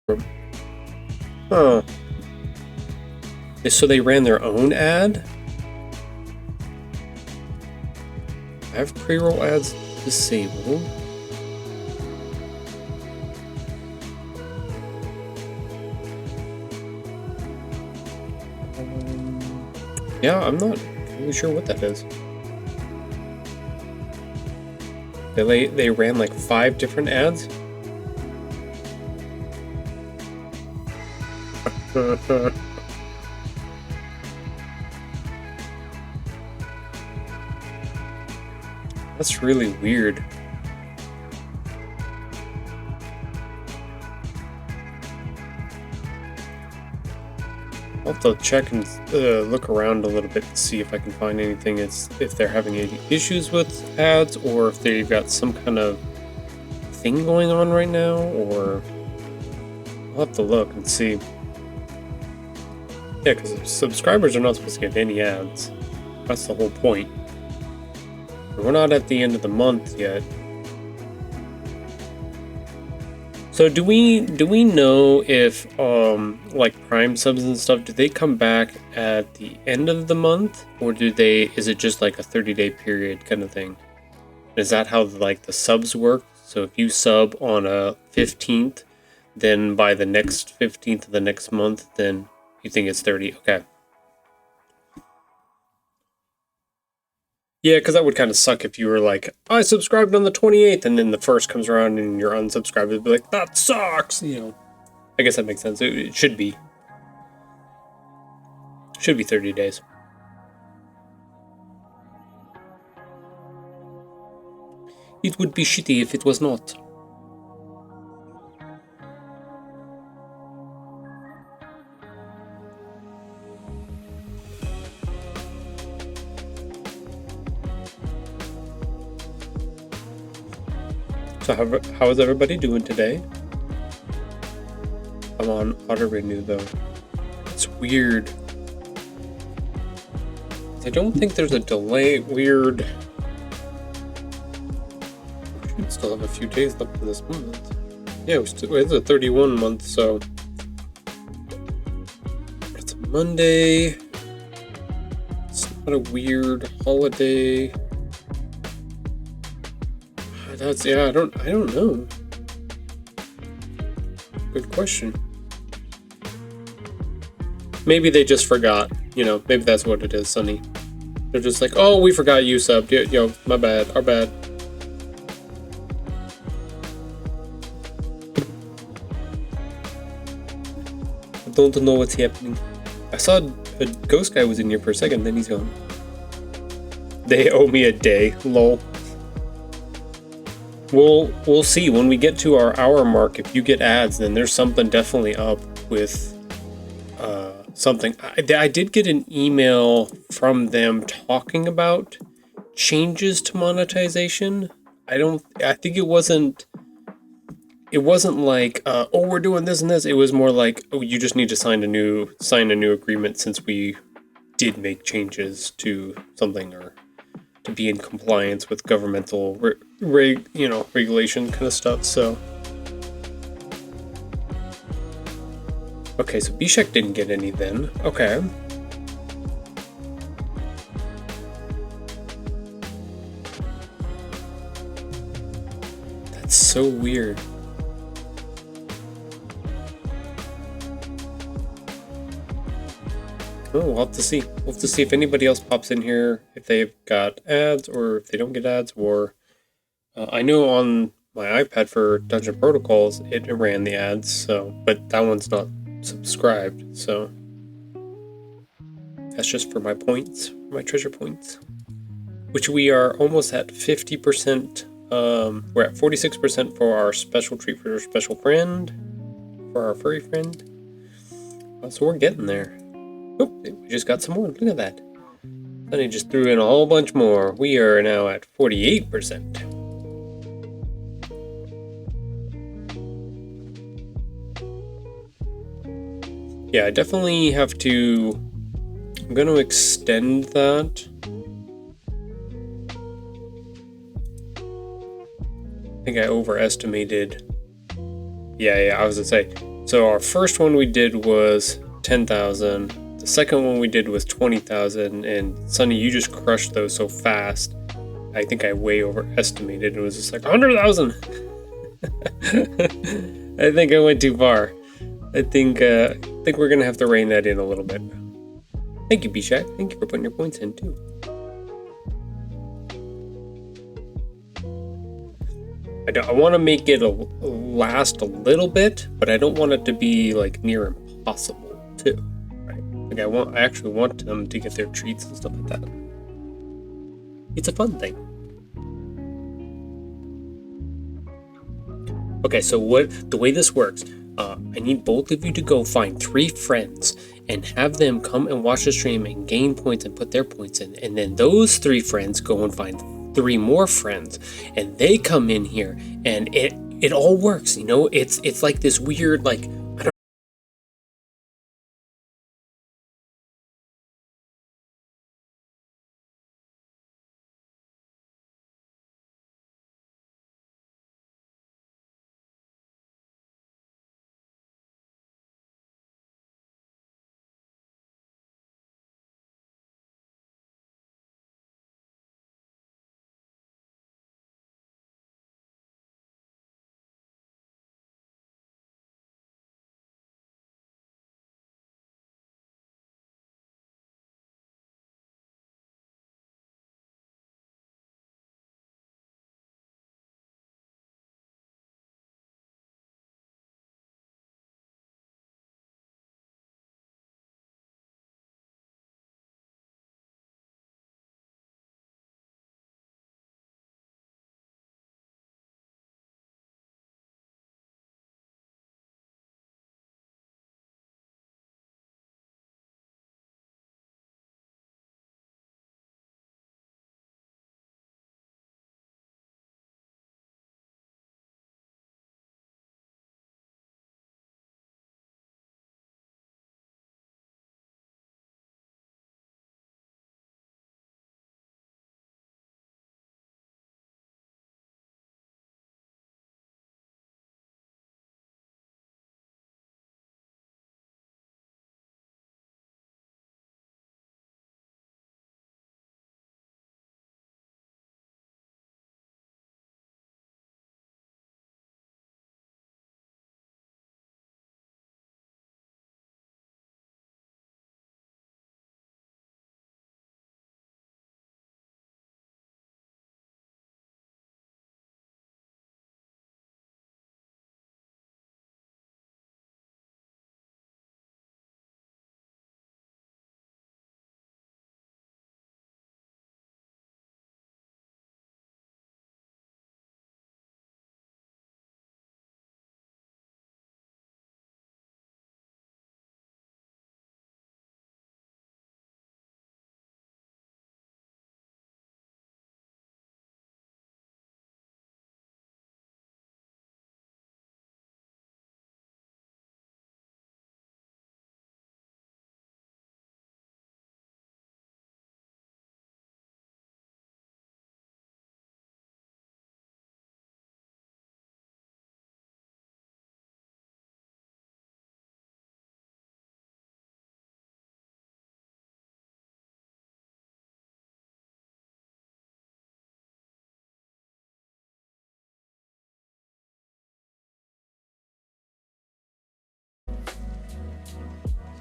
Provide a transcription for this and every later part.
Huh. So they ran their own ad? I have pre-roll ads disabled. Yeah, I'm not really sure what that is. They ran like 5 different ads? That's really weird. I'll have to check and look around a little bit to see if I can find anything. If they're having any issues with ads, or if they've got some kind of thing going on right now, or I'll have to look and see. Yeah, because subscribers are not supposed to get any ads. That's the whole point. We're not at the end of the month yet. So do we know if like Prime subs and stuff, do they come back at the end of the month, or is it just like a 30-day period kind of thing? Is that how like the subs work? So if you sub on a 15th, then by the next 15th of the next month, then you think it's 30. Okay. Yeah, because that would kind of suck if you were like, I subscribed on the 28th, and then the first comes around and you're unsubscribed. It'd be like, that sucks, you know. I guess that makes sense. It should be. Should be 30 days. It would be shitty if it was not. So how is everybody doing today? I'm on auto renew though. It's weird. I don't think there's a delay. Weird. We should still have a few days left in this month. Yeah, it's a 31 month, so it's a Monday. It's not a weird holiday. I don't know. Good question. Maybe they just forgot. You know, maybe that's what it is, Sonny. They're just like, oh, we forgot you subbed. Yo, my bad. Our bad. I don't know what's happening. I saw a ghost guy was in here for a second, then he's gone. They owe me a day. Lol. We'll see when we get to our hour mark. If you get ads, then there's something definitely up with something. I did get an email from them talking about changes to monetization. I think it wasn't like oh, we're doing this and this. It was more like, oh, you just need to sign a new agreement since we did make changes to something, or to be in compliance with governmental regulation kind of stuff. So okay, so Bishek didn't get any then. Okay. That's so weird. Oh, we'll have to see. We'll have to see if anybody else pops in here, if they've got ads or if they don't get ads. Or I know on my iPad for Dungeon Protocols, it ran the ads. So, but that one's not subscribed. So that's just for my points, my treasure points, which we are almost at 50%. We're at 46% for our special treat for our special friend, for our furry friend. So we're getting there. Oop, we just got some more. Look at that. Then he just threw in a whole bunch more. We are now at 48%. Yeah, I definitely have to... I'm going to extend that. I think I overestimated... Yeah, I was going to say, So our first one we did was 10,000. The second one we did was 20,000. And Sunny, you just crushed those so fast. I think I way overestimated. It was just like 100,000. I think I went too far. I think we're gonna have to rein that in a little bit. Thank you, B-Shack. Thank you for putting your points in too. I want to make it last a little bit, but I don't want it to be like near impossible too. Right? Like I actually want them to get their treats and stuff like that. It's a fun thing. Okay, so the way this works, I need both of you to go find 3 friends and have them come and watch the stream and gain points and put their points in. And then those 3 friends go and find 3 more friends and they come in here and it all works, you know? It's like this weird, like, I don't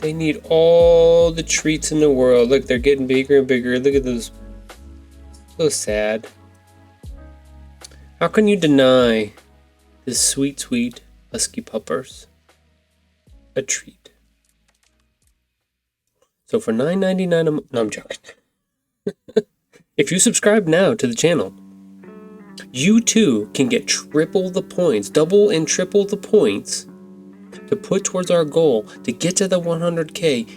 They need all the treats in the world. Look, they're getting bigger and bigger. Look at those. So sad. How can you deny this sweet, sweet husky puppers a treat? So for $9.99 a month, no, I'm joking. If you subscribe now to the channel, you too can get triple the points, double and triple the points to put towards our goal to get to the 100K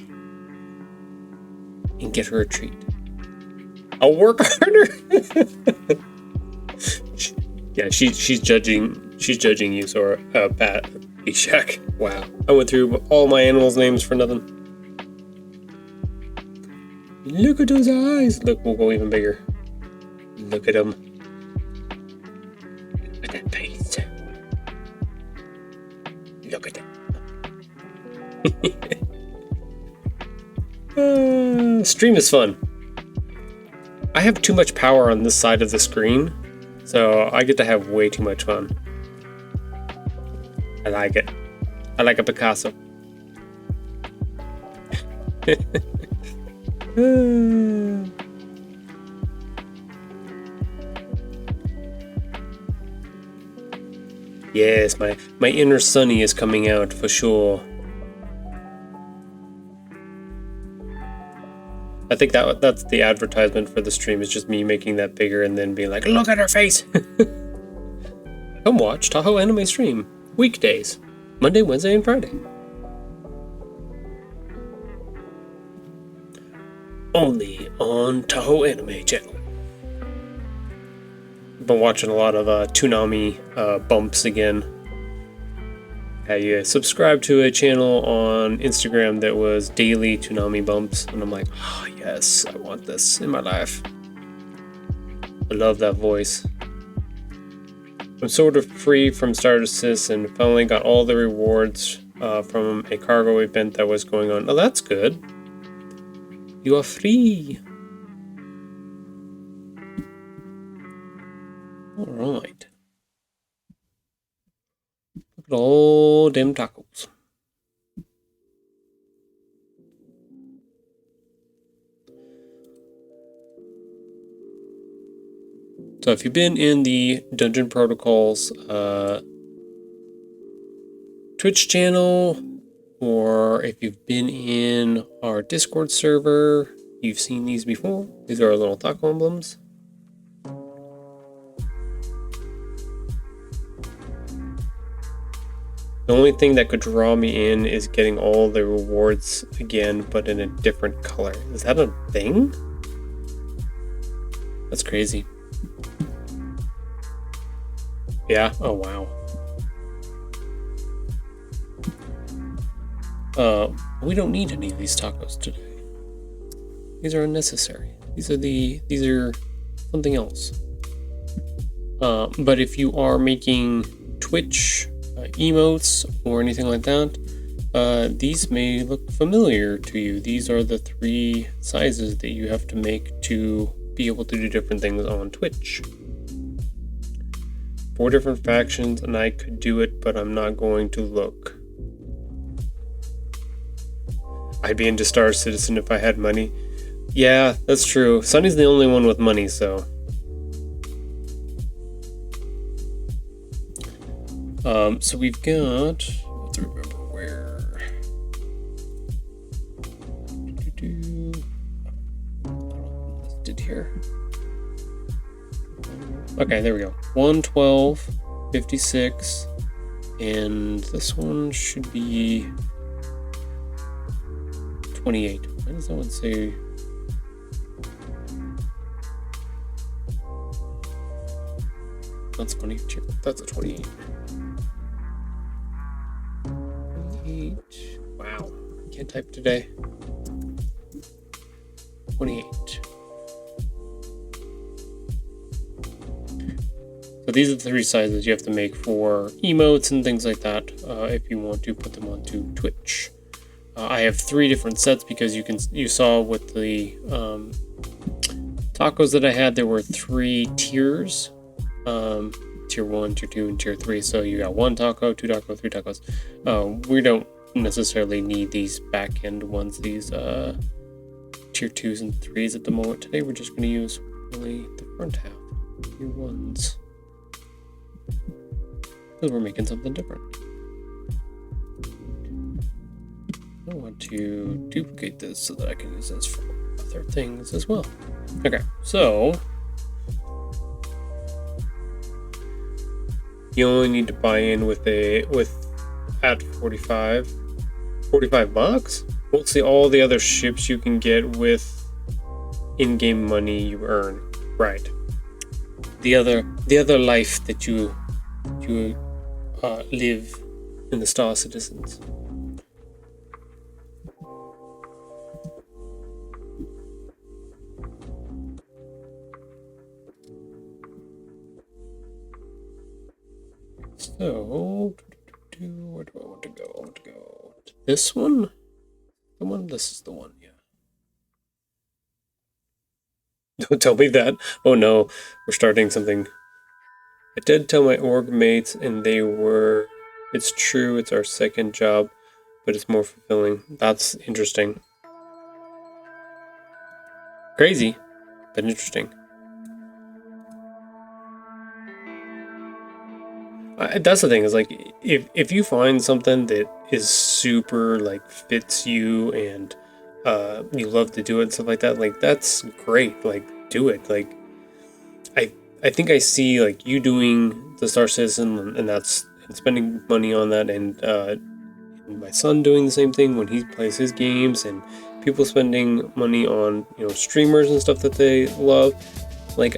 and get her a treat. I'll work harder. Yeah, she's judging you, Sora. Pat, B-Shack. Wow, I went through all my animals' names for nothing. Look at those eyes. Look, we'll go even bigger. Look at them. Look at that face. Look at that. Stream is fun. I have too much power on this side of the screen, so I get to have way too much fun. I like it. I like a Picasso. Yes, my inner Sunny is coming out for sure. I think that's the advertisement for the stream, is just me making that bigger and then being like, look at her face! Come watch Tahoe Anime Stream. Weekdays. Monday, Wednesday, and Friday. Only on Tahoe Anime channel. Been watching a lot of Toonami bumps again. I subscribed to a channel on Instagram that was daily Toonami bumps, and I'm like, oh yes, I want this in my life. I love that voice. I'm sort of free from Stardust and finally got all the rewards from a cargo event that was going on. Oh, that's good. You are free. Alright. Look at all them tacos. So if you've been in the Dungeon Protocols Twitch channel, or if you've been in our Discord server, you've seen these before. These are our little taco emblems. The only thing that could draw me in is getting all the rewards again, but in a different color. Is that a thing? That's crazy. Yeah? Oh, wow. We don't need any of these tacos today. These are unnecessary. These are something else. But if you are making Twitch emotes or anything like that, these may look familiar to you. These are the 3 sizes that you have to make to be able to do different things on Twitch. 4 different factions, and I could do it, but I'm not going to look. I'd be into Star Citizen if I had money. Yeah, that's true. Sunny's the only one with money, so. So we've got, let's remember where. Listed here. Okay, there we go. 112, 56, and this one should be 28. Why does that one say? That's 22. That's a 28. 28. Wow. Can't type today. 28. So these are the 3 sizes you have to make for emotes and things like that if you want to put them onto Twitch. I have 3 different sets because you saw with the tacos that I had, there were 3 tiers. Tier 1, tier 2, and tier 3. So you got 1 taco, 2 taco, 3 tacos. We don't necessarily need these back end ones, these tier 2s and 3s at the moment. Today we're just going to use only the front half, tier 1s. Because we're making something different. I want to duplicate this so that I can use this for other things as well. Okay, so you only need to buy in with at 45 bucks. We'll see all the other ships you can get with in-game money you earn. Right. The other life that you live in the Star Citizens. So, where do I want to go? I want to go to This one? The one? This is the one, yeah. Don't tell me that. Oh no, we're starting something. I did tell my org mates, and they were. It's true, it's our second job, but it's more fulfilling. That's interesting. Crazy, but interesting. That's the thing is like if you find something that is super like fits you and you love to do it and stuff like that's great. Like do it. Like I I think I see like you doing the Star Citizen and that's and spending money on that and my son doing the same thing when he plays his games and people spending money on streamers and stuff that they love. Like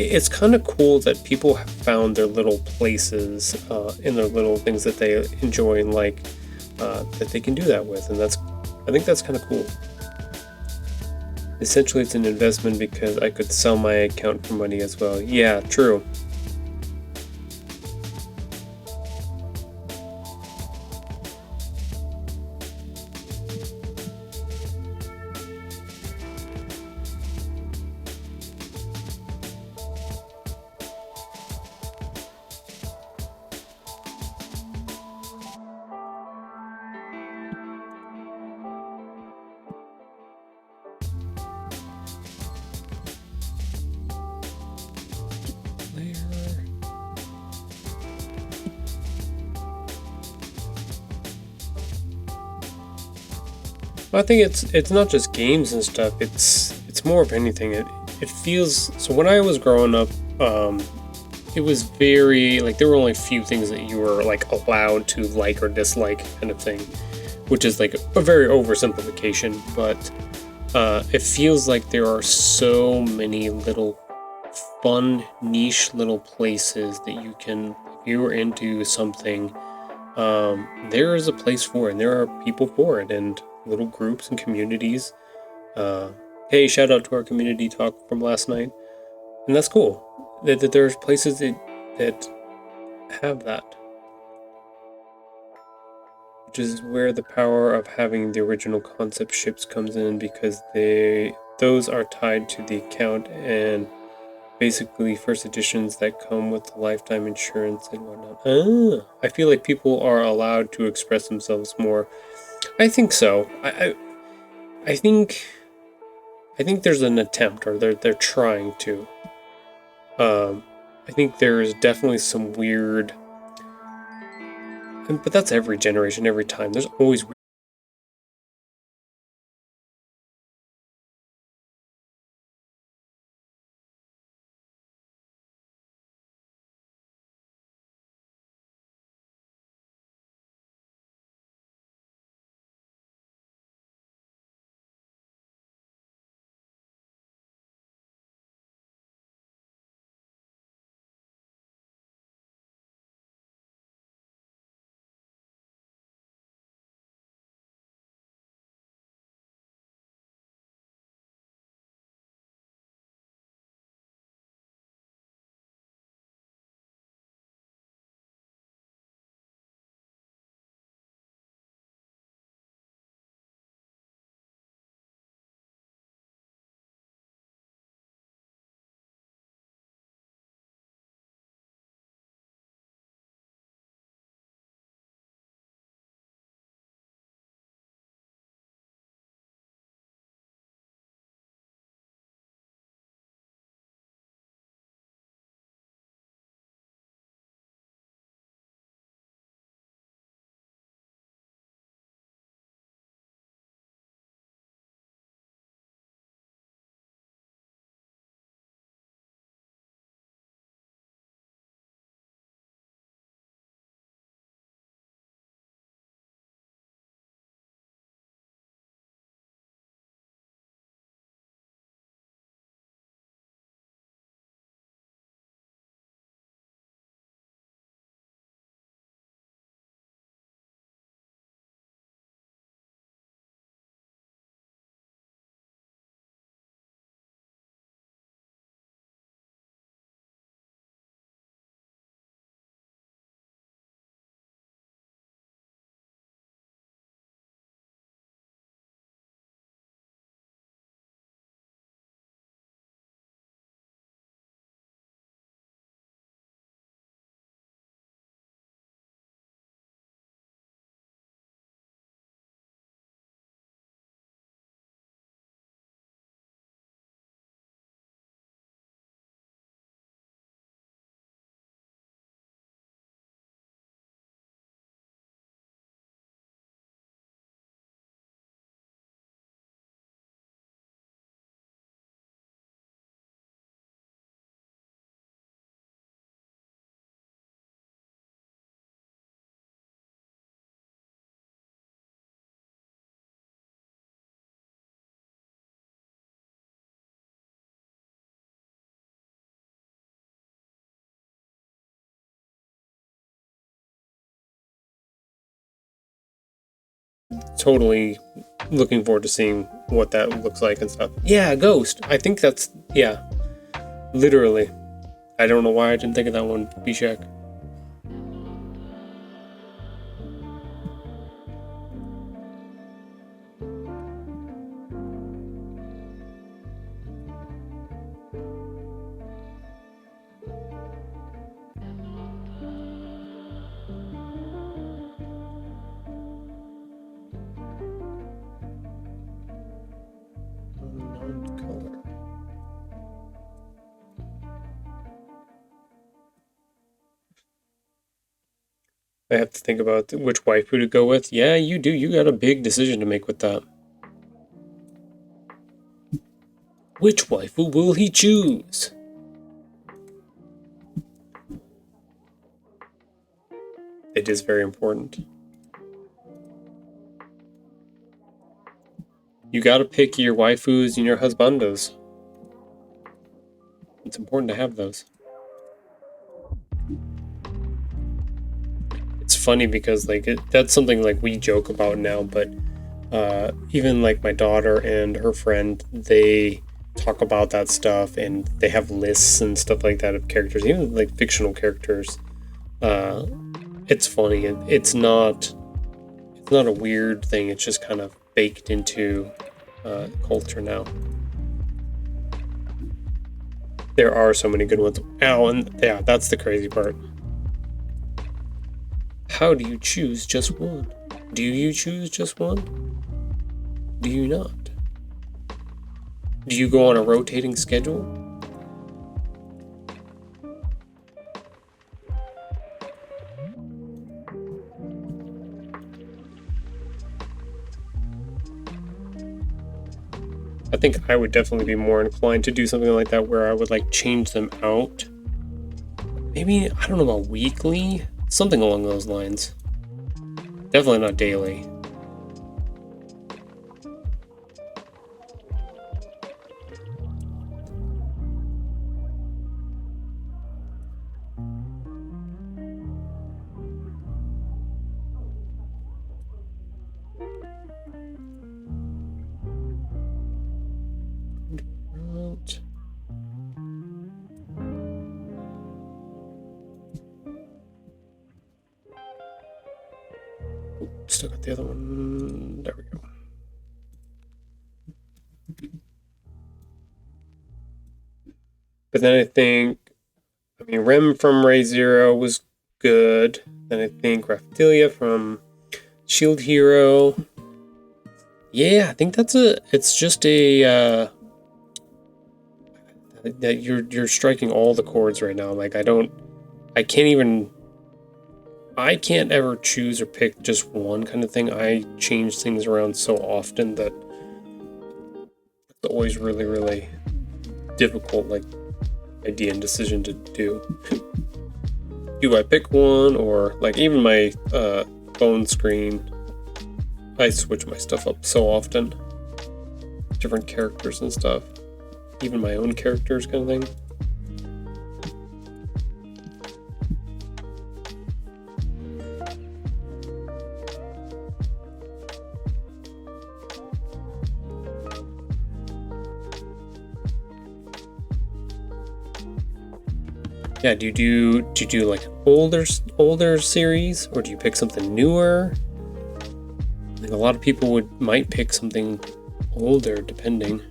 it's kind of cool that people have found their little places in their little things that they enjoy and like that they can do that with, and that's I think that's kind of cool. Essentially, it's an investment because I could sell my account for money as well. Yeah, true. I think it's not just games and stuff. It's more of anything. It feels so. When I was growing up, it was very like there were only a few things that you were like allowed to like or dislike, kind of thing, which is like a very oversimplification. But it feels like there are so many little fun niche little places that you can if you were into something there is a place for it and there are people for it and little groups and communities. Uh, hey, shout out to our community talk from last night, and that's cool. That there's places that have that, which is where the power of having the original concept ships comes in because those are tied to the account and basically first editions that come with lifetime insurance and whatnot. I feel like people are allowed to express themselves more. I think so. I think there's an attempt, or they're trying to. Um, I think there's definitely some weird, but that's every generation, every time. There's always totally looking forward to seeing what that looks like and stuff. Yeah, Ghost. I think that's, yeah, literally. I don't know why I didn't think of that one, Bishak. Non-color. I have to think about which waifu to go with. Yeah, you do. You got a big decision to make with that. Which waifu will he choose? It is very important. You gotta pick your waifus and your husbandos. It's important to have those. It's funny because like that's something like we joke about now, but even like my daughter and her friend, they talk about that stuff and they have lists and stuff like that of characters, even like fictional characters. It's funny. It's not a weird thing. It's just kind of baked into culture now. There are so many good ones. Ow, and yeah, that's the crazy part. How do you choose just one? Do you choose just one? Do you not? Do you go on a rotating schedule? I think I would definitely be more inclined to do something like that where I would like change them out. Maybe, I don't know about weekly? Something along those lines. Definitely not daily. Still got the other one. There we go. But then I think, Rem from Ray Zero was good. Then I think Raphtalia from Shield Hero. Yeah, I think it's just a, that you're striking all the chords right now. Like I can't ever choose or pick just one kind of thing. I change things around so often that it's always really, really difficult, like, idea and decision to do. Do I pick one, or like even my phone screen, I switch my stuff up so often. Different characters and stuff. Even my own characters kind of thing. Yeah, do you do like older series, or do you pick something newer? I think a lot of people might pick something older, depending.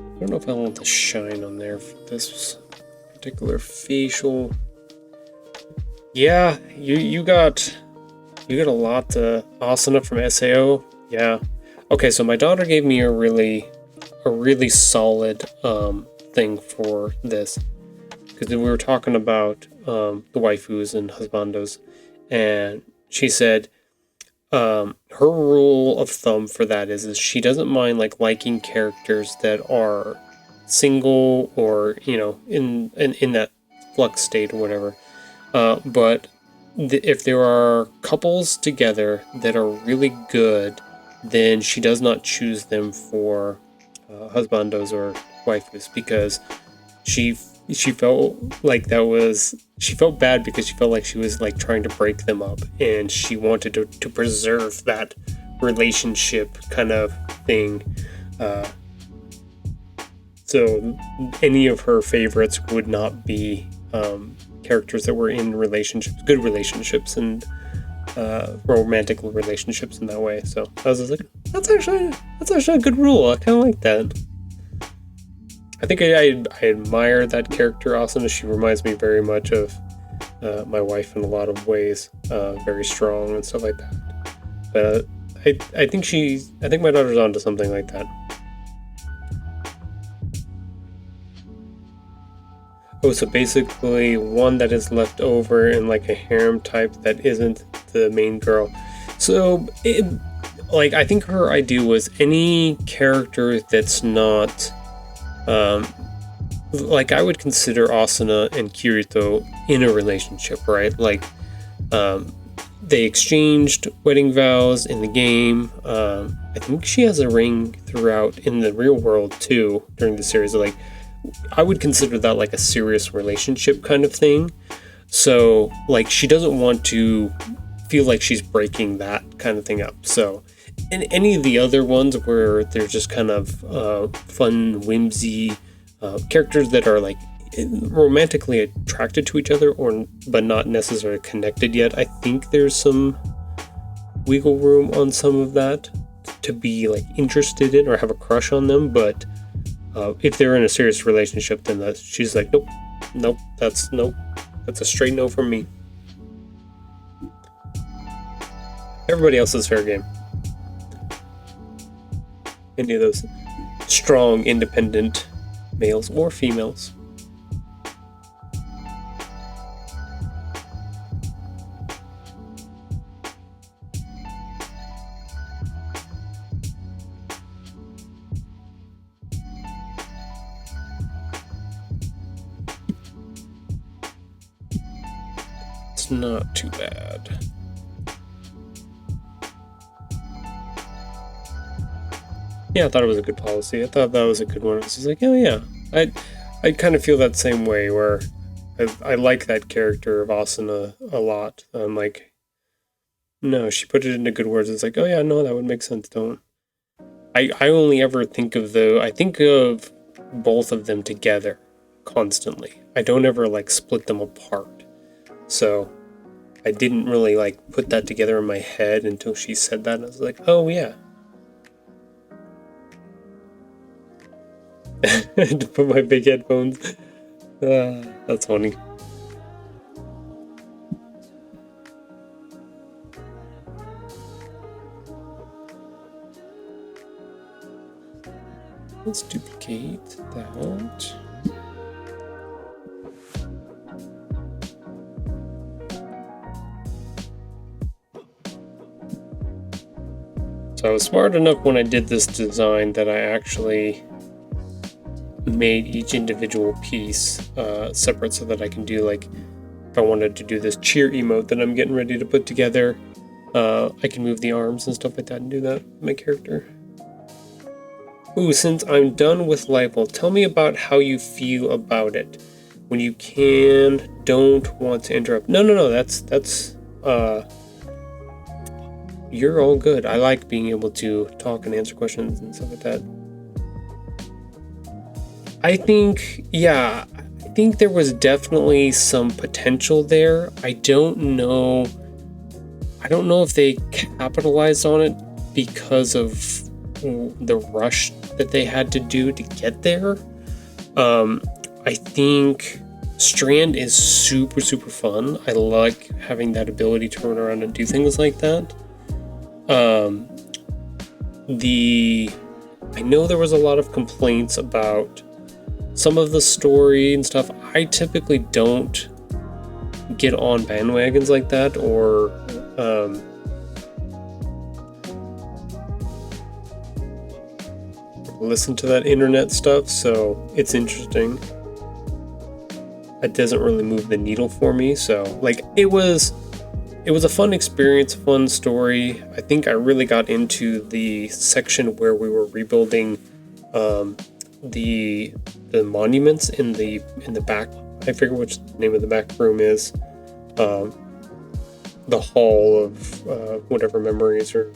I don't know if I want the shine on there for this particular facial. Yeah, you got a lot. Asuna from SAO. Yeah. Okay, so my daughter gave me a really solid thing for this, because we were talking about the waifus and husbandos, and she said her rule of thumb for that is she doesn't mind like liking characters that are single, or in that flux state or whatever. But if there are couples together that are really good, then she does not choose them for husbandos or waifus, because she felt like she felt bad because she felt like she was like trying to break them up, and she wanted to preserve that relationship kind of thing. So any of her favorites would not be characters that were in relationships, good relationships, and romantic relationships in that way. So I was just like, that's actually a good rule. I kind of like that. I think I admire that character, Asuna. She reminds me very much of my wife in a lot of ways, very strong and stuff like that. But I think my daughter's onto something like that. Oh, so basically one that is left over in like a harem type that isn't the main girl. So, I think her idea was any character that's not, I would consider Asuna and Kirito in a relationship, right? Like, they exchanged wedding vows in the game. I think she has a ring throughout in the real world too during the series. Like, I would consider that like a serious relationship kind of thing. So, like, she doesn't want to feel like she's breaking that kind of thing up. So, in any of the other ones where they're just kind of fun, whimsy characters that are like romantically attracted to each other, but not necessarily connected yet, I think there's some wiggle room on some of that to be like interested in or have a crush on them. But if they're in a serious relationship, then she's like, nope, that's a straight no from me. Everybody else is fair game. Any of those strong, independent males or females. It's not too bad. Yeah, I thought it was a good policy. I thought that was a good one. I was just like, oh yeah. I kind of feel that same way, where I like that character of Asuna a lot. I'm like, no, she put it into good words. It's like, oh yeah, no, that would make sense. Don't. I only ever think of both of them together constantly. I don't ever like split them apart. So I didn't really like put that together in my head until she said that. And I was like, oh yeah. To put my big headphones. That's funny. Let's duplicate that. So I was smart enough when I did this design that I actually made each individual piece separate, so that I can do, like, if I wanted to do this cheer emote that I'm getting ready to put together, I can move the arms and stuff like that and do that with my character. Ooh, since I'm done with Lipo, tell me about how you feel about it. When you don't want to interrupt. No, that's you're all good. I like being able to talk and answer questions and stuff like that. I think there was definitely some potential there. I don't know if they capitalized on it because of the rush that they had to do to get there. I think Strand is super, super fun. I like having that ability to run around and do things like that. I know there was a lot of complaints about some of the story and stuff. I typically don't get on bandwagons like that, or listen to that internet stuff, so it's interesting. it doesn't really move the needle for me. So like it was a fun experience, fun story. I think I really got into the section where we were rebuilding the monuments in the back. I forget which the name of the back room is. The Hall of whatever memories, or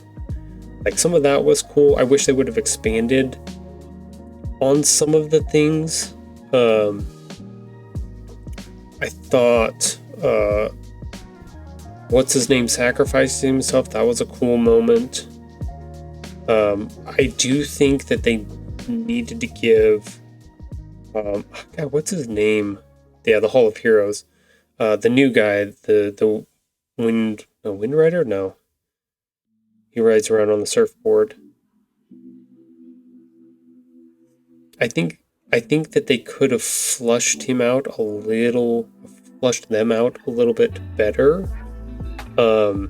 like some of that was cool. I wish they would have expanded on some of the things. I thought what's his name sacrificing himself. That was a cool moment. I do think that they needed to give God, what's his name? Yeah, the Hall of Heroes. The new guy, the Wind Rider? No. He rides around on the surfboard. I think that they could have flushed them out a little bit better. I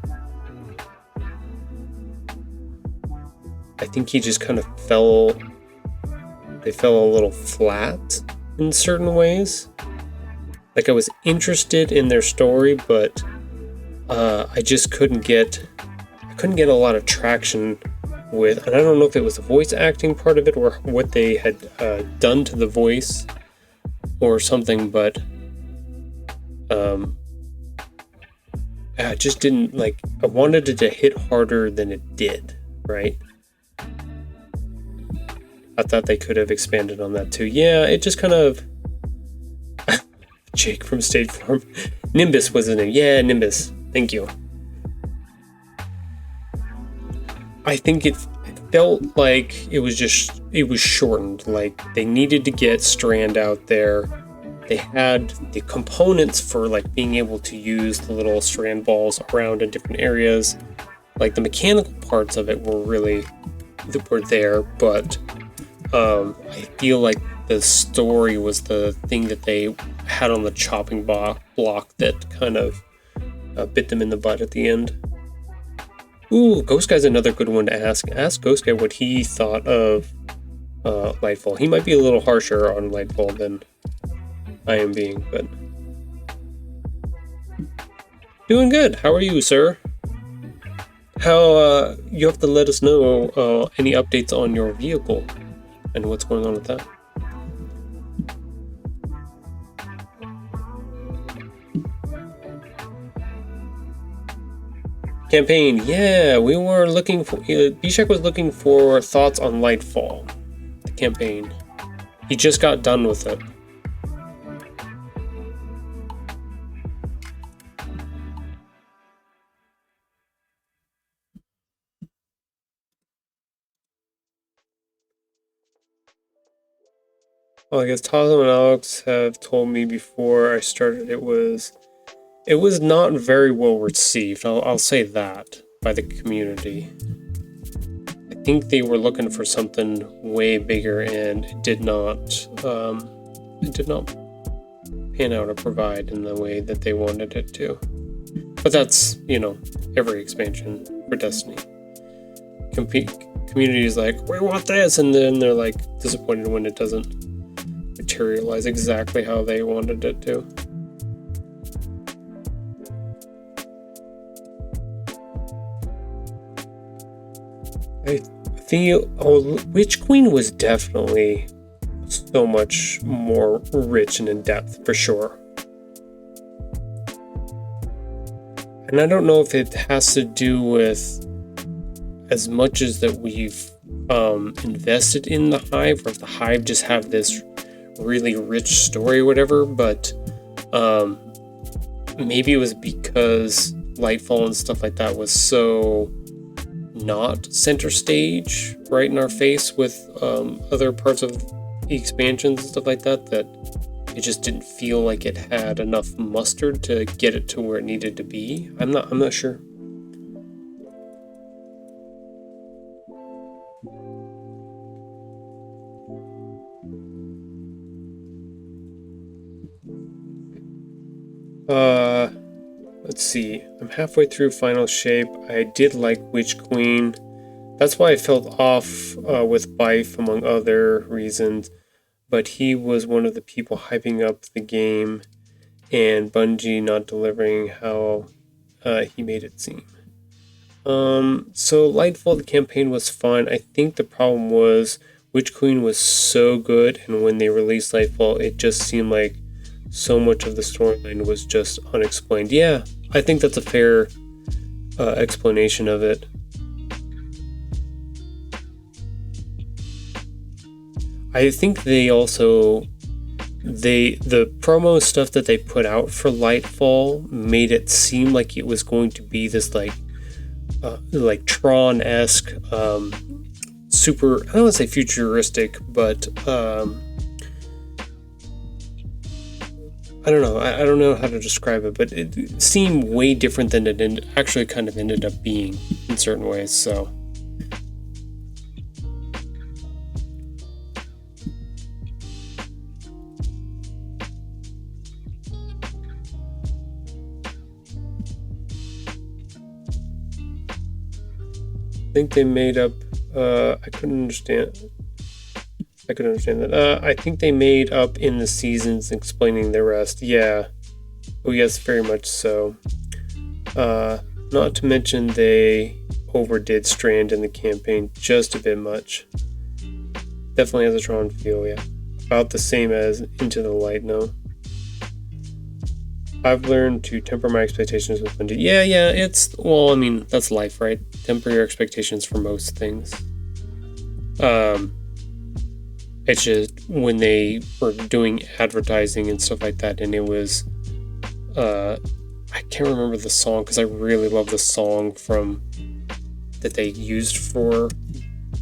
think he just kind of they fell a little flat in certain ways. Like, I was interested in their story, but I just couldn't get a lot of traction with, and I don't know if it was the voice acting part of it or what they had done to the voice or something, but I just didn't like. I wanted it to hit harder than it did, right? I thought they could have expanded on that too. Yeah, it just kind of. Jake from State Farm. Nimbus was his name. Yeah, Nimbus. Thank you. I think it felt like it was shortened. Like, they needed to get Strand out there. They had the components for like being able to use the little Strand balls around in different areas. Like, the mechanical parts of it were there, but I feel like the story was the thing that they had on the chopping block that kind of bit them in the butt at the end. Ooh, Ghost Guy's another good one to ask. Ask Ghost Guy what he thought of Lightfall. He might be a little harsher on Lightfall than I am being, but... Doing good. How are you, sir? How, you have to let us know any updates on your vehicle and what's going on with that. Campaign, yeah, we were looking for... Bishak was looking for thoughts on Lightfall, the campaign. He just got done with it. Well, I guess Tazo and Alex have told me before I started it was not very well received. I'll say that, by the community. I think they were looking for something way bigger, and it did not pan out or provide in the way that they wanted it to. But that's, every expansion for Destiny. Community is like, we want this, and then they're like disappointed when it doesn't materialize exactly how they wanted it to. I feel Witch Queen was definitely so much more rich and in depth, for sure. And I don't know if it has to do with as much as that we've invested in the Hive, or if the Hive just have this really rich story or whatever, but maybe it was because Lightfall and stuff like that was so not center stage right in our face with other parts of the expansions and stuff like that, that it just didn't feel like it had enough mustard to get it to where it needed to be. I'm not sure. Let's see. I'm halfway through Final Shape. I did like Witch Queen. That's why I felt off with Bife, among other reasons. But he was one of the people hyping up the game. and Bungie not delivering how he made it seem. So Lightfall, the campaign was fun. I think the problem was Witch Queen was so good, and when they released Lightfall, it just seemed like so much of the storyline was just unexplained. Yeah, I think that's a fair explanation of it. I think they also the promo stuff that they put out for Lightfall made it seem like it was going to be this like Tron-esque, super, I don't want to say futuristic, but I don't know. I don't know how to describe it, but it seemed way different than it actually kind of ended up being in certain ways. So I think they made up. I couldn't understand. I could understand that. I think they made up in the seasons explaining the rest. Yeah. Oh, yes, very much so. Not to mention they overdid Strand in the campaign just a bit much. Definitely has a Tron feel, yeah. About the same as Into the Light, no. I've learned to temper my expectations with Bungie. Yeah, it's, well, I mean, that's life, right? Temper your expectations for most things. It's just when they were doing advertising and stuff like that, and it was, I can't remember the song because I really love the song from that they used for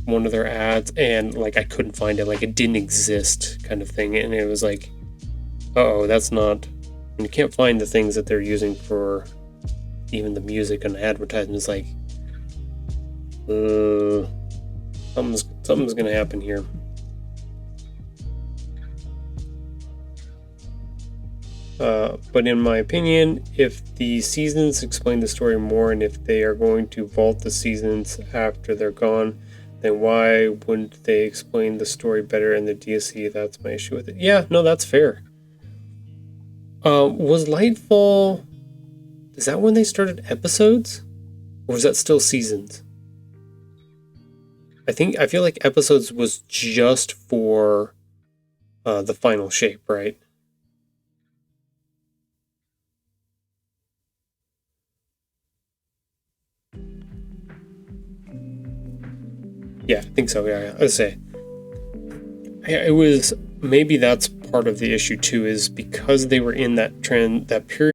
one of their ads, and like I couldn't find it, like it didn't exist, kind of thing, and it was like, oh, that's not. And you can't find the things that they're using for even the music and advertising. It's like, something's gonna happen here. But in my opinion, if the seasons explain the story more, and if they are going to vault the seasons after they're gone, then why wouldn't they explain the story better in the DLC? That's my issue with it. Yeah, no, that's fair. Was Lightfall? Is that when they started episodes, or was that still seasons? I feel like episodes was just for the final shape, right? Yeah, I think so. Yeah, I'd say it was, maybe that's part of the issue too, is because they were in that trend, that period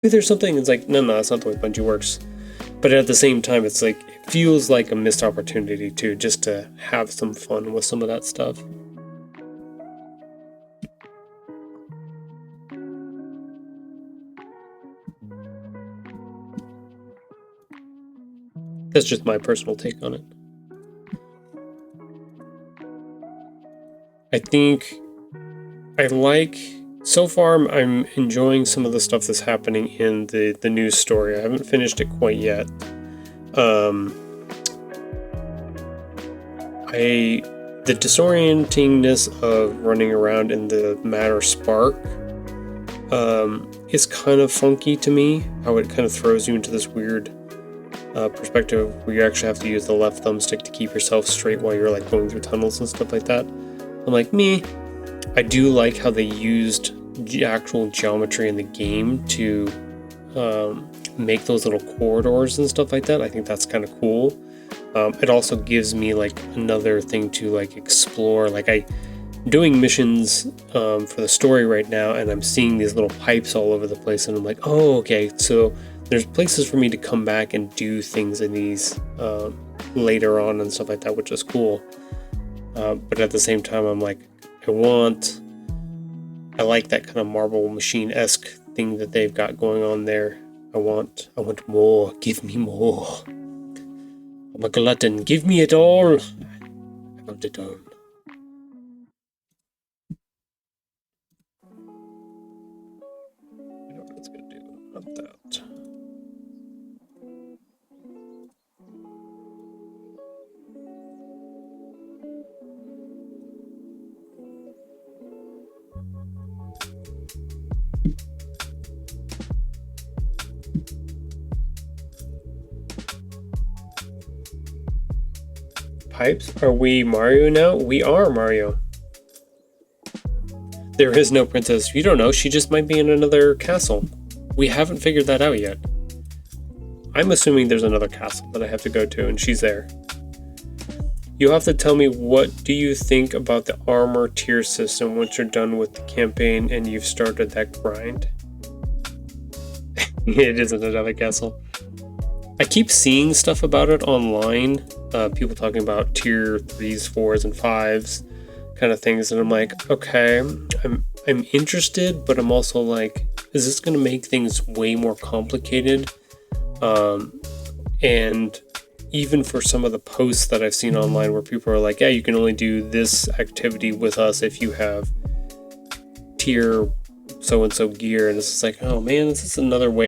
maybe there's something that's like, no, that's not the way Bungie works. But at the same time, it's like, it feels like a missed opportunity too, just to have some fun with some of that stuff. That's just my personal take on it. I think I like, so far I'm enjoying some of the stuff that's happening in the news story. I haven't finished it quite yet. The disorientingness of running around in the Matter Spark is kind of funky to me. How it kind of throws you into this weird perspective where you actually have to use the left thumbstick to keep yourself straight while you're like going through tunnels and stuff like that. I'm like, me. I do like how they used actual geometry in the game to make those little corridors and stuff like that. I think that's kind of cool. It also gives me like another thing to like explore. Like I'm doing missions for the story right now, and I'm seeing these little pipes all over the place, and I'm like, oh, okay, so there's places for me to come back and do things in these later on and stuff like that, which is cool. But at the same time, I'm like, I like that kind of Marble Machine-esque thing that they've got going on there. I want more. Give me more. I'm a glutton. Give me it all. I want it all. You know what it's gonna do? Not that. Pipes? Are we Mario now? We are Mario. There is no princess. You don't know. She just might be in another castle. We haven't figured that out yet. I'm assuming there's another castle that I have to go to, and she's there. You have to tell me, what do you think about the armor tier system once you're done with the campaign and you've started that grind? It isn't another castle. I keep seeing stuff about it online. People talking about tier 3s, 4s, and 5s kind of things, and I'm like, okay, I'm interested, but I'm also like, is this going to make things way more complicated? And even for some of the posts that I've seen online where people are like, yeah, you can only do this activity with us if you have tier so-and-so gear, and it's just like, oh man, this is another way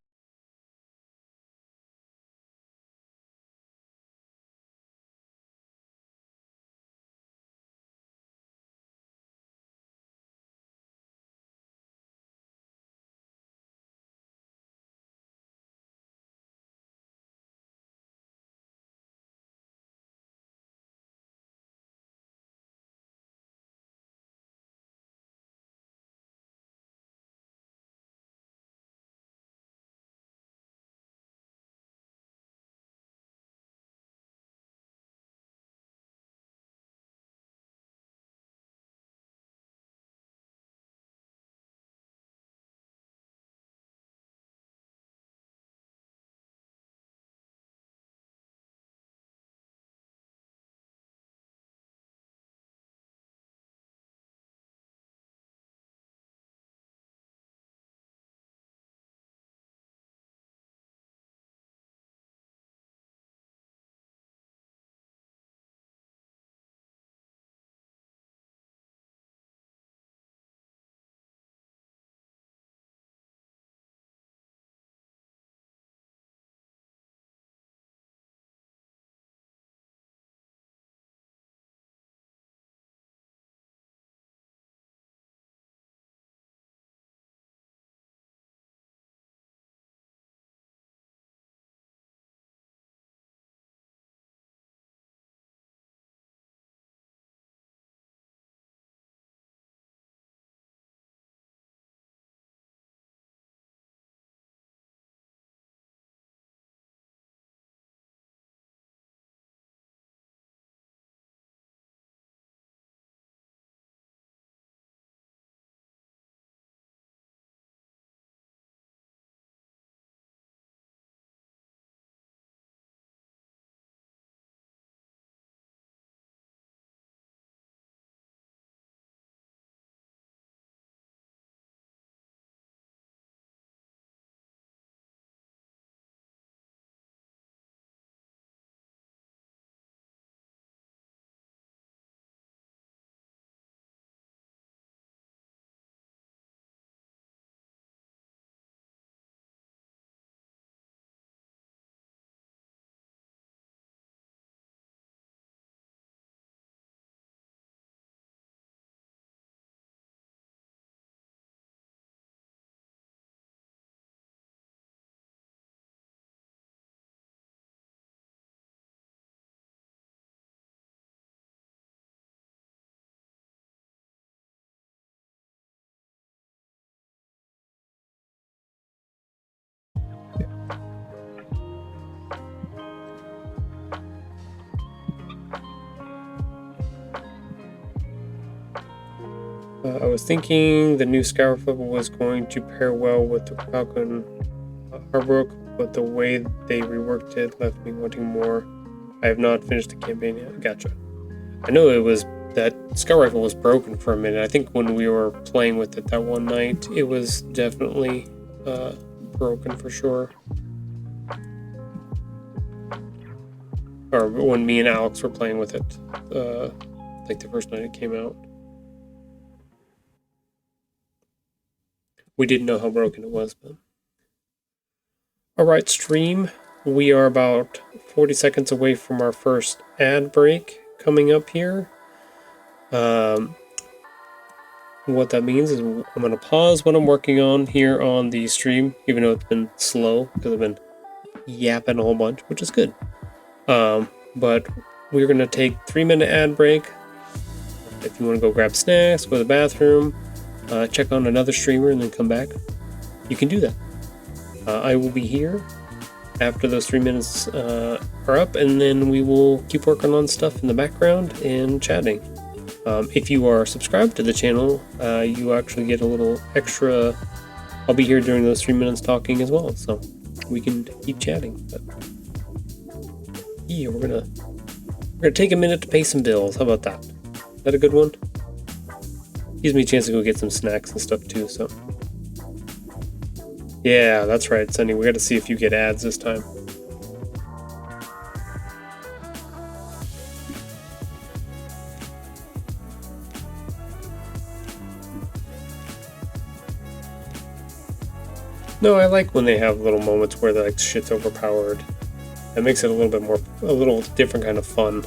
I was thinking the new Skyrim level was going to pair well with the Falcon Harbrook, but the way they reworked it left me wanting more. I have not finished the campaign yet. Gotcha. I know it was that Scout Rifle was broken for a minute. I think when we were playing with it that one night, it was definitely broken for sure. Or when me and Alex were playing with it, like the first night it came out. We didn't know how broken it was, but... Alright, stream. We are about 40 seconds away from our first ad break coming up here. What that means is I'm going to pause what I'm working on here on the stream, even though it's been slow, because I've been yapping a whole bunch, which is good. But we're going to take 3-minute ad break. If you want to go grab snacks, go to the bathroom, check on another streamer, and then come back, you can do that. I will be here after those 3 minutes are up, and then we will keep working on stuff in the background and chatting. If you are subscribed to the channel, you actually get a little extra. I'll be here during those 3 minutes talking as well, so we can keep chatting. But yeah, we're gonna take a minute to pay some bills. How about that? Is that a good one? Gives me a chance to go get some snacks and stuff too. So yeah, that's right, Sunny. We got to see if you get ads this time. No, I like when they have little moments where like shit's overpowered. That makes it a little different kind of fun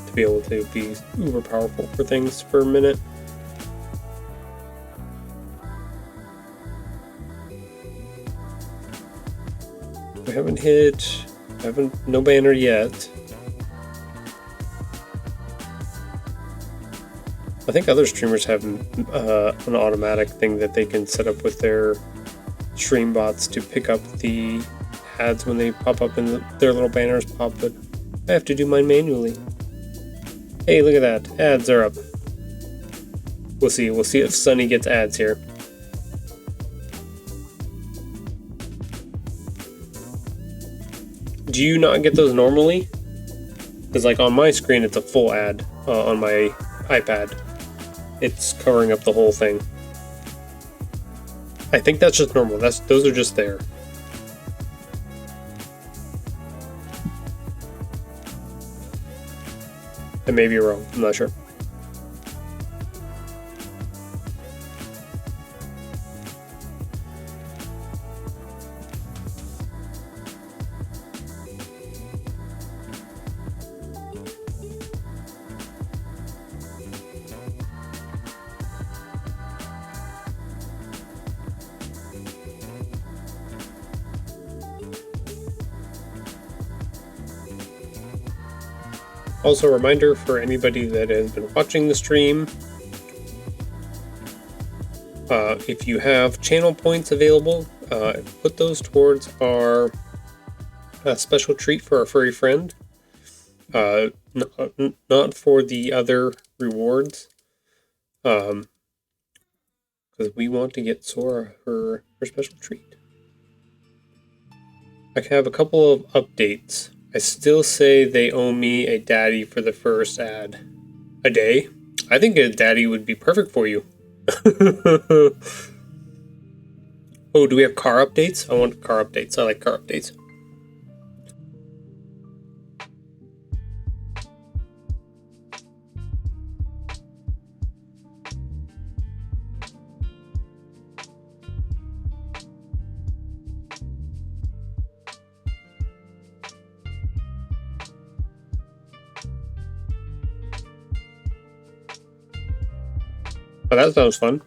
to be able to be uber powerful for things for a minute. We haven't hit, no banner yet. I think other streamers have an automatic thing that they can set up with their stream bots to pick up the ads when they pop up and their little banners pop, but I have to do mine manually. Hey, look at that. Ads are up. We'll see if Sunny gets ads here. Do you not get those normally? Because like on my screen it's a full ad on my iPad. It's covering up the whole thing. I think that's just normal. Those are just there. I may be wrong. I'm not sure. Also, a reminder for anybody that has been watching the stream, if you have channel points available, put those towards our special treat for our furry friend. Not for the other rewards, because we want to get Sora her special treat. I have a couple of updates. I still say they owe me a daddy for the first ad. A day? I think a daddy would be perfect for you. Oh, do we have car updates? I want car updates. I like car updates. Oh, that sounds fun.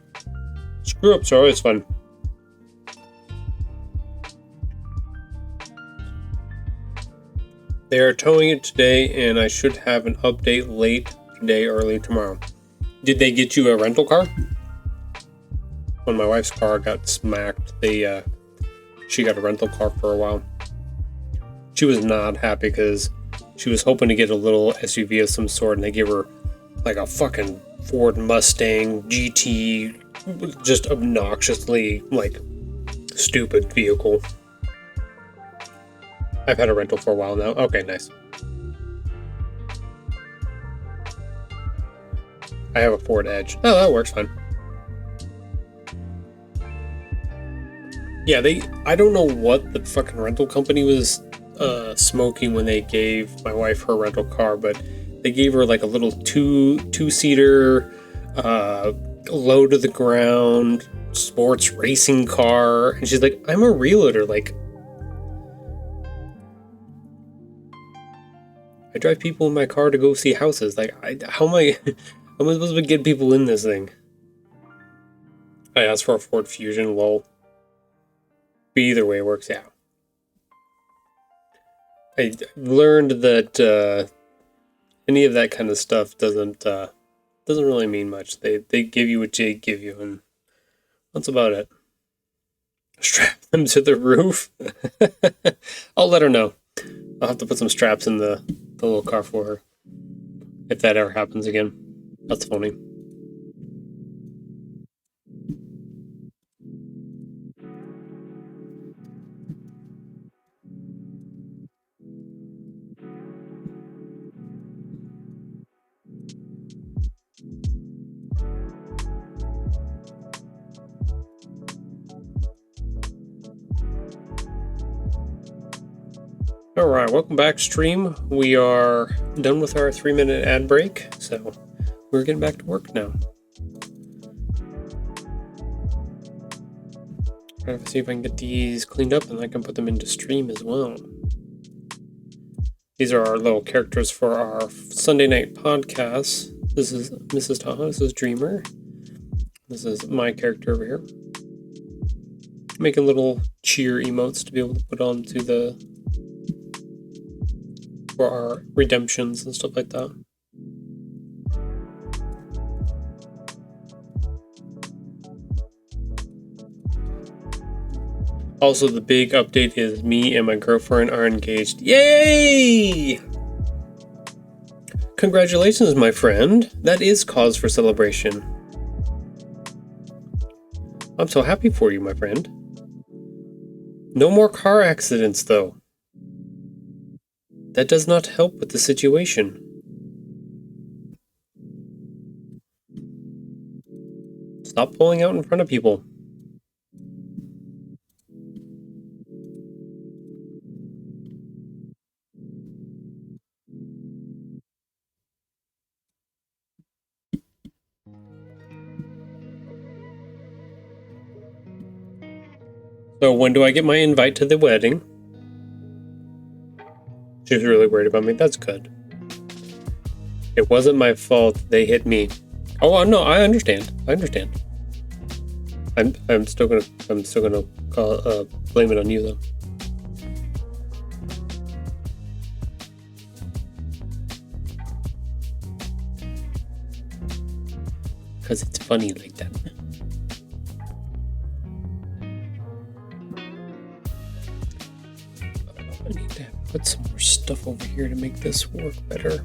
Screw-ups are always fun. They are towing it today, and I should have an update late today, early tomorrow. Did they get you a rental car? When my wife's car got smacked, she got a rental car for a while. She was not happy because she was hoping to get a little SUV of some sort, and they gave her like a fucking Ford Mustang GT, just obnoxiously, like, stupid vehicle. I've had a rental for a while now. Okay, nice. I have a Ford Edge. Oh, that works fine. Yeah, I don't know what the fucking rental company was smoking when they gave my wife her rental car, but they gave her like a little two-seater, low to the ground, sports racing car, and she's like, I'm a realtor, like, I drive people in my car to go see houses. Like, how am I supposed to get people in this thing? I asked for a Ford Fusion, lol. But either way, it works out. I learned that any of that kind of stuff doesn't really mean much. They give you what they give you, and that's about it. Strap them to the roof. I'll let her know. I'll have to put some straps in the little car for her if that ever happens again. That's funny. Alright, welcome back, stream. We are done with our 3-minute ad break, so we're getting back to work now. Trying to see if I can get these cleaned up and I can put them into stream as well. These are our little characters for our Sunday night podcast. This is Mrs. Tahoe, this is Dreamer. This is my character over here. Making little cheer emotes to be able to put onto for our redemptions and stuff like that. Also, the big update is me and my girlfriend are engaged. Yay! Congratulations, my friend. That is cause for celebration. I'm so happy for you, my friend. No more car accidents, though. That does not help with the situation. Stop pulling out in front of people. So when do I get my invite to the wedding? She was really worried about me. That's good. It wasn't my fault. They hit me. Oh no, I understand. I'm still gonna blame it on you though. Because it's funny like that. I need to put some more stuff over here to make this work better.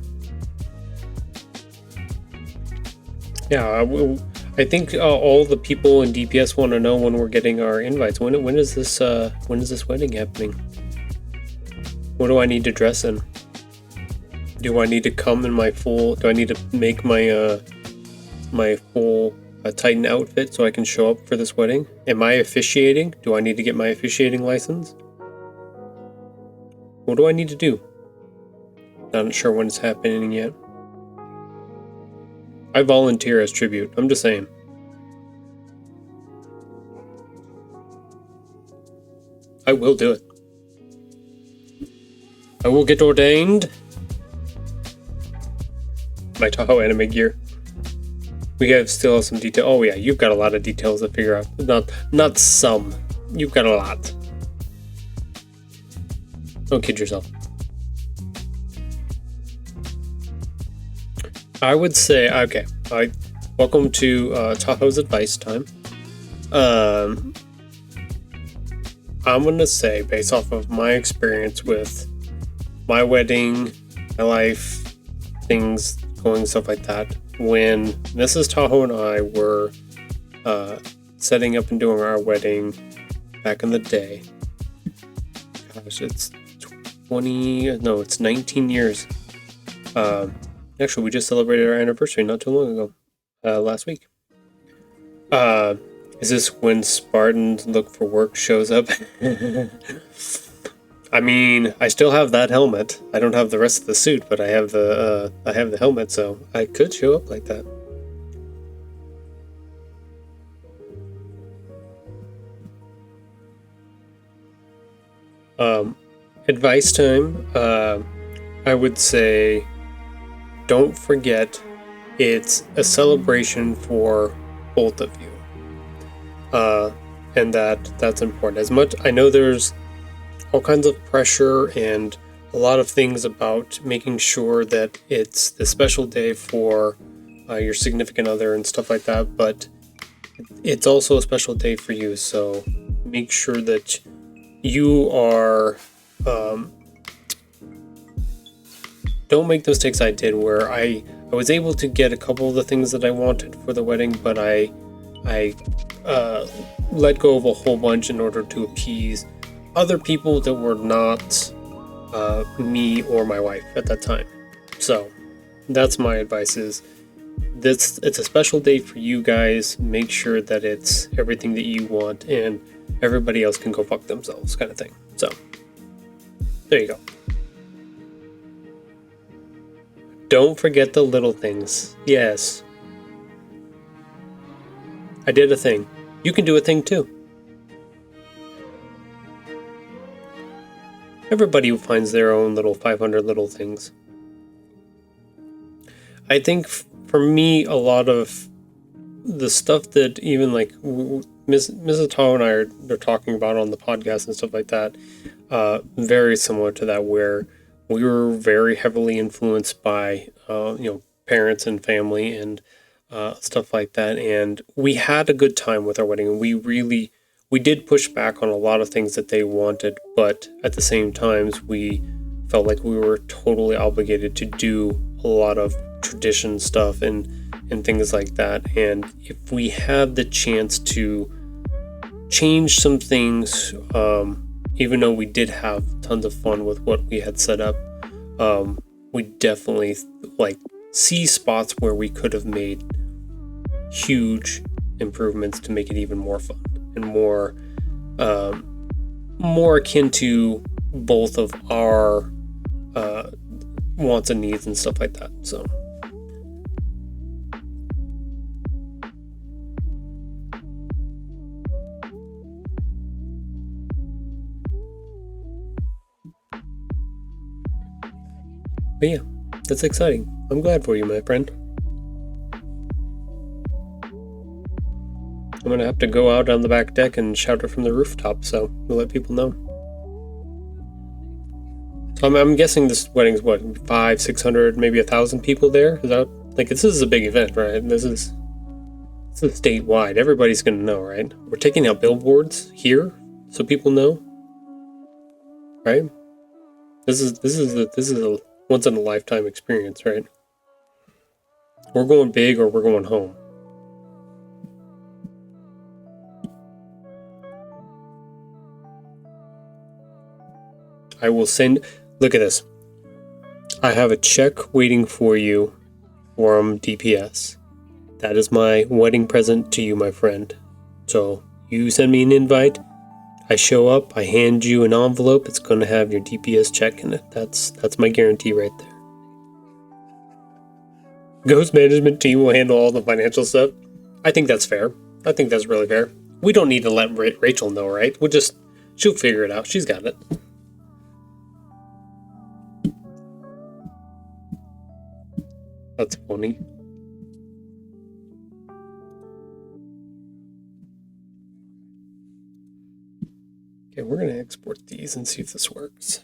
Yeah, I think all the people in DPS want to know when we're getting our invites. When is this wedding happening? What do I need to dress in? Do I need to come in my full? Do I need to make my my full Titan outfit so I can show up for this wedding? Am I officiating? Do I need to get my officiating license? What do I need to do? Not sure when it's happening yet. I volunteer as tribute. I'm just saying. I will do it. I will get ordained. My Tahoe anime gear. We still have some detail. Oh yeah, you've got a lot of details to figure out. Not some. You've got a lot. Don't kid yourself. I would say, okay, welcome to Tahoe's advice time. I'm going to say, based off of my experience with my wedding, my life, things going, stuff like that, when Mrs. Tahoe and I were setting up and doing our wedding back in the day. Gosh, it's 19 years. Actually, we just celebrated our anniversary not too long ago, last week. Is this when Spartans Look for Work shows up? I mean, I still have that helmet. I don't have the rest of the suit, but I have the helmet, so I could show up like that. Advice time. I would say, don't forget, it's a celebration for both of you. And that's important. As much I know there's all kinds of pressure and a lot of things about making sure that it's the special day for your significant other and stuff like that, but it's also a special day for you, so make sure that you are don't make the mistakes I did where I was able to get a couple of the things that I wanted for the wedding, but I let go of a whole bunch in order to appease other people that were not me or my wife at that time. So that's my advice is it's a special day for you guys. Make sure that it's everything that you want and everybody else can go fuck themselves kind of thing. So there you go. Don't forget the little things. Yes. I did a thing. You can do a thing too. Everybody finds their own little 500 little things. I think for me, a lot of the stuff that even like Mrs. Tahoe and I are talking about on the podcast and stuff like that, very similar to that, where we were very heavily influenced by, parents and family and stuff like that. And we had a good time with our wedding, and we did push back on a lot of things that they wanted, but at the same times, we felt like we were totally obligated to do a lot of tradition stuff and things like that. And if we had the chance to change some things, even though we did have tons of fun with what we had set up, we definitely see spots where we could have made huge improvements to make it even more fun and more akin to both of our wants and needs and stuff like that. So but yeah, that's exciting. I'm glad for you, my friend. I'm gonna have to go out on the back deck and shout it from the rooftop, so we'll let people know. So I'm guessing this wedding's what, 500-600, maybe 1,000 people there? Is that this is a big event, right? This is statewide. Everybody's gonna know, right? We're taking out billboards here so people know, right? This is a once in a lifetime experience, right? We're going big or we're going home. I will send. Look at this. I have a check waiting for you from DPS. That is my wedding present to you, my friend. So you send me an invite. I show up. I hand you an envelope. It's going to have your DPS check in it. That's my guarantee right there. Ghost management team will handle all the financial stuff. I think that's fair. I think that's really fair. We don't need to let Rachel know, right? She'll figure it out. She's got it. That's funny. Okay, we're going to export these and see if this works.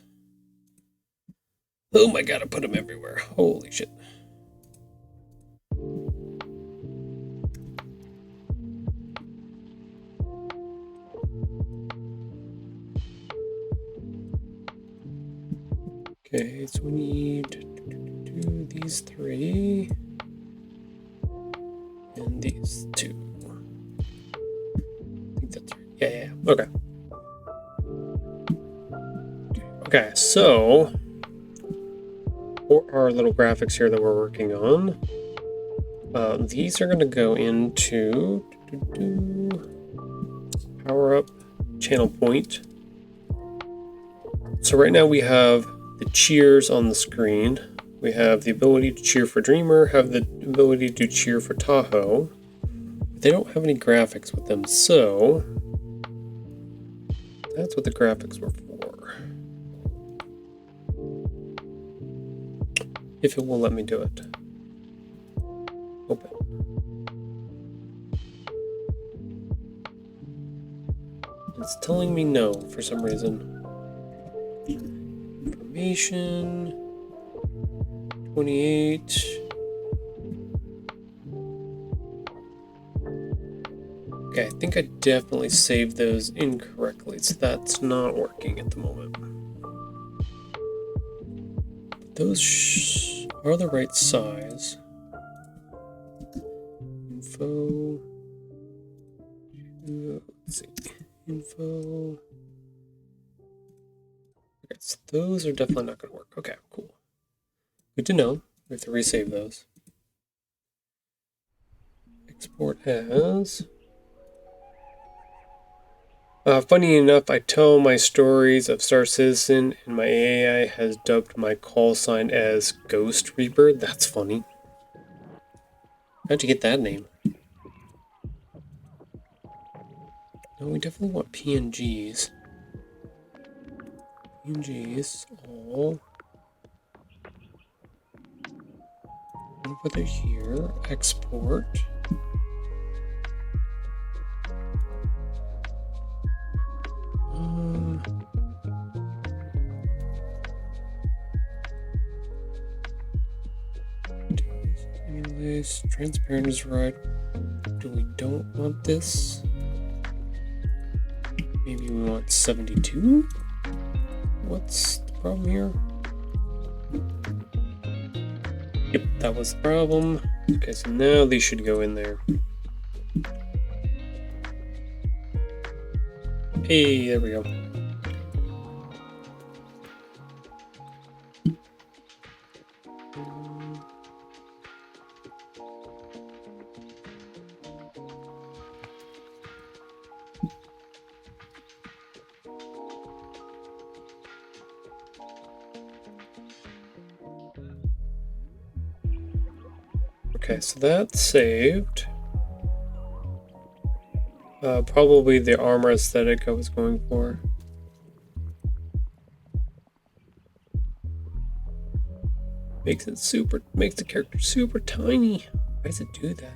Oh my god, I put them everywhere. Holy shit. Okay, so we need to do these three. these two. I think that's right. Yeah. Okay. Okay, so for our little graphics here that we're working on, these are going to go into power up channel point. So right now we have the cheers on the screen. We have the ability to cheer for Dreamer, have the ability to cheer for Tahoe. They don't have any graphics with them, so that's what the graphics were for. If it will let me do it. Open. It's telling me no for some reason. Information 28. Okay, I think I definitely saved those incorrectly, so that's not working at the moment. Those are the right size. Info. Let's see. Info. Okay, so those are definitely not going to work. Okay, cool. Good to know. We have to resave those. Export as. Funny enough, I tell my stories of Star Citizen, and my AI has dubbed my call sign as Ghost Reaper. That's funny. How'd you get that name? No, we definitely want PNGs. PNGs, all. Over there here, export. Anyways, transparent is right. Do we don't want this? Maybe we want 72? What's the problem here? Yep, that was the problem. Okay, so now these should go in there. Hey, there we go. Okay, so that's saved. Probably the armor aesthetic I was going for. Makes the character super tiny. Why does it do that?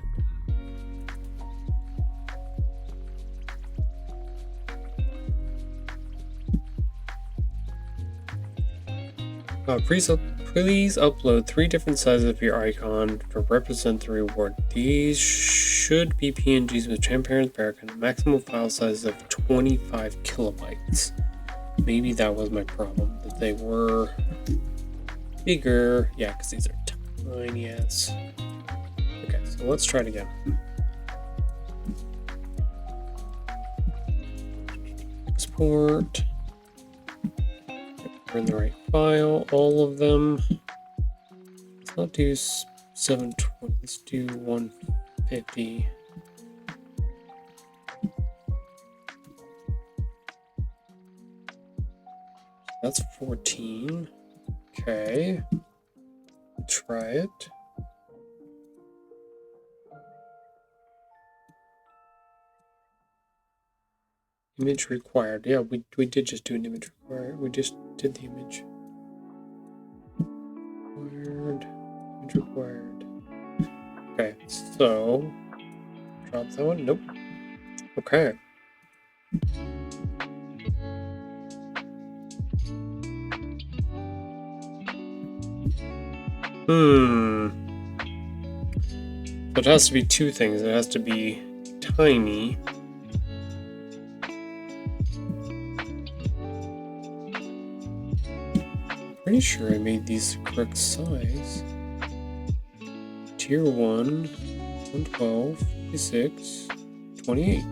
Please upload 3 different sizes of your icon to represent the reward. These should be PNGs with transparent background, maximum file size of 25 kilobytes. Maybe that was my problem, that they were bigger. Yeah, because these are tiny ass. Okay, so let's try it again. Export. We're in the right file, all of them. Let's not do 720, let's do 150. That's 14. Okay. Try it. Image required. Yeah, we did just do an image required. We just did the image. Image required. Okay, so drop that one. Nope. Okay. So it has to be 2 things. It has to be tiny. Pretty sure I made these the correct size. Tier 1. 112, 56, 28.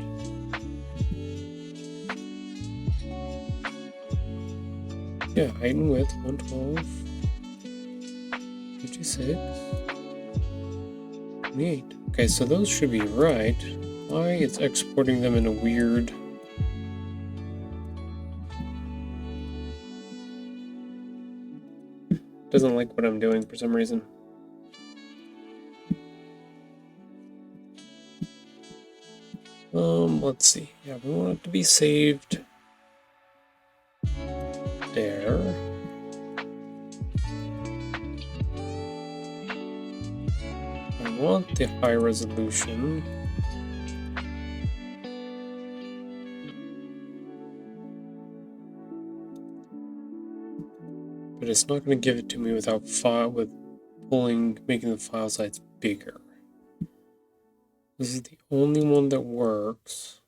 Yeah, height and width, 112, 56, 28. Okay, so those should be right. Why it's exporting them in a weird... Doesn't like what I'm doing for some reason. Let's see. Yeah, we want it to be saved there. I want the high resolution. But it's not going to give it to me without making the file size bigger. This is the only one that works.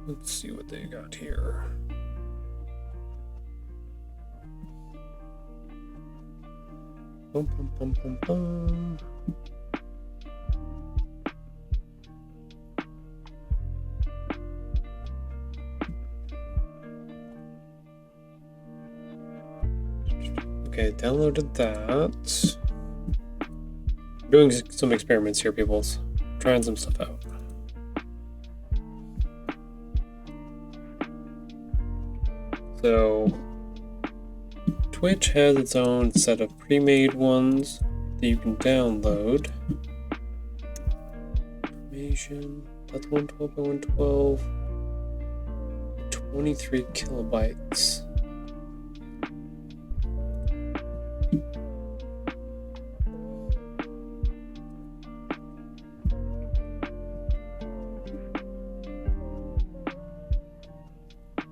Let's see what they got here. Bum, bum, bum, bum, bum. Okay, downloaded that. I'm doing some experiments here, peoples. Trying some stuff out. So, Twitch has its own set of pre-made ones that you can download. Information, that's 112 by 112. 23 kilobytes.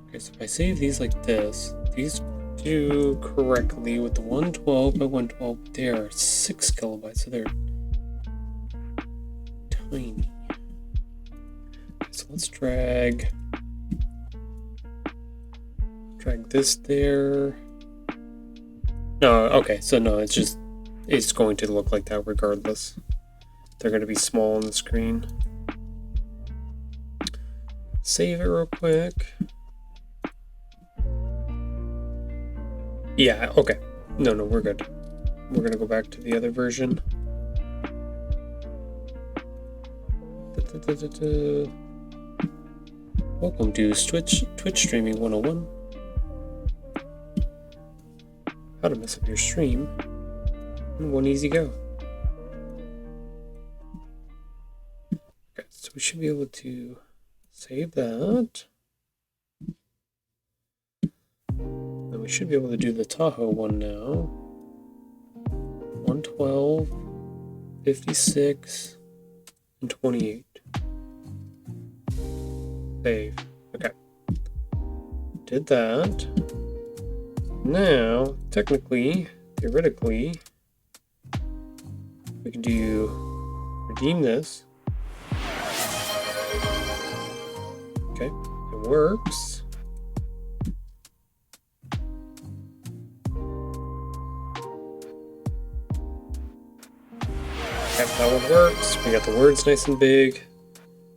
Okay, so if I save these like this, these do correctly with the 112 by 112. They are 6 kilobytes, so they're tiny. Okay, so let's drag this there. No, okay, so no, it's going to look like that regardless. They're going to be small on the screen. Save it real quick. Yeah, okay. No, we're good. We're gonna go back to the other version. Welcome to Twitch Streaming 101. How to mess up your stream in one easy go. Okay, so we should be able to save that. And we should be able to do the Tahoe one now. 112, 56, and 28. Save. Okay. Did that. Now, theoretically, we can redeem this. Okay, it works. Okay, that one works. We got the words nice and big.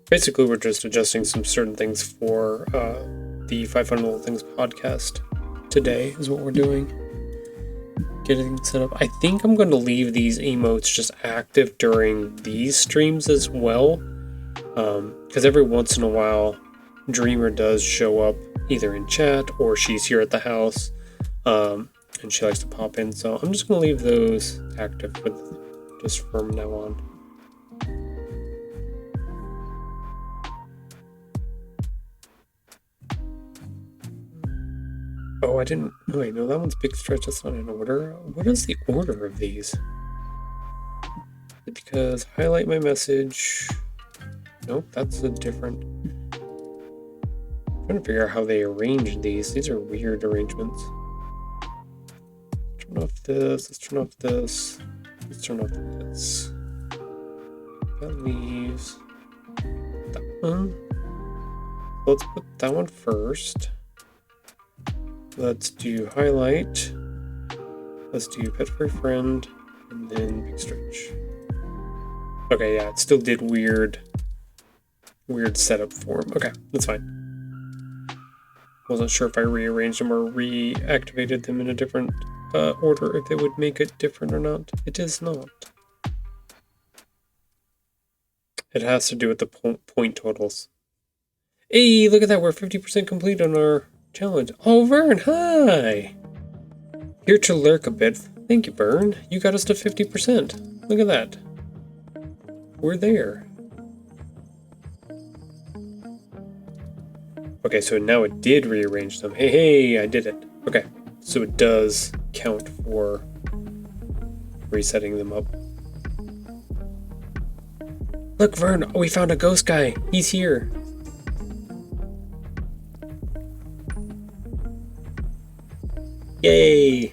Basically, we're just adjusting some certain things for the 500 Little Things podcast today is what we're doing. Getting set up. I think I'm going to leave these emotes just active during these streams as well. Because every once in a while, Dreamer does show up either in chat or she's here at the house. And she likes to pop in. So I'm just going to leave those active just from now on. Oh, I didn't... Oh, wait, no, that one's Big Stretch. That's not in order. What is the order of these? Because highlight my message... Nope, that's a different... I'm trying to figure out how they arrange these. These are weird arrangements. Turn off this. Let's turn off this. Let's turn off this. That leaves... that one. Let's put that one first. Let's do highlight. Let's do pet for a friend, and then big stretch. Okay, yeah, it still did weird setup for him. Okay, that's fine. Wasn't sure if I rearranged them or reactivated them in a different order, if it would make it different or not. It is not. It has to do with the point totals. Hey, look at that. We're 50% complete on our challenge. Oh, Vern, hi. Here to lurk a bit. Thank you, Vern. You got us to 50%. Look at that. We're there. Okay, so now it did rearrange them. Hey, I did it. Okay, so it does count for resetting them up. Look, Vern, we found a ghost guy. He's here. Yay!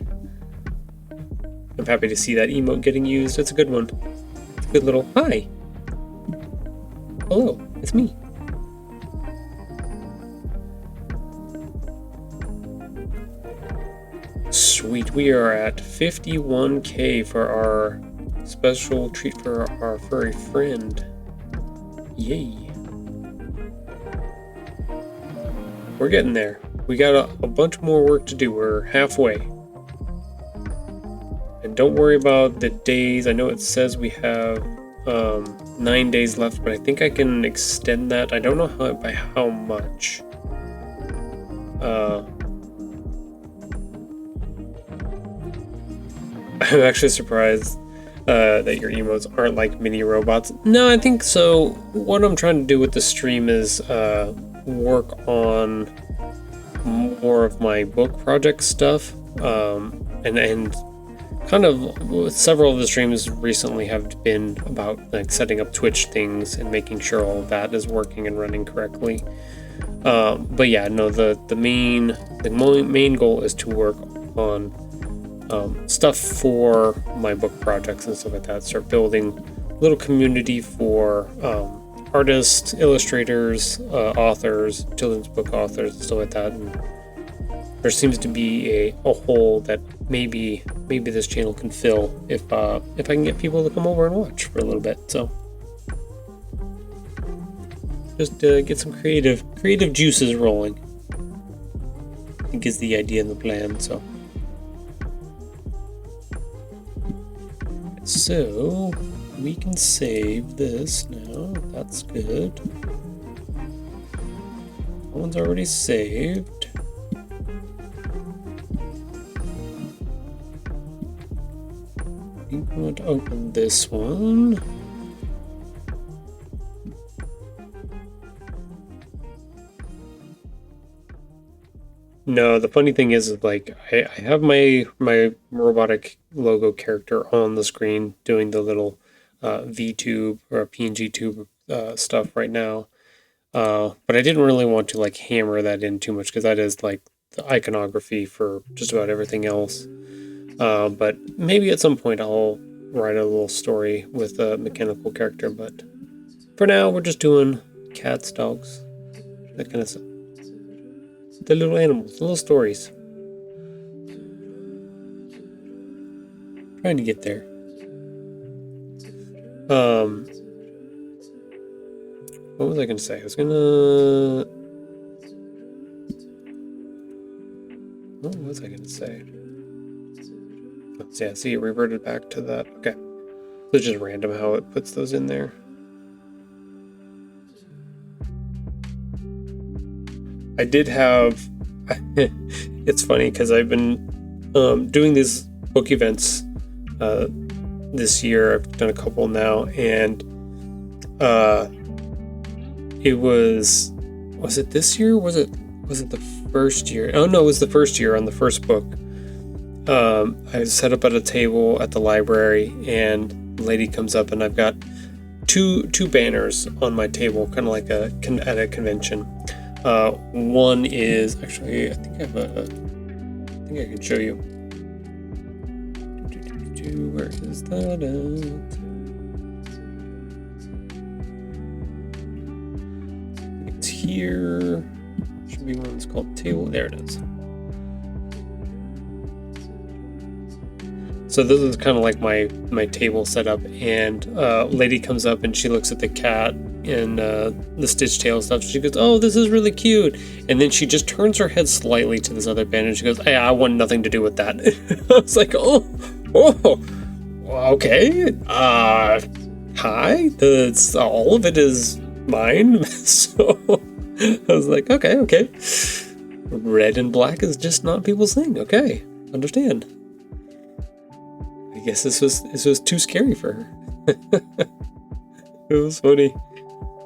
I'm happy to see that emote getting used. It's a good one. It's a good little hi. Hello, it's me. Sweet, we are at 51K for our special treat for our furry friend. Yay. We're getting there. We got a bunch more work to do. We're halfway. And don't worry about the days. I know it says we have 9 days left, but I think I can extend that. I don't know by how much. I'm actually surprised that your emotes aren't like mini robots. No, I think so. What I'm trying to do with the stream is work on more of my book project stuff, and kind of several of the streams recently have been about like setting up Twitch things and making sure all of that is working and running correctly. But yeah, no, the main goal is to work on stuff for my book projects and stuff like that. Start building a little community for artists, illustrators, authors, children's book authors, and stuff like that. And there seems to be a hole that maybe this channel can fill if I can get people to come over and watch for a little bit. So just get some creative juices rolling, I think is the idea and the plan. So we can save this now. That's good. That one's already saved. I think we want to open this one. No, the funny thing is like I have my robotic logo character on the screen doing the little VTube or PNG tube stuff right now, but I didn't really want to like hammer that in too much because that is like the iconography for just about everything else. But maybe at some point I'll write a little story with a mechanical character. But for now, we're just doing cats, dogs, that kind of stuff. The little animals, the little stories. Trying to get there. What was I gonna say? I was gonna... What was I gonna say? Yeah, see, it reverted back to that. Okay. So it's just random how it puts those in there. I did have... It's funny because I've been doing these book events this year. I've done a couple now, and it was it this year? Was it the first year? Oh no, it was the first year on the first book. I was set up at a table at the library, and a lady comes up, and I've got two banners on my table, kind of like at a convention. One is actually, I think I can show you. Where is that at? It's here. Should be one that's called table. There it is. So this is kind of like my table setup, and lady comes up and she looks at the cat and the Stitch tail stuff. She goes, "Oh, this is really cute," and then she just turns her head slightly to this other band and she goes, "Hey, I want nothing to do with that." I was like, "Oh, okay. Hi. That's all of it is mine." So I was like, okay. Red and black is just not people's thing. Okay, understand. I guess this was too scary for her. It was funny.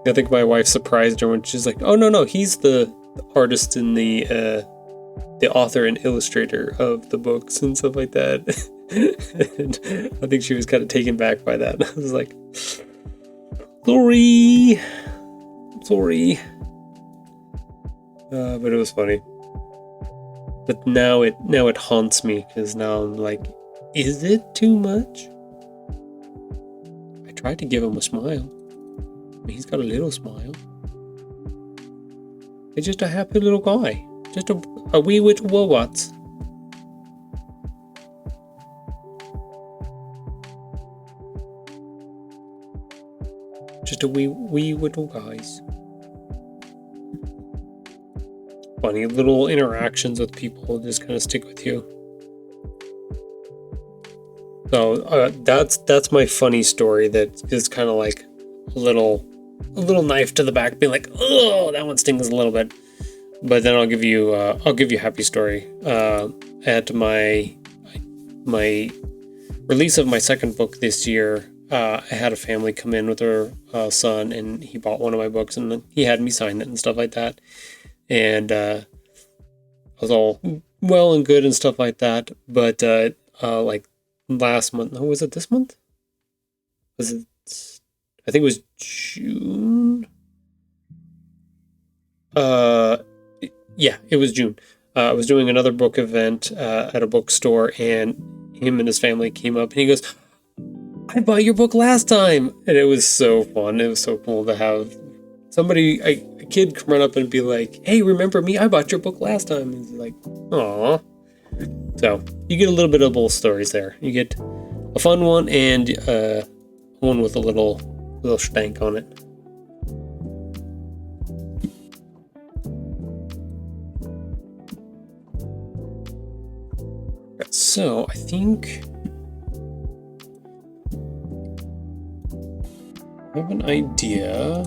I think my wife surprised her when she's like, "Oh no, he's the artist and the author and illustrator of the books and stuff like that." And I think she was kind of taken back by that. I was like, sorry. But it was funny. But now it haunts me because now I'm like, is it too much? I tried to give him a smile. He's got a little smile. He's just a happy little guy. Just a wee little wowots. Just a wee little guys. Funny little interactions with people just kind of stick with you. So that's my funny story that is kind of like a little knife to the back, being like, oh, that one stings a little bit. But then I'll give you a happy story. At my release of my second book this year, I had a family come in with their son, and he bought one of my books, and he had me sign it and stuff like that. And I was all well and good and stuff like that. But like last month, no, was it this month? Was it? I think it was June. Yeah, it was June. I was doing another book event at a bookstore, and him and his family came up, and he goes, "I bought your book last time," and it was so fun. It was so cool to have somebody, a kid, come run up and be like, "Hey, remember me? I bought your book last time." And he's like, "Aw." So you get a little bit of both stories there. You get a fun one and one with a little stank on it. So I think I have an idea.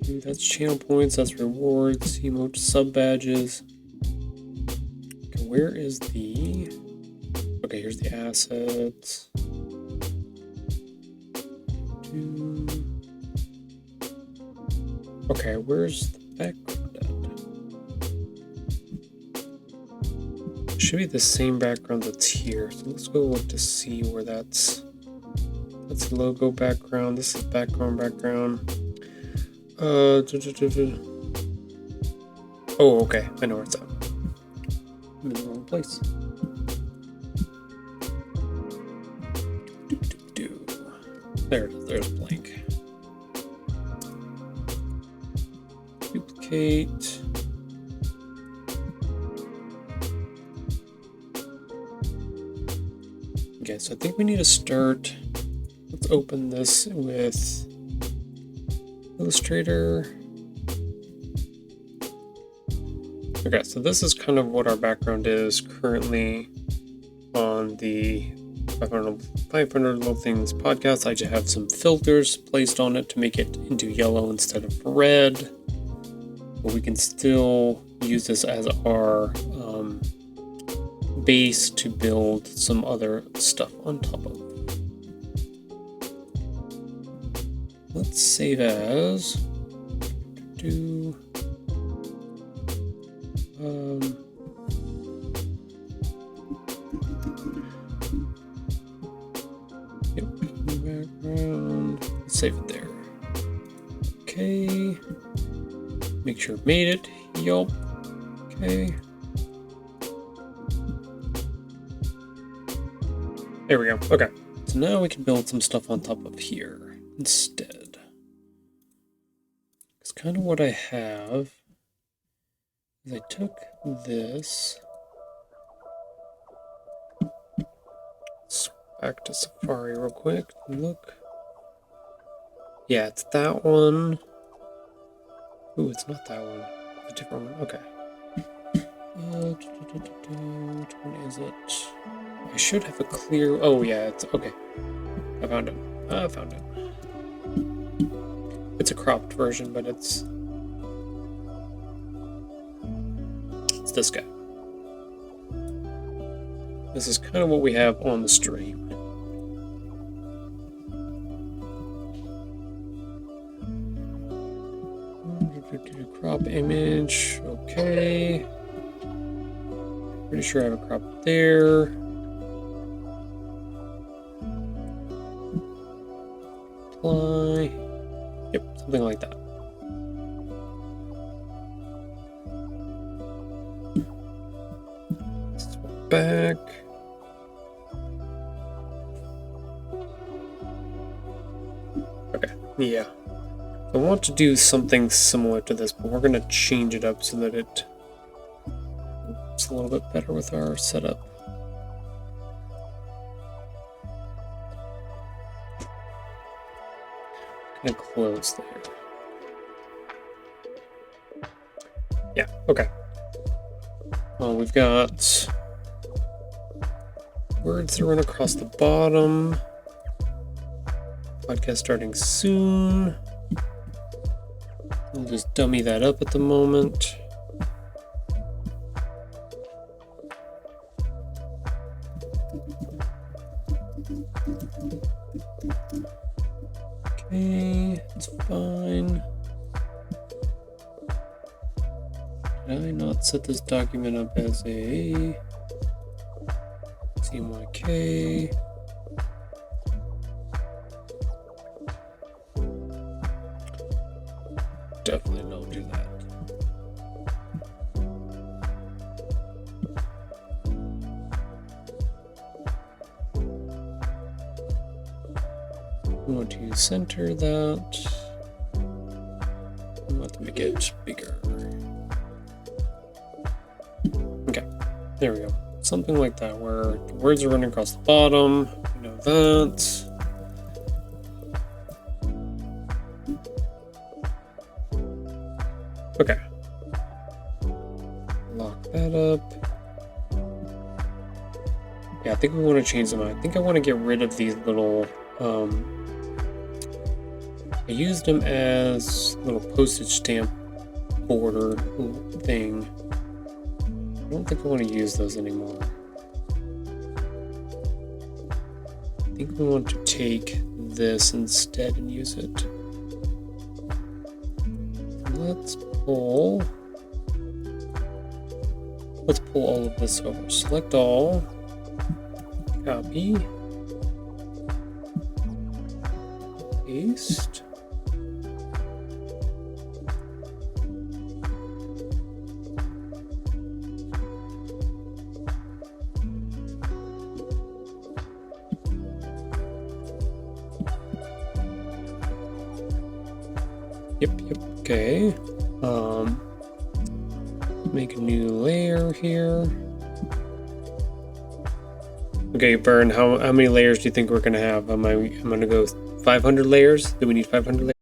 That's channel points, that's rewards, emote sub badges. Okay, where is the... Okay, here's the assets. Okay, where's the background at? Should be the same background that's here. So let's go look to see where that's logo background. This is background. Oh, okay. I know where it's at. I'm in the wrong place. There it is. There's blank. Duplicate. Okay, so I think we need to start. Let's open this with Illustrator. Okay, so this is kind of what our background is currently on the 500 Little Things podcast. I just have some filters placed on it to make it into yellow instead of red. But we can still use this as our base to build some other stuff on top of. Let's save as background. Let's save it there. Okay. Make sure it made it. Yup. Okay. There we go. Okay. So now we can build some stuff on top of here instead. It's kind of what I have. Is I took this. Let's back to Safari real quick. Look. Yeah, it's that one. Ooh, it's not that one. It's a different one. Okay. Which one is it? I should have a clear... Oh, yeah, it's... Okay. I found it. It's a cropped version, but it's this guy. This is kind of what we have on the stream. Crop image. Okay. Pretty sure I have a crop there. Apply. Yep, something like that. Swap back. Okay, yeah. I want to do something similar to this, but we're going to change it up so that it's a little bit better with our setup. Kind of close there. Yeah, okay. Well, we've got words that run across the bottom. Podcast starting soon. We'll just dummy that up at the moment. Okay, it's fine. Did I not set this document up as a CMYK? Definitely don't do that. We want to center that. We want to make it bigger. Okay, there we go. Something like that, where the words are running across the bottom. We know that. Okay. Lock that up. Yeah, I think we want to change them. I think I want to get rid of these little I used them as little postage stamp border thing. I don't think I want to use those anymore. I think we want to take this instead and use it. Let's pull all of this over. Select all, copy, paste. Yep, okay. Make a new layer here. Okay, Burn, how many layers do you think we're gonna have? I'm gonna go 500 layers? Do we need 500 layers?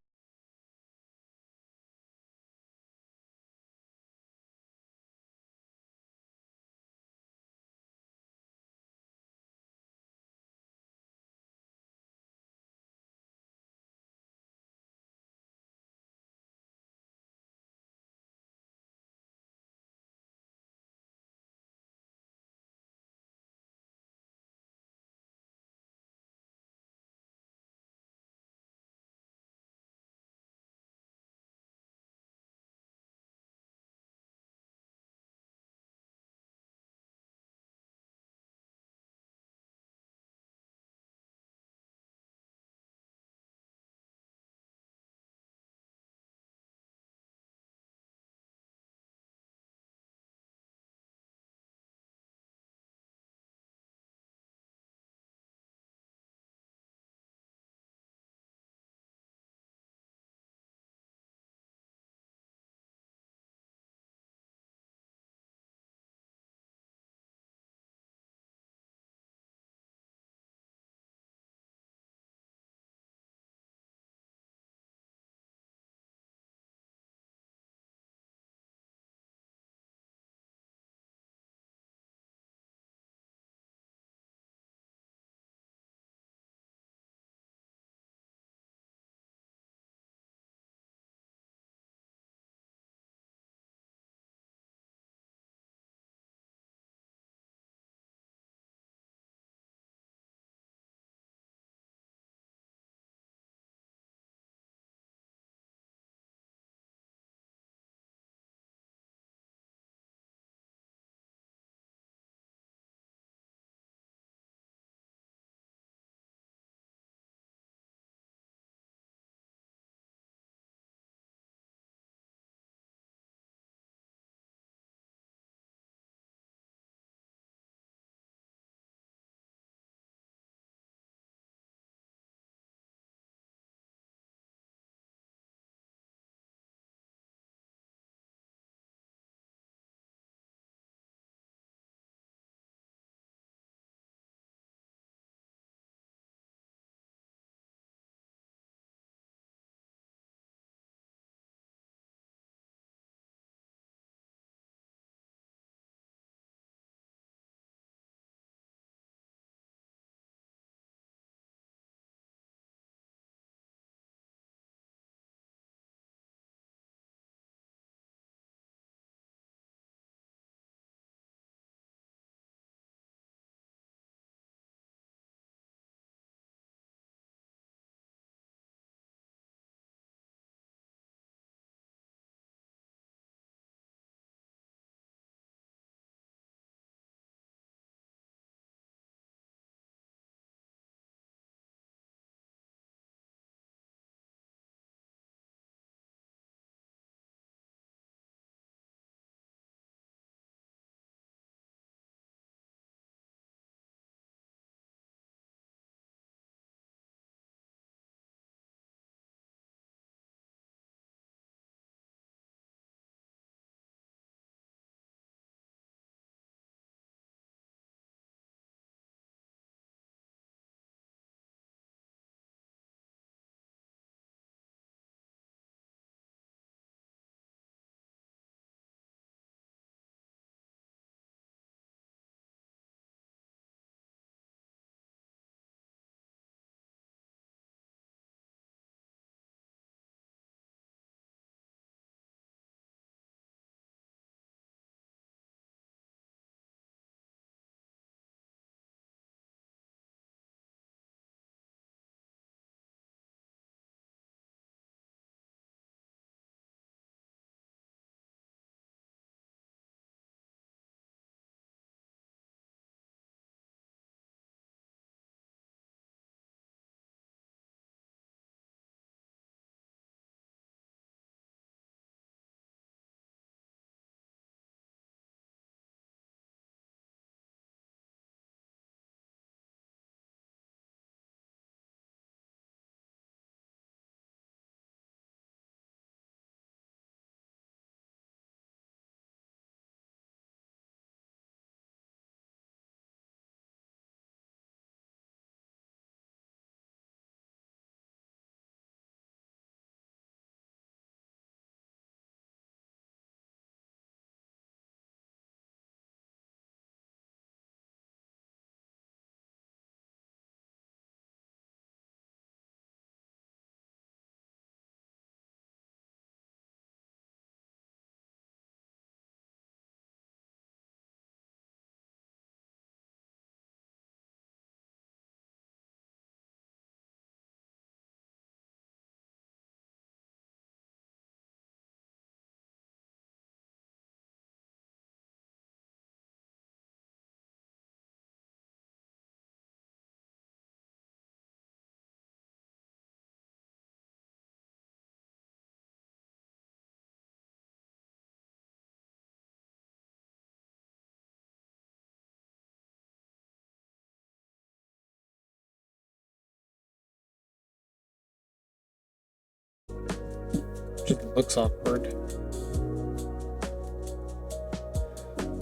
Just looks awkward.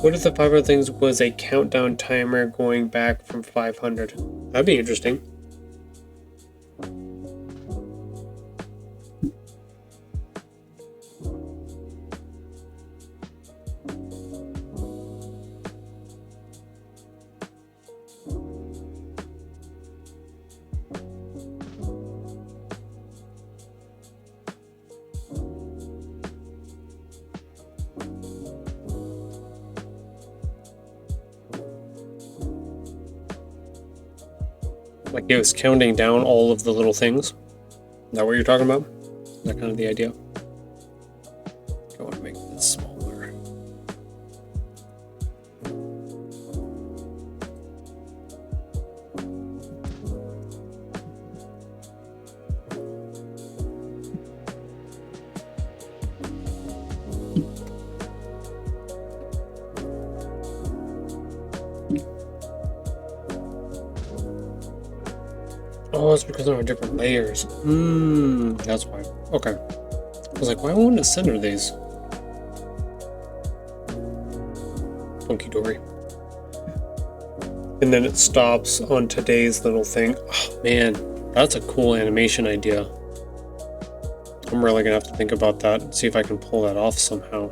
What if the 500 things was a countdown timer going back from 500? That'd be interesting. Like it was counting down all of the little things. Is that what you're talking about? Is that kind of the idea? I want to make this smaller. Oh, it's because there are different layers. That's why. Okay. I was like, why won't it center these? Funky dory. And then it stops on today's little thing. Oh man, that's a cool animation idea. I'm really gonna have to think about that and see if I can pull that off somehow.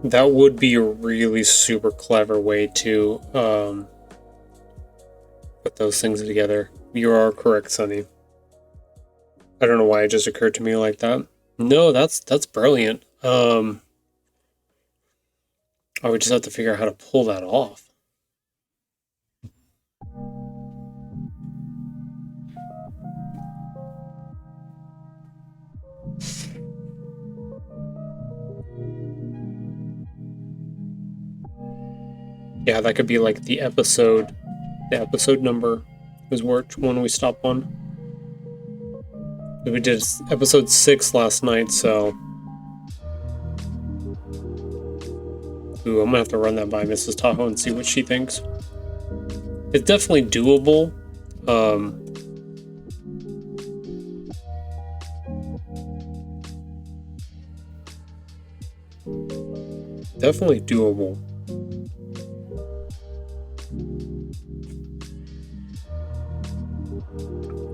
That would be a really super clever way to put those things together. You are correct, Sunny. I don't know why it just occurred to me like that. No, that's brilliant. I would just have to figure out how to pull that off. Yeah, that could be like the episode number is which one we stop on. We did episode 6 last night, so ooh, I'm gonna have to run that by Mrs. Tahoe and see what she thinks. It's definitely doable. Definitely doable.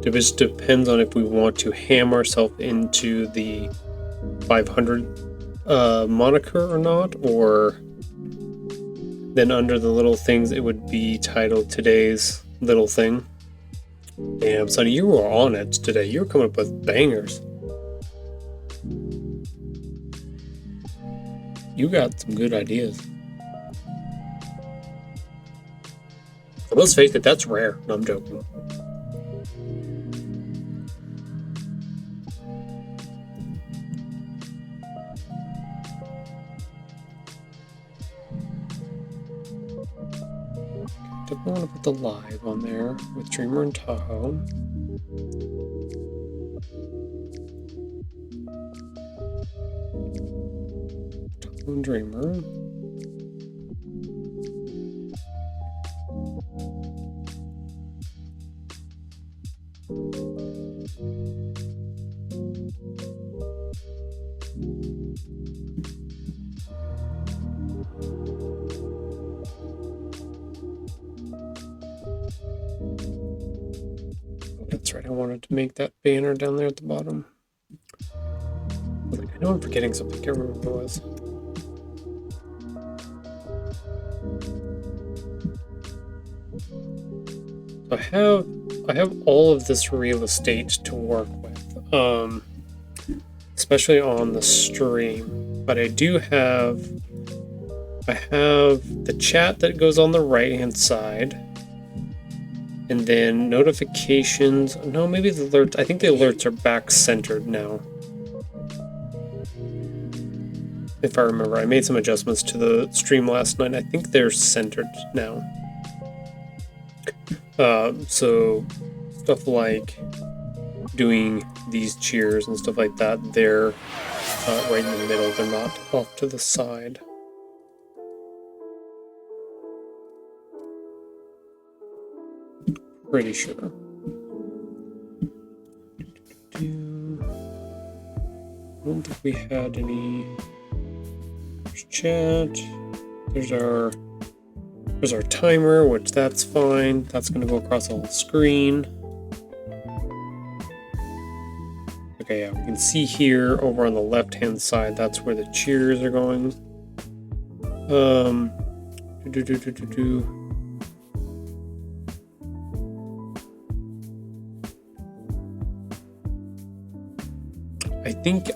It just depends on if we want to ham ourselves into the 500 moniker or not, or then under the little things it would be titled today's little thing. Damn, Sonny, you were on it today. You were coming up with bangers. You got some good ideas. But let's face it, that's rare. No, I'm joking. Definitely want to put the live on there with Dreamer and Tahoe. Tahoe and Dreamer. That's right, I wanted to make that banner down there at the bottom. I know I'm forgetting something, I can't remember what it was. I have all of this real estate to work with, especially on the stream, but I have the chat that goes on the right hand side, and then notifications. No, maybe the alerts. I think the alerts are back centered now. If I remember, I made some adjustments to the stream last night. I think they're centered now. So stuff like doing these cheers and stuff like that, they're right in the middle. They're not off to the side. Pretty sure. I don't think we had any. There's chat. There's our timer, which that's fine. That's going to go across the whole screen. Okay, yeah, we can see here over on the left-hand side, that's where the cheers are going.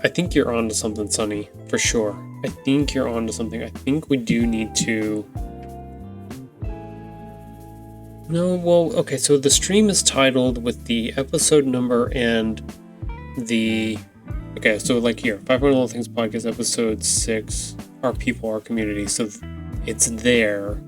I think you're onto something, Sunny, for sure. I think you're onto something. I think we do need to. No, well, okay, so the stream is titled with the episode number and the. Okay, so like here, 500 Little Things Podcast, episode 6, Our People, Our Community. So it's there.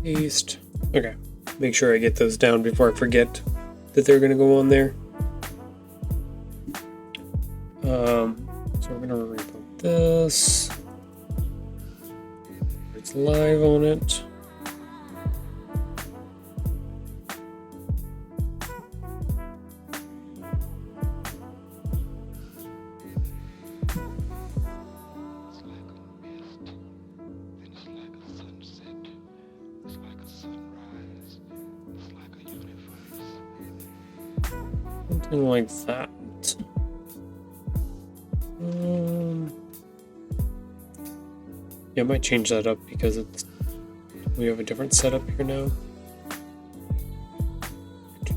Paste. Okay, make sure I get those down before I forget that they're gonna go on there. So we're gonna rebuild this. It's live on it. Something like that. Yeah, I might change that up because we have a different setup here now.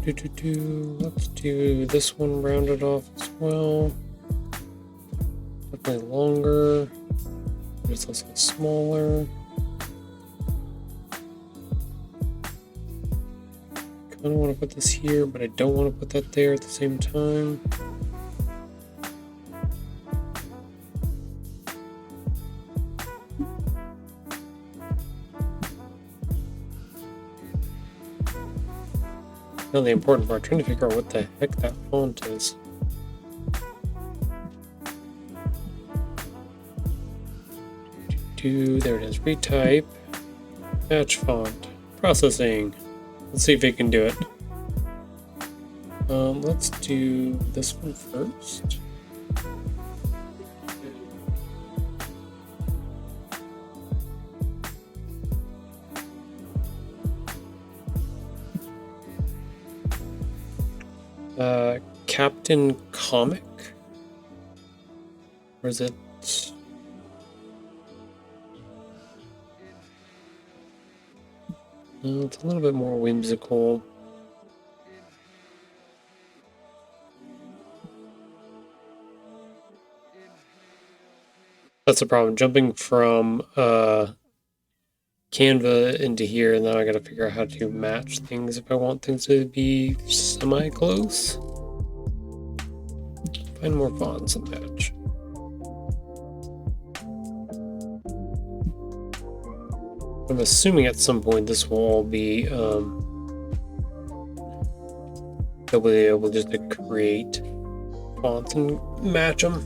Let's do this one rounded off as well. Definitely longer. It's also smaller. don't want to put this here, but I don't want to put that there at the same time. Now the important part, trying to figure out what the heck that font is. There it is. Retype. Match font. Processing. Let's see if it can do it. Let's do this one first. Captain Comic? Or is it... it's a little bit more whimsical. That's the problem. Jumping from Canva into here, and then I gotta figure out how to match things if I want things to be semi-close. Find more fonts and match. I'm assuming at some point this will all be they'll be able just to create fonts and match them.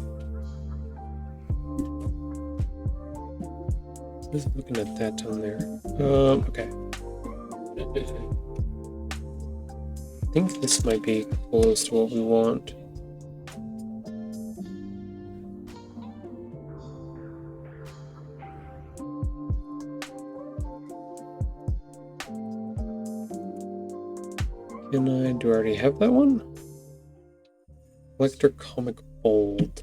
Just looking at that down there. Okay. I think this might be close to what we want. Do I already have that one? Collector Comic Bold.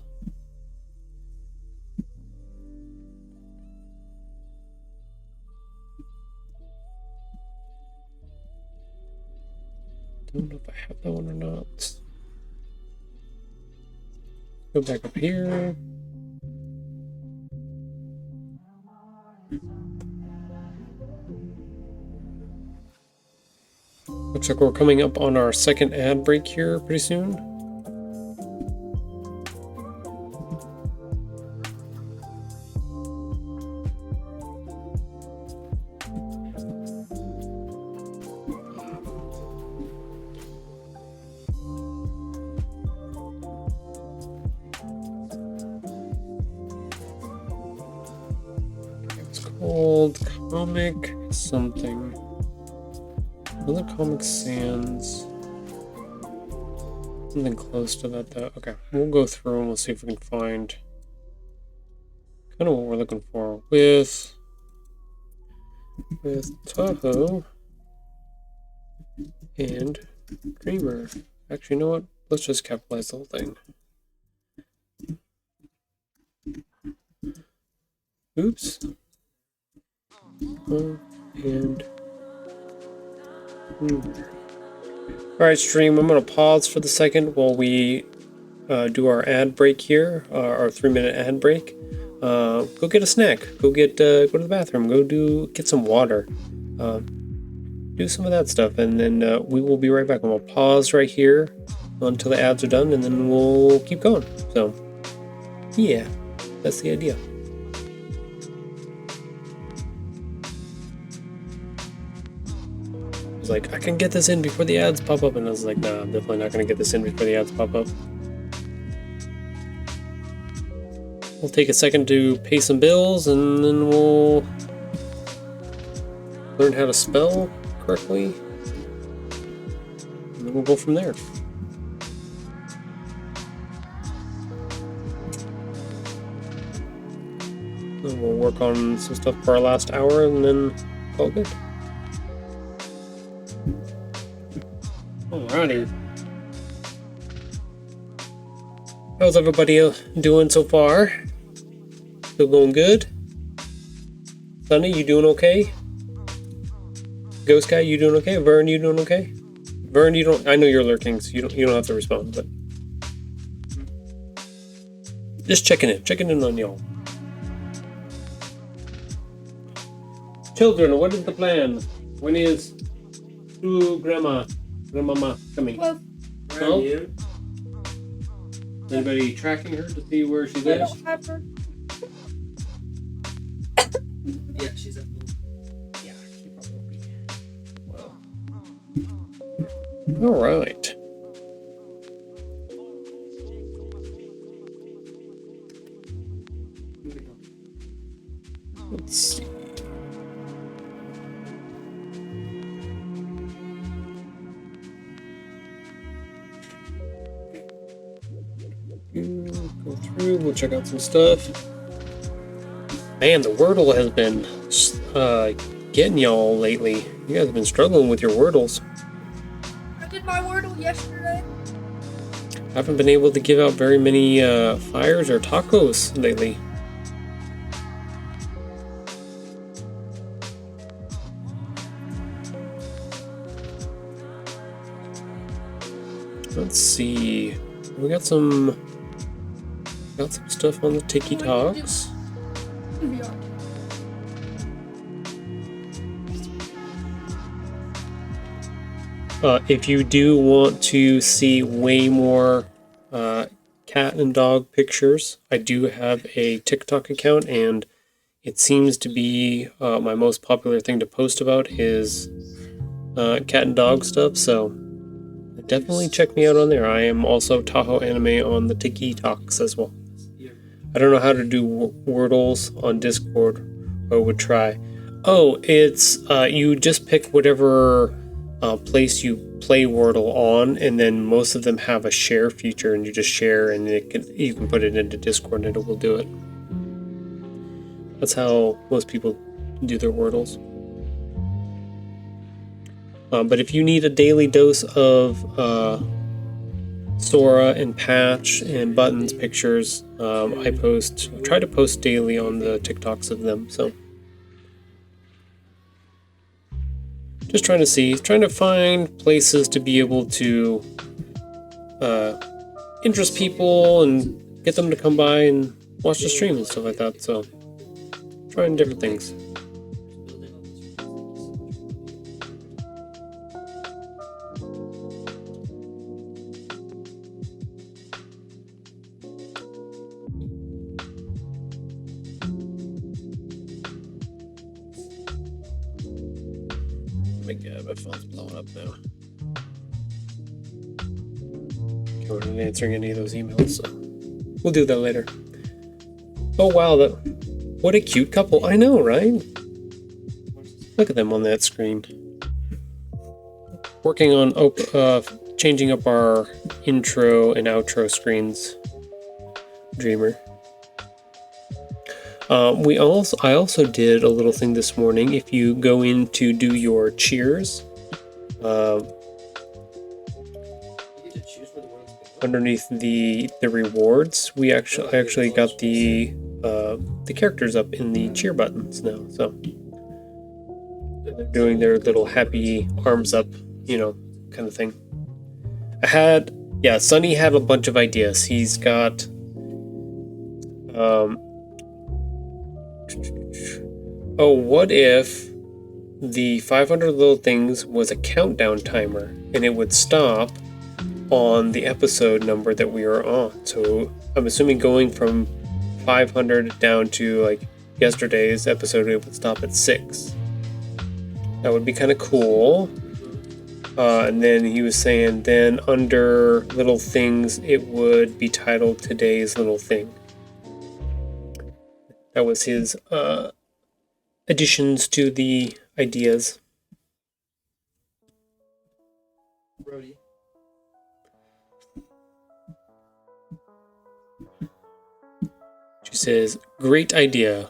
Don't know if I have that one or not. Go back up here. Looks like we're coming up on our second ad break here pretty soon. It's called Comic something. Other Comic Sans. Something close to that though. Okay, we'll go through and we'll see if we can find kind of what we're looking for with Tahoe and Dreamer. Actually, you know what? Let's just capitalize the whole thing. Oops. And Alright, stream, I'm going to pause for the second while we do our ad break here, our 3-minute ad break. Go get a snack, go to the bathroom, get some water, do some of that stuff, and then we will be right back. I'm going to pause right here until the ads are done, and then we'll keep going. So, yeah, that's the idea. Like, I can get this in before the ads pop up, and I was like, nah, I'm definitely not going to get this in before the ads pop up. We'll take a second to pay some bills, and then we'll learn how to spell correctly, and then we'll go from there. And we'll work on some stuff for our last hour, and then it's all good. Alrighty. How's everybody doing so far? Still going good? Sunny, you doing okay? Ghost Guy, you doing okay? Vern, you doing okay? Vern, you don't. I know you're lurking, so you don't have to respond, but just checking in on y'all. Children, what is the plan? When is to Grandma? Mama coming. Well, Where are you? Anybody tracking her to see where she's I at? don't have her. Yeah, she's at home. Yeah, she probably will be. Well. All right. Let's see. Go through, we'll check out some stuff. Man, the Wordle has been getting y'all lately. You guys have been struggling with your Wordles. I did my Wordle yesterday. I haven't been able to give out very many fires or tacos lately. Let's see. We got some stuff on the Tiki Talks. We are. If you do want to see way more cat and dog pictures, I do have a TikTok account, and it seems to be my most popular thing to post about is cat and dog stuff. So definitely check me out on there. I am also Tahoe Anime on the Tiki Talks as well. I don't know how to do Wordles on Discord. I would try. Oh, it's you just pick whatever place you play Wordle on, and then most of them have a share feature, and you just share, and you can put it into Discord, and it will do it. That's how most people do their Wordles. But if you need a daily dose of Sora and Patch and Buttons pictures, I try to post daily on the TikToks of them. So just trying to find places to be able to interest people and get them to come by and watch the stream and stuff like that. So trying different things. Oh my god, my phone's blowing up now. I wasn't answering any of those emails, so we'll do that later. Oh wow, what a cute couple. I know, right? Look at them on that screen. Working on changing up our intro and outro screens. Dreamer. I also did a little thing this morning. If you go in to do your cheers, underneath the rewards, I actually got the characters up in the cheer buttons now. So they're doing their little happy arms up, kind of thing. Sunny had a bunch of ideas. He's got what if the 500 little things was a countdown timer and it would stop on the episode number that we are on? So I'm assuming going from 500 down to like yesterday's episode, it would stop at 6. That would be kind of cool. And then he was saying then under little things, it would be titled today's little thing. That was his additions to the ideas. Brody. She says, great idea,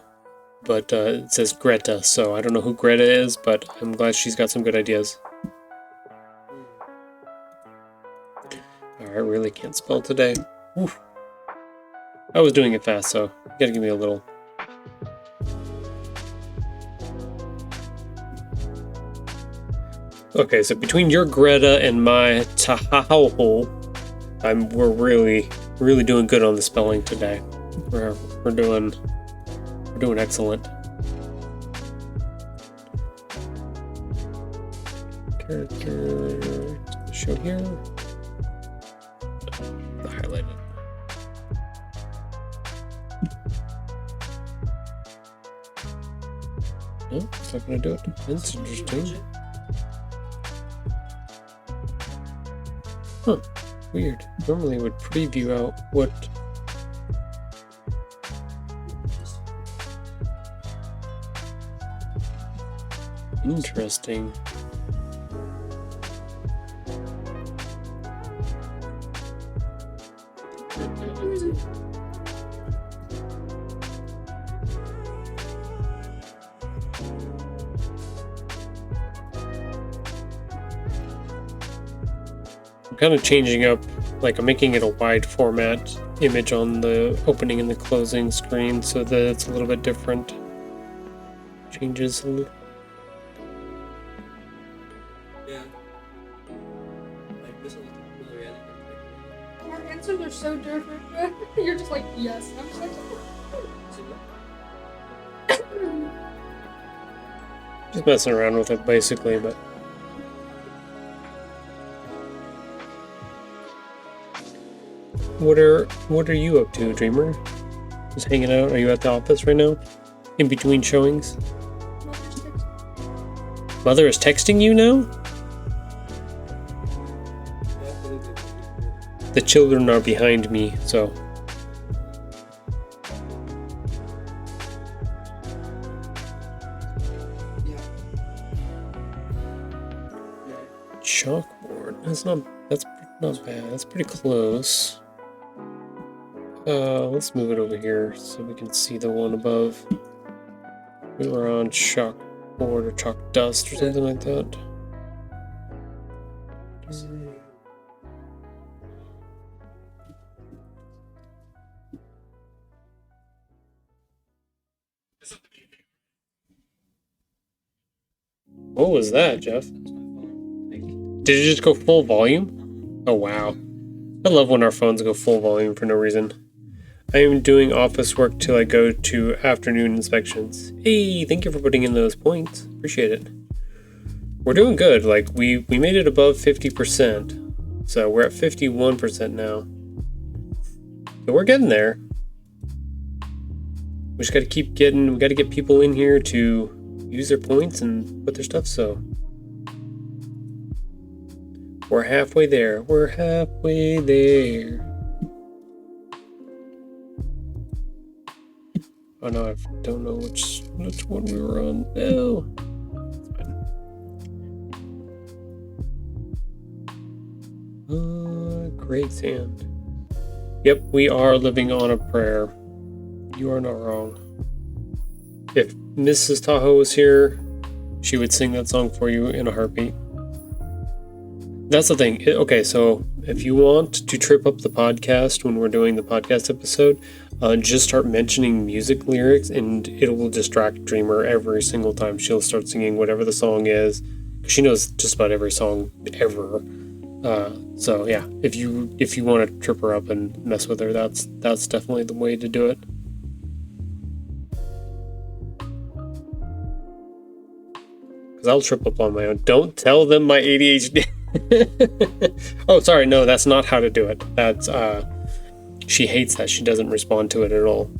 but it says Greta, so I don't know who Greta is, but I'm glad she's got some good ideas. Alright, really can't spell today. Oof. I was doing it fast, so you gotta give me a little. Okay, so between your Greta and my Tahoe, we're really doing good on the spelling today. We're doing excellent. Character show here. The highlighted. No, it's not gonna do it. That's interesting. Huh. Weird. Normally it would preview out what. Interesting. I'm kind of changing up, like I'm making it a wide format image on the opening and the closing screen so that it's a little bit different. Changes a little. Yeah. Like this one's really random. Our answers are so different. You're just like, yes. I'm just like, Just messing around with it basically, but. What are you up to, Dreamer? Just hanging out? Are you at the office right now? In between showings? Mother is texting you now? The children are behind me, so. Chalkboard. That's not bad. That's pretty close. Let's move it over here so we can see the one above. We were on chalkboard or chalk dust or something like that. What was that, Jeff? Did it just go full volume? Oh wow. I love when our phones go full volume for no reason. I am doing office work till I go to afternoon inspections. Hey, thank you for putting in those points. Appreciate it. We're doing good. Like, we made it above 50%. So we're at 51% now. So we're getting there. We just gotta we gotta get people in here to use their points and put their stuff, so. We're halfway there. We're halfway there. Oh no, I don't know which one we were on. No. Great sand. Yep, we are living on a prayer. You are not wrong. If Mrs. Tahoe was here, she would sing that song for you in a heartbeat. That's the thing. Okay, so if you want to trip up the podcast when we're doing the podcast episode, just start mentioning music lyrics and it will distract Dreamer every single time. She'll start singing whatever the song is. She knows just about every song ever. So yeah, if you want to trip her up and mess with her, that's definitely the way to do it. Because I'll trip up on my own. Don't tell them my ADHD. Oh, sorry. No, that's not how to do it. That's, she hates that. She doesn't respond to it at all.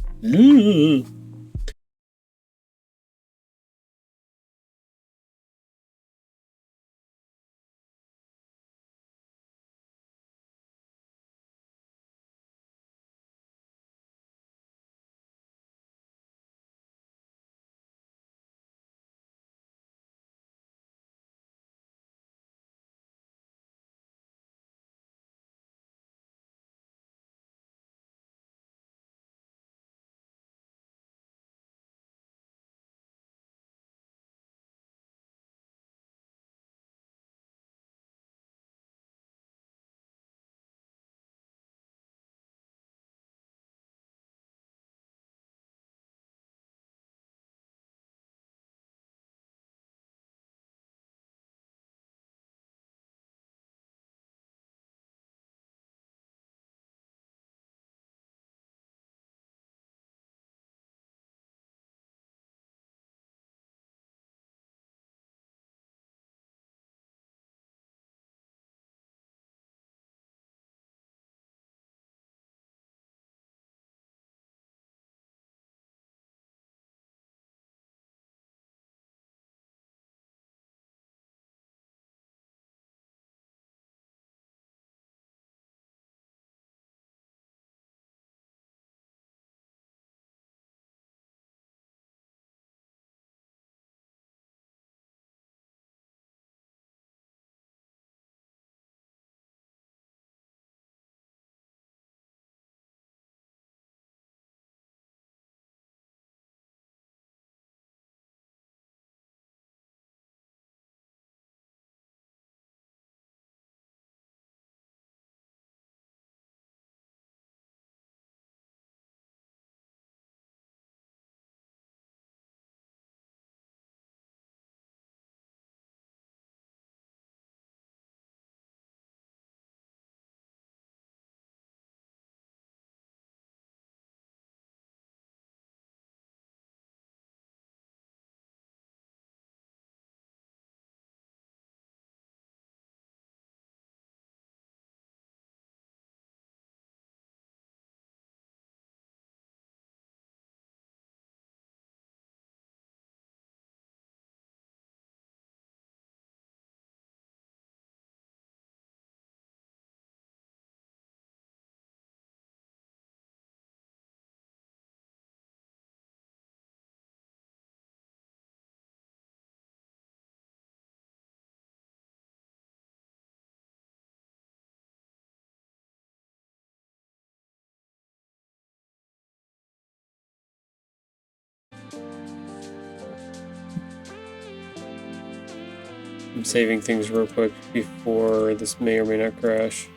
I'm saving things real quick before this may or may not crash.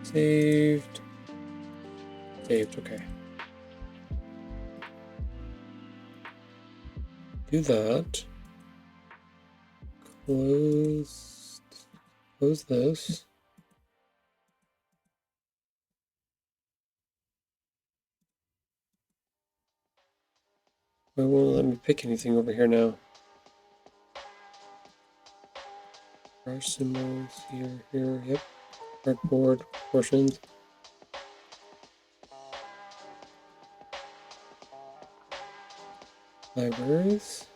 Saved. Saved, okay. Do that. Close this. It won't let me pick anything over here now. Brush symbols here, yep. Artboard portions. Libraries.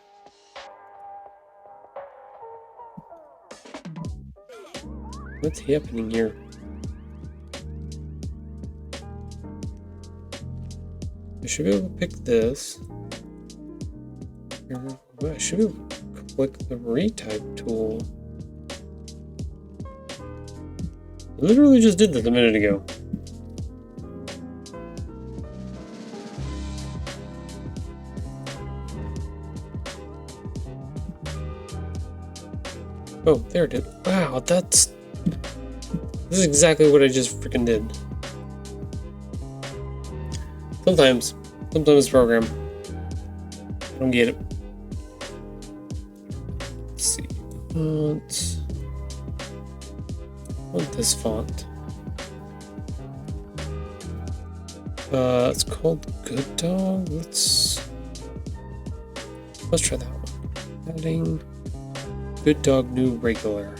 What's happening here? I should be able to pick this. I should be able to click the retype tool. I literally just did this a minute ago. Oh, there it is. Wow, this is exactly what I just freaking did. Sometimes program. I don't get it. Let's see. What this font? It's called Good Dog. Let's try that one. Adding Good Dog New Regular.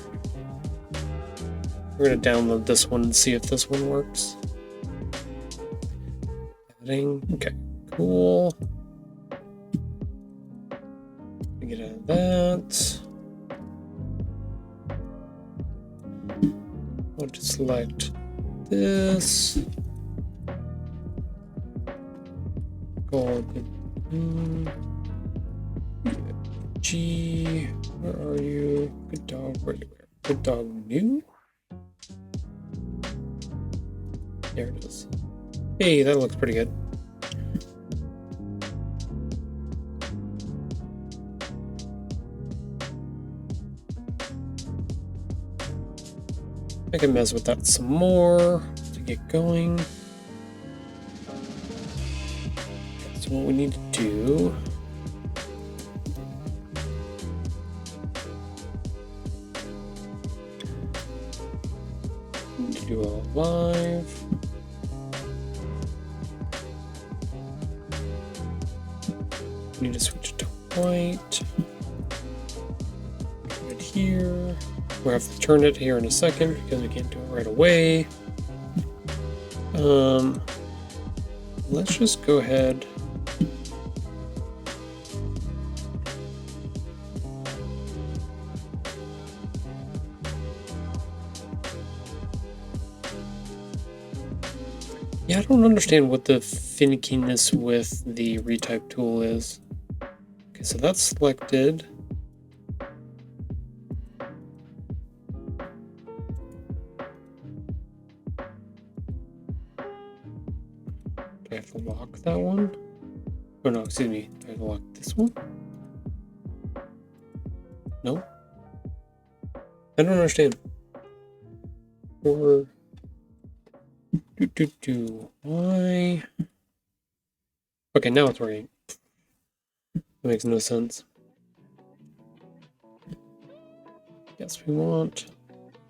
We're gonna download this one and see if this one works. Adding. Okay. Cool. Get out of that. I want to select this. Call it G. Where are you? Good Dog Regular. Good Dog New? There it is. Hey, that looks pretty good. I can mess with that some more to get going. So what we need to do all live. We need to switch it to white. Put it here. We'll have to turn it here in a second because we can't do it right away. Let's just go ahead. Yeah, I don't understand what the finickiness with the retype tool is. Okay, so that's selected. Do I have to lock that one? Oh no, excuse me. Do I have to lock this one? No? I don't understand. Or why? Okay, now it's working. That makes no sense. Yes, we want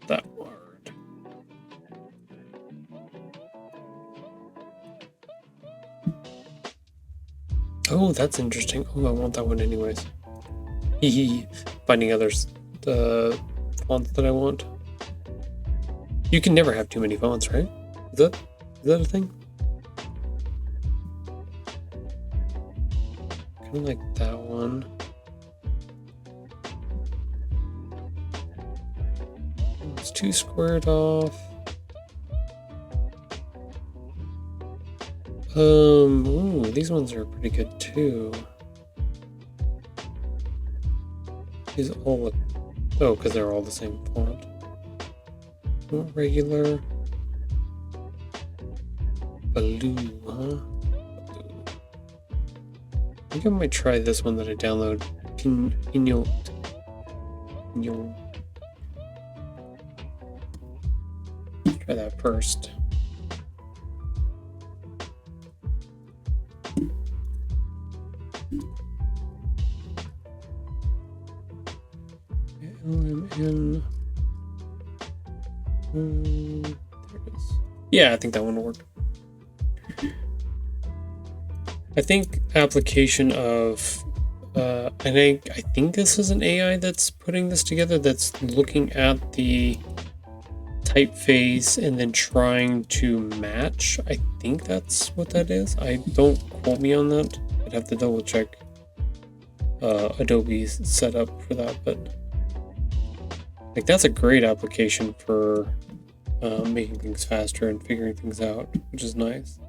that word. Oh, that's interesting. Oh, I want that one anyways. Hehe. Finding others, the fonts that I want. You can never have too many fonts, right? Is that a thing? Kind of like that one. It's too squared off. Ooh, these ones are pretty good too. These all look, oh, because they're all the same font. Not regular. Blue, huh? I think I might try this one that I downloaded. Pinot. You'll try that first. LMN. There it is. Yeah, I think that one will work. I think application of, I think this is an AI that's putting this together, that's looking at the typeface and then trying to match. I think that's what that is. I don't quote me on that. I'd have to double check Adobe's setup for that, but like that's a great application for making things faster and figuring things out, which is nice.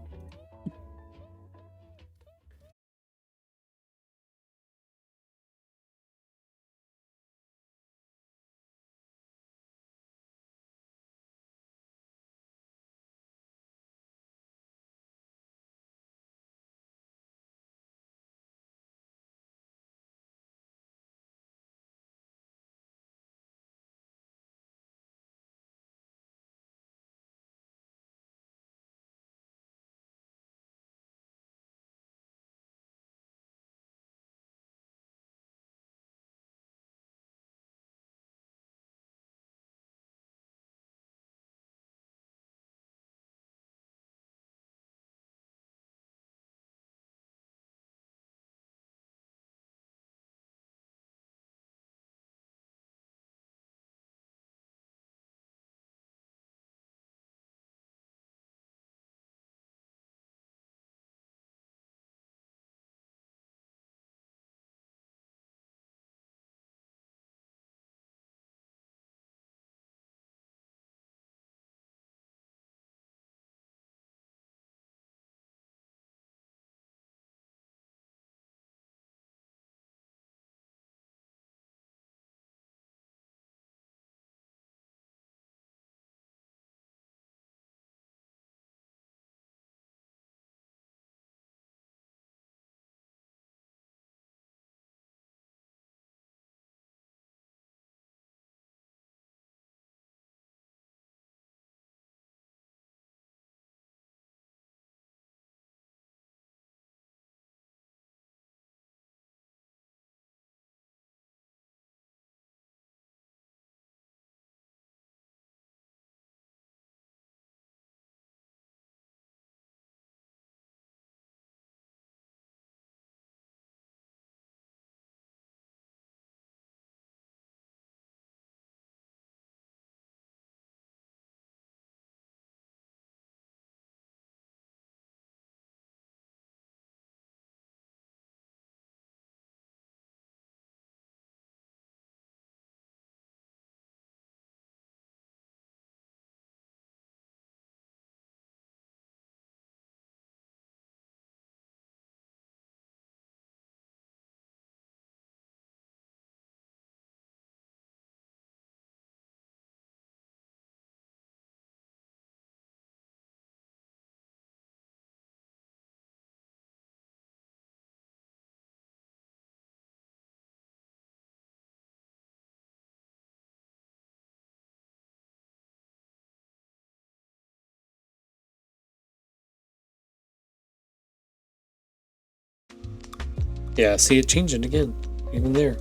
Yeah, see it changing again, even there.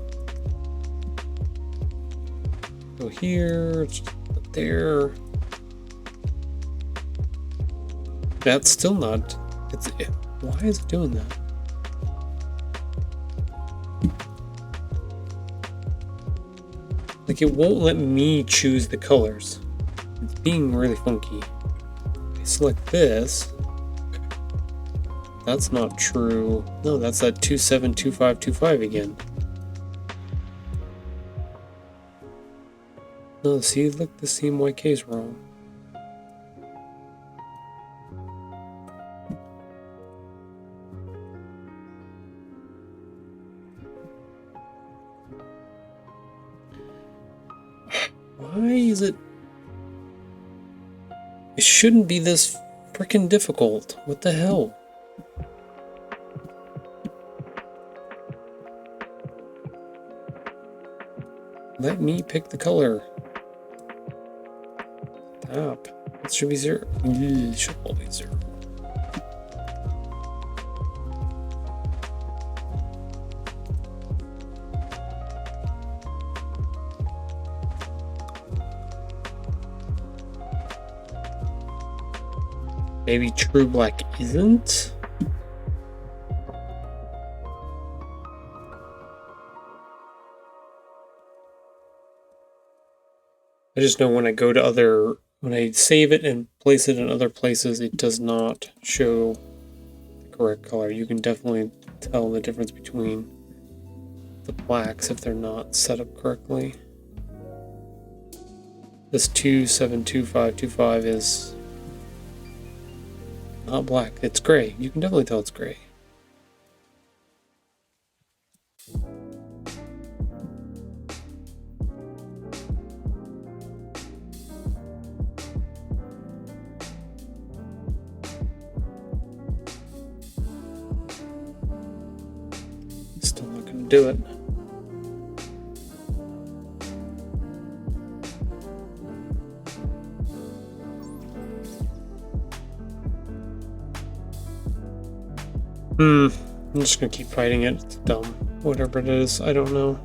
Go here, it's just there. That's still not. Why is it doing that? Like it won't let me choose the colors. It's being really funky. I select this. That's not true. No, that's that 272525 again. No, see, look, the CMYK is wrong. Why is it? It shouldn't be this freaking difficult. What the hell? Let me pick the color. Stop. It should be 0. It should all be 0. Maybe true black isn't? I just know when I go to when I save it and place it in other places, it does not show the correct color. You can definitely tell the difference between the blacks if they're not set up correctly. This 272525 is not black. It's gray. You can definitely tell it's gray. Still not going to do it. I'm just gonna keep fighting it. It's dumb. Whatever it is, I don't know.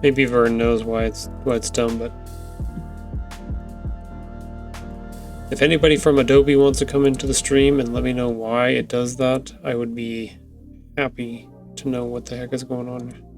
Maybe Vern knows why it's dumb, but if anybody from Adobe wants to come into the stream and let me know why it does that, I would be happy to know what the heck is going on.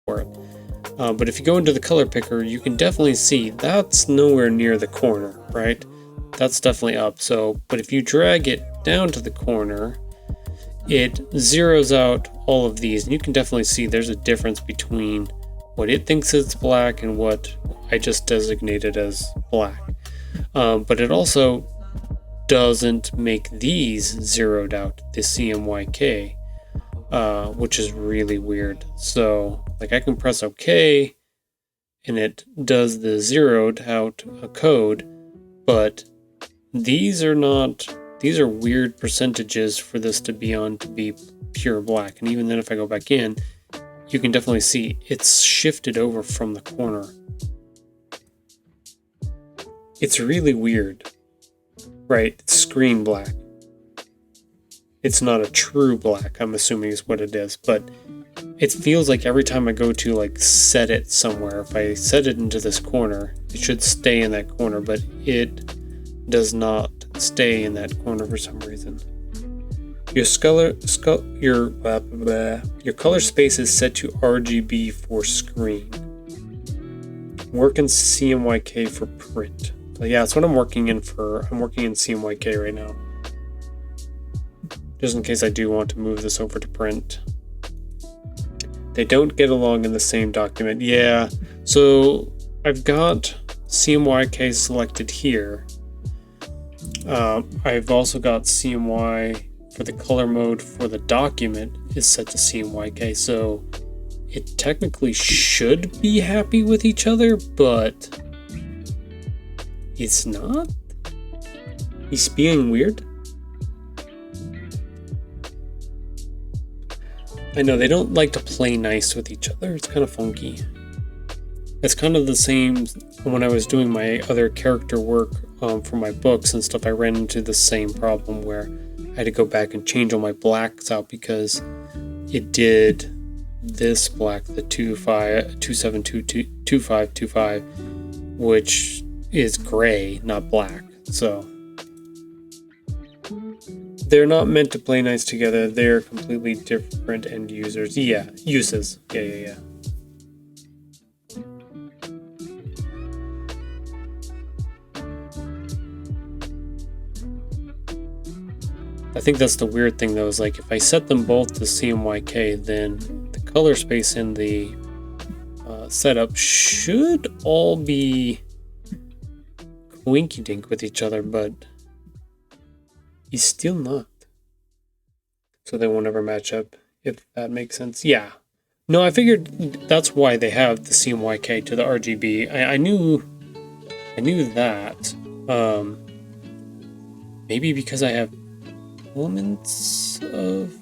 for it. But if you go into the color picker, you can definitely see that's nowhere near the corner, right? That's definitely up. So, but if you drag it down to the corner, it zeroes out all of these, and you can definitely see there's a difference between what it thinks is black and what I just designated as black. But it also doesn't make these zeroed out, the CMYK, which is really weird. So like I can press OK and it does the zeroed out code, but these are not, these are weird percentages for this to be on to be pure black. And even then if I go back in, you can definitely see it's shifted over from the corner. It's really weird, right? It's screen black. It's not a true black, I'm assuming is what it is, but it feels like every time I go to like set it somewhere, if I set it into this corner, it should stay in that corner, but it does not stay in that corner for some reason. Your color space is set to RGB for screen. Work in CMYK for print. But yeah, that's what I'm working in for. I'm working in CMYK right now. Just in case I do want to move this over to print. They don't get along in the same document. Yeah, so I've got CMYK selected here. I've also got CMY for the color mode for the document is set to CMYK, so it technically should be happy with each other, but it's not. He's being weird. I know they don't like to play nice with each other. It's kind of funky. It's kind of the same when I was doing my other character work for my books and stuff. I ran into the same problem where I had to go back and change all my blacks out because it did this black, the 272525, which is gray, not black. So they're not meant to play nice together. They're completely different end users. Yeah, uses. Yeah. I think that's the weird thing though, is like if I set them both to CMYK, then the color space in the setup should all be winky-dink with each other, but he's still not. So they won't ever match up, if that makes sense. Yeah. No, I figured that's why they have the CMYK to the RGB. I knew that. Maybe because I have elements of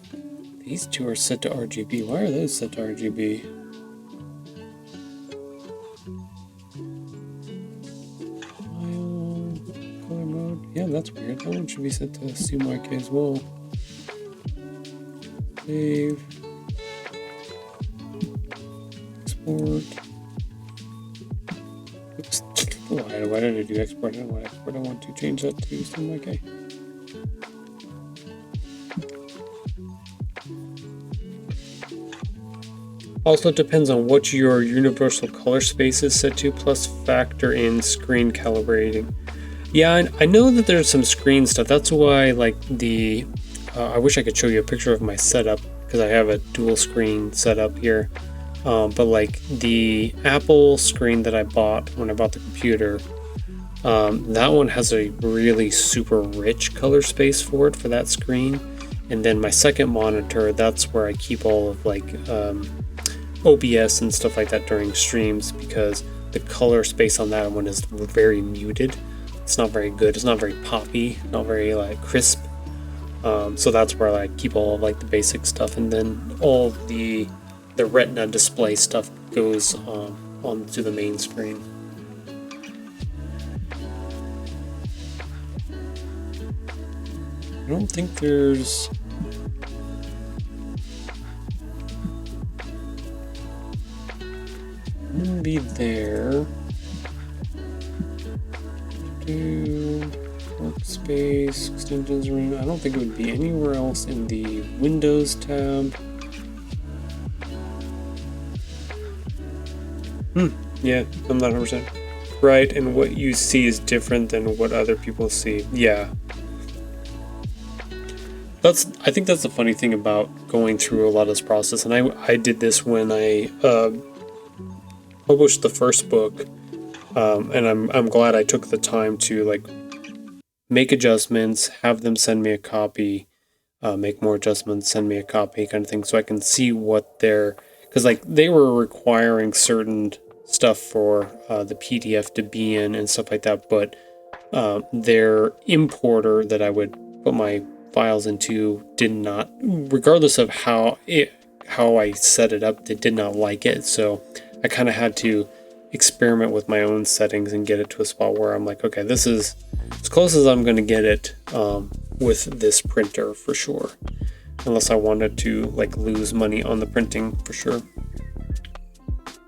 these two are set to RGB. Why are those set to RGB? File, color mode. Yeah, that's weird. That one should be set to CMYK as well. Save. Export. Oops. Why did I do export? I don't want export. I want to change that to CMYK. Also depends on what your universal color space is set to, plus factor in screen calibrating. Yeah, I know that there's some screen stuff. That's why, like, the... I wish I could show you a picture of my setup, because I have a dual screen setup here. But, like, the Apple screen that I bought when I bought the computer, that one has a really super rich color space for it, for that screen. And then my second monitor, that's where I keep all of, like... OBS and stuff like that during streams, because the color space on that one is very muted. It's not very good. It's not very poppy, not very like crisp. So that's where I keep all of like the basic stuff, and then all of the Retina display stuff goes onto the main screen. I don't think there's... be there. Workspace, extensions, I don't think it would be anywhere else in the Windows tab. Yeah, I'm not 100% right, and what you see is different than what other people see. Yeah. I think that's the funny thing about going through a lot of this process, and I did this when I published the first book, and I'm glad I took the time to like make adjustments, have them send me a copy, make more adjustments, send me a copy, kind of thing, so I can see what they're, because like they were requiring certain stuff for the PDF to be in and stuff like that, but their importer that I would put my files into did not, regardless of how I set it up, they did not like it. So I kind of had to experiment with my own settings and get it to a spot where I'm like, okay, this is as close as I'm going to get it with this printer for sure. Unless I wanted to like lose money on the printing for sure.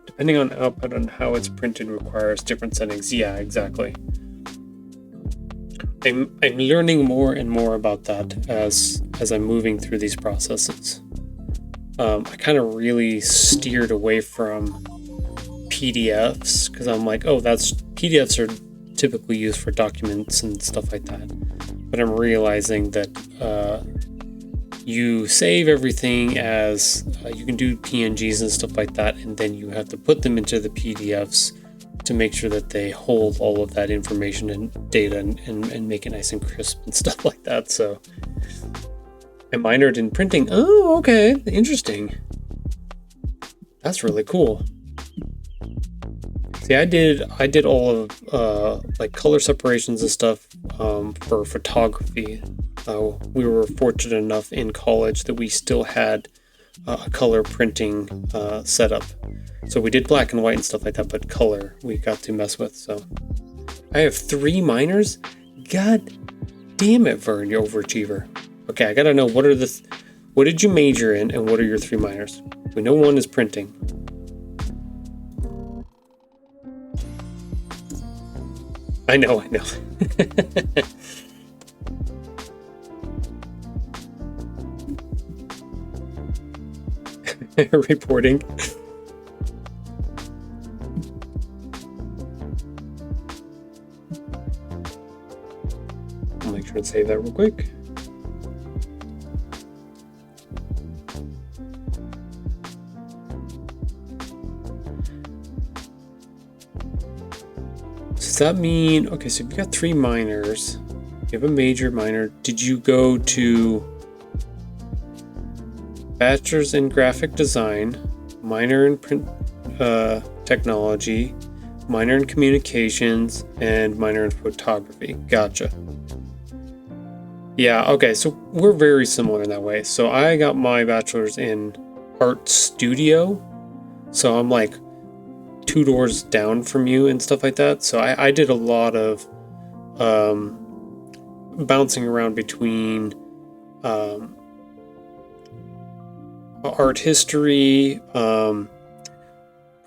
Depending on output and how it's printed requires different settings. Yeah, exactly. I'm learning more and more about that as I'm moving through these processes. I kind of really steered away from PDFs because I'm like, oh, PDFs are typically used for documents and stuff like that. But I'm realizing that you save everything as you can do PNGs and stuff like that, and then you have to put them into the PDFs to make sure that they hold all of that information and data and make it nice and crisp and stuff like that. So I minored in printing. Oh, okay. Interesting. That's really cool. See, I did all of like color separations and stuff for photography. We were fortunate enough in college that we still had a color printing setup. So we did black and white and stuff like that, but color we got to mess with. So I have 3 minors. God damn it, Vern, you overachiever. Okay, I gotta know what did you major in and what are your 3 minors? We know one is printing. I know. Reporting. I'll make sure to save that real quick. Does that mean, okay, so you've got 3 minors, you have a major, minor. Did you go to bachelor's in graphic design, minor in print technology, minor in communications, and minor in photography? Gotcha. Yeah, okay, so we're very similar in that way. So I got my bachelor's in art studio, so I'm like 2 doors down from you and stuff like that. So I did a lot of bouncing around between art history,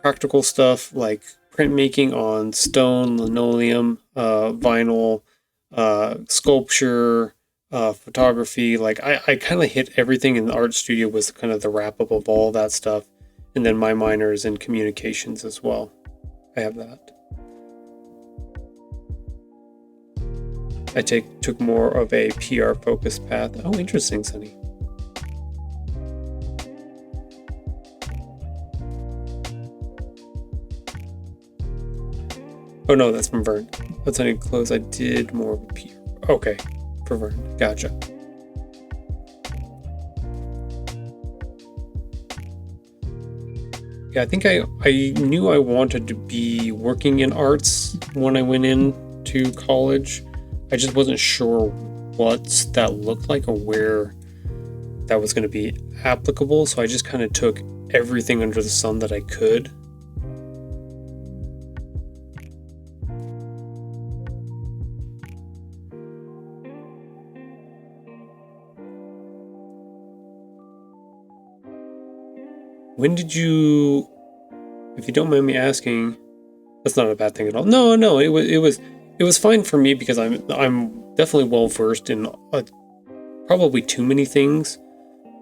practical stuff like printmaking on stone, linoleum, vinyl, sculpture, photography. Like I kind of hit everything in the art studio was kind of the wrap up of all that stuff. And then my minor is in communications as well. I have that. I took more of a PR focused path. Oh, interesting, Sunny. Oh no, that's from Vern. That's any close. I did more of a PR. Okay, for Vern. Gotcha. Yeah, I think I knew I wanted to be working in arts when I went into college. I just wasn't sure what that looked like or where that was going to be applicable. So I just kind of took everything under the sun that I could. When did you, if you don't mind me asking, that's not a bad thing at all. No, it was fine for me because I'm definitely well versed in probably too many things.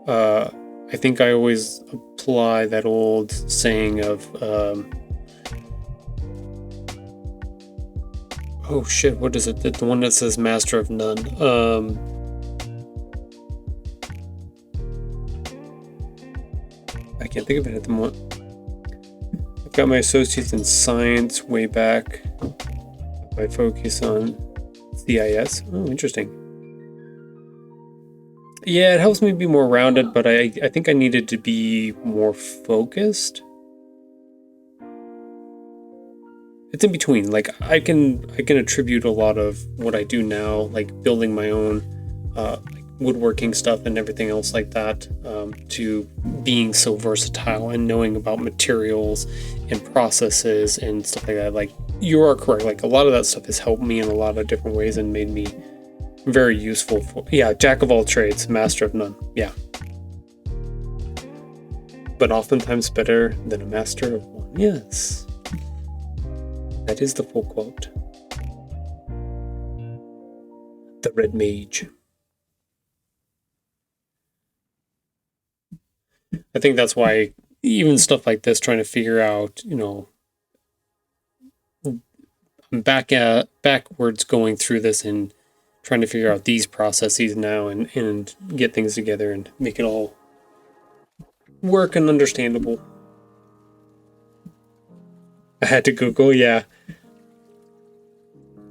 I think I always apply that old saying of Oh shit, what is it? The one that says Master of None. I can't think of it at the moment. I've got my associates in science way back. I focus on CIS. Oh, interesting. Yeah, it helps me be more rounded, but I think I needed to be more focused. It's in between. Like I can attribute a lot of what I do now, like building my own like woodworking stuff and everything else like that, to being so versatile and knowing about materials and processes and stuff like that. Like you are correct. Like a lot of that stuff has helped me in a lot of different ways and made me very useful for, yeah, jack of all trades, master of none. Yeah. But oftentimes better than a master of one. Yes. That is the full quote. The Red Mage. I think that's why even stuff like this, trying to figure out, you know, I'm backwards going through this and trying to figure out these processes now and get things together and make it all work and understandable. I had to Google, yeah.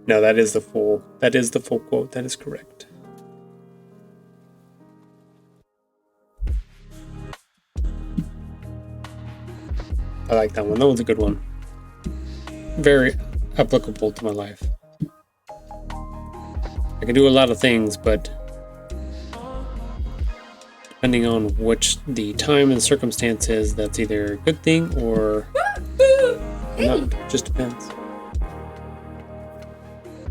No, that is the full quote. That is correct. I like that one. That one's a good one. Very applicable to my life. I can do a lot of things, but depending on which the time and circumstance is, that's either a good thing or not. Just depends.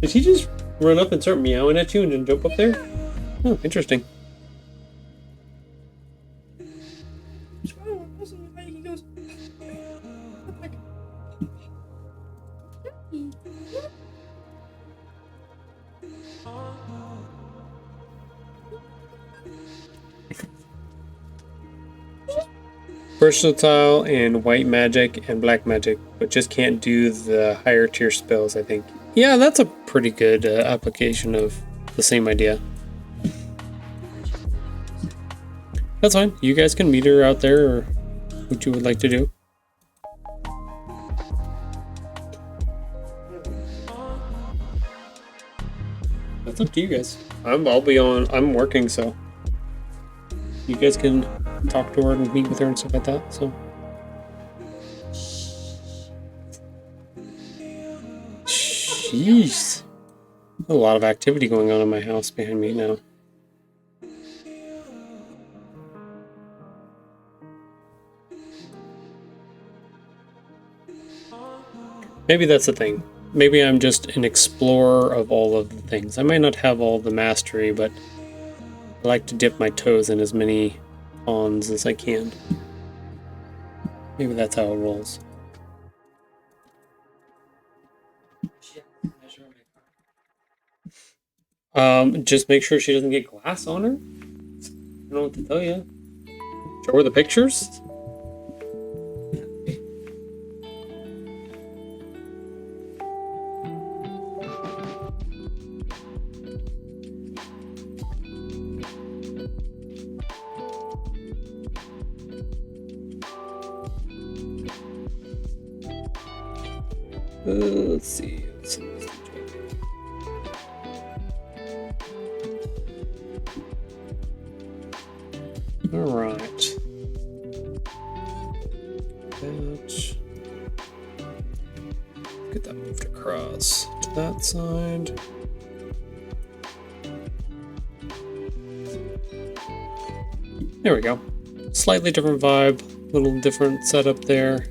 Did he just run up and start meowing at you and then jump up there? Oh, interesting. He goes, Versatile in white magic and black magic, but just can't do the higher tier spells, I think. Yeah, that's a pretty good application of the same idea. That's fine. You guys can meet her out there or what you would like to do. That's up to you guys. I'm working, so you guys can talk to her and meet with her and stuff like that, so. Jeez. A lot of activity going on in my house behind me now. Maybe that's the thing. Maybe I'm just an explorer of all of the things. I might not have all the mastery, but I like to dip my toes in as many ponds as I can. Maybe that's how it rolls. Just make sure she doesn't get glass on her. I don't know what to tell you. Show her the pictures. Let's see. All right. Get that moved across to that side. There we go. Slightly different vibe, little different setup there.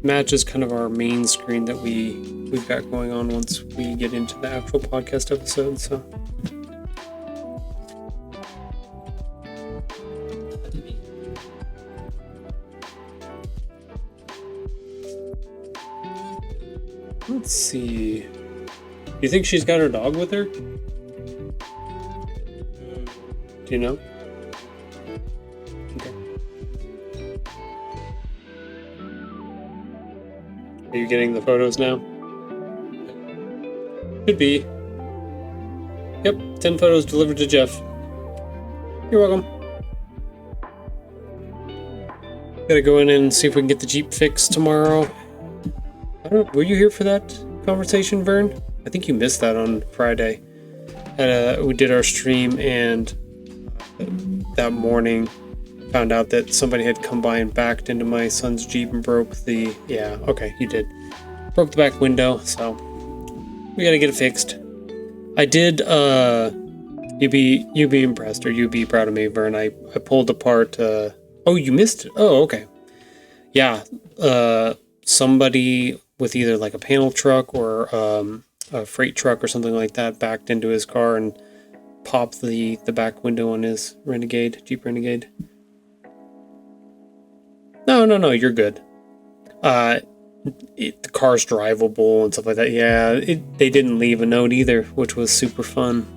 Matches kind of our main screen that we've got going on once we get into the actual podcast episode, so. Let's see. You think she's got her dog with her? Do you know? Okay. Are you getting the photos now? Should be. Yep, 10 photos delivered to Jeff. You're welcome. Gotta go in and see if we can get the Jeep fixed tomorrow. I don't know, were you here for that conversation, Vern? I think you missed that on Friday. We did our stream, and that morning found out that somebody had come by and backed into my son's Jeep and broke the... Yeah, okay, you did. Broke the back window, so we gotta get it fixed. I did, you'd be impressed, or you'd be proud of me, Vern. I pulled apart, oh, you missed it? Oh, okay. Yeah, somebody with either like a panel truck or a freight truck or something like that backed into his car and popped the back window on his Renegade, Jeep Renegade. No, you're good. The car's drivable and stuff like that. Yeah, they didn't leave a note either, which was super fun.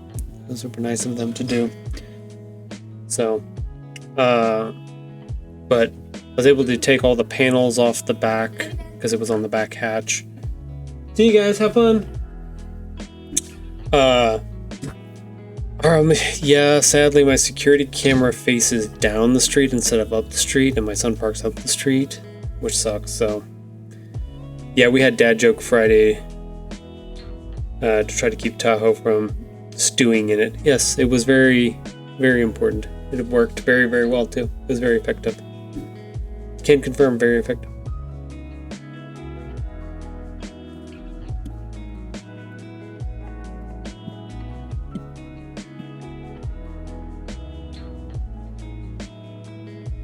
It was super nice of them to do. So, but I was able to take all the panels off the back because it was on the back hatch. See you guys, have fun. Yeah, sadly my security camera faces down the street instead of up the street, and my son parks up the street, which sucks. So yeah, we had Dad Joke Friday to try to keep Tahoe from stewing in it. Yes, it was very, very important. It worked very, very well too. It was very effective. Can confirm, very effective.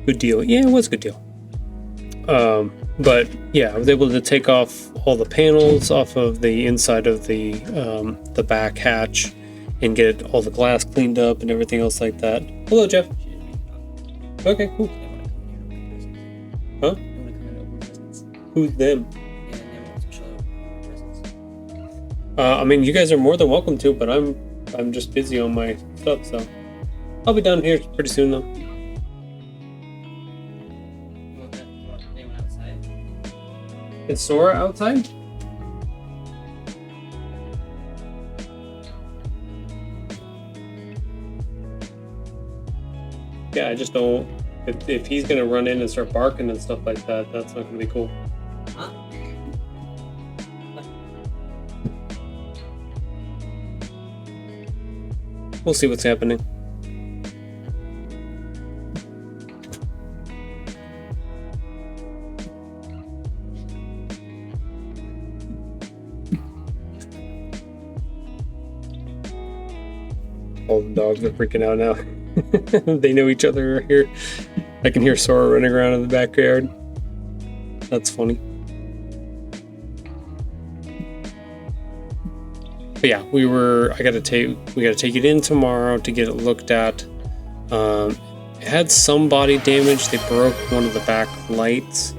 Good deal. Yeah, it was a good deal. But yeah, I was able to take off all the panels off of the inside of the back hatch and get all the glass cleaned up and everything else like that. Hello, Jeff. Okay, cool. Huh? Who's them? I mean, you guys are more than welcome to, but I'm just busy on my stuff, so I'll be down here pretty soon though. Is Sora outside? Yeah, I just don't. If he's gonna run in and start barking and stuff like that, that's not gonna be cool. Huh? We'll see what's happening. All the dogs are freaking out now. They know each other here. I can hear Sora running around in the backyard. That's funny. But yeah, we gotta take it in tomorrow to get it looked at. It had some body damage. They broke one of the back lights.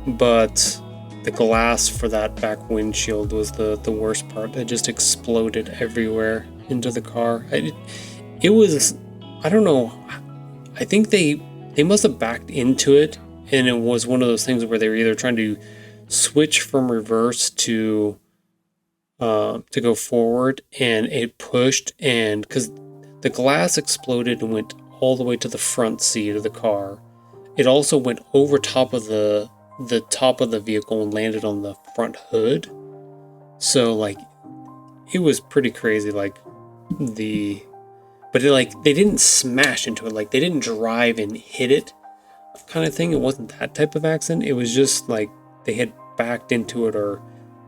But the glass for that back windshield was the worst part. It just exploded everywhere into the car. It was, I don't know, I think they must have backed into it, and it was one of those things where they were either trying to switch from reverse to go forward, and it pushed, and because the glass exploded and went all the way to the front seat of the car. It also went over top of the top of the vehicle and landed on the front hood. So like, it was pretty crazy. But they didn't smash into it. Like, they didn't drive and hit it kind of thing. It wasn't that type of accident. It was just like they had backed into it or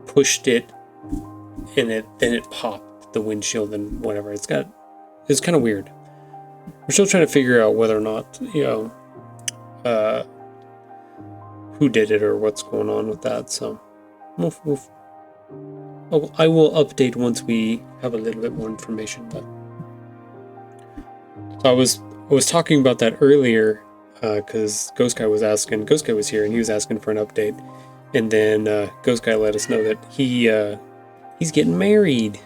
pushed it, and then it popped the windshield and whatever. It's kind of weird. We're still trying to figure out whether or not, who did it or what's going on with that. So I will update once we have a little bit more information. But so I was talking about that earlier because Ghost Guy was here and he was asking for an update, and then Ghost Guy let us know that he's getting married.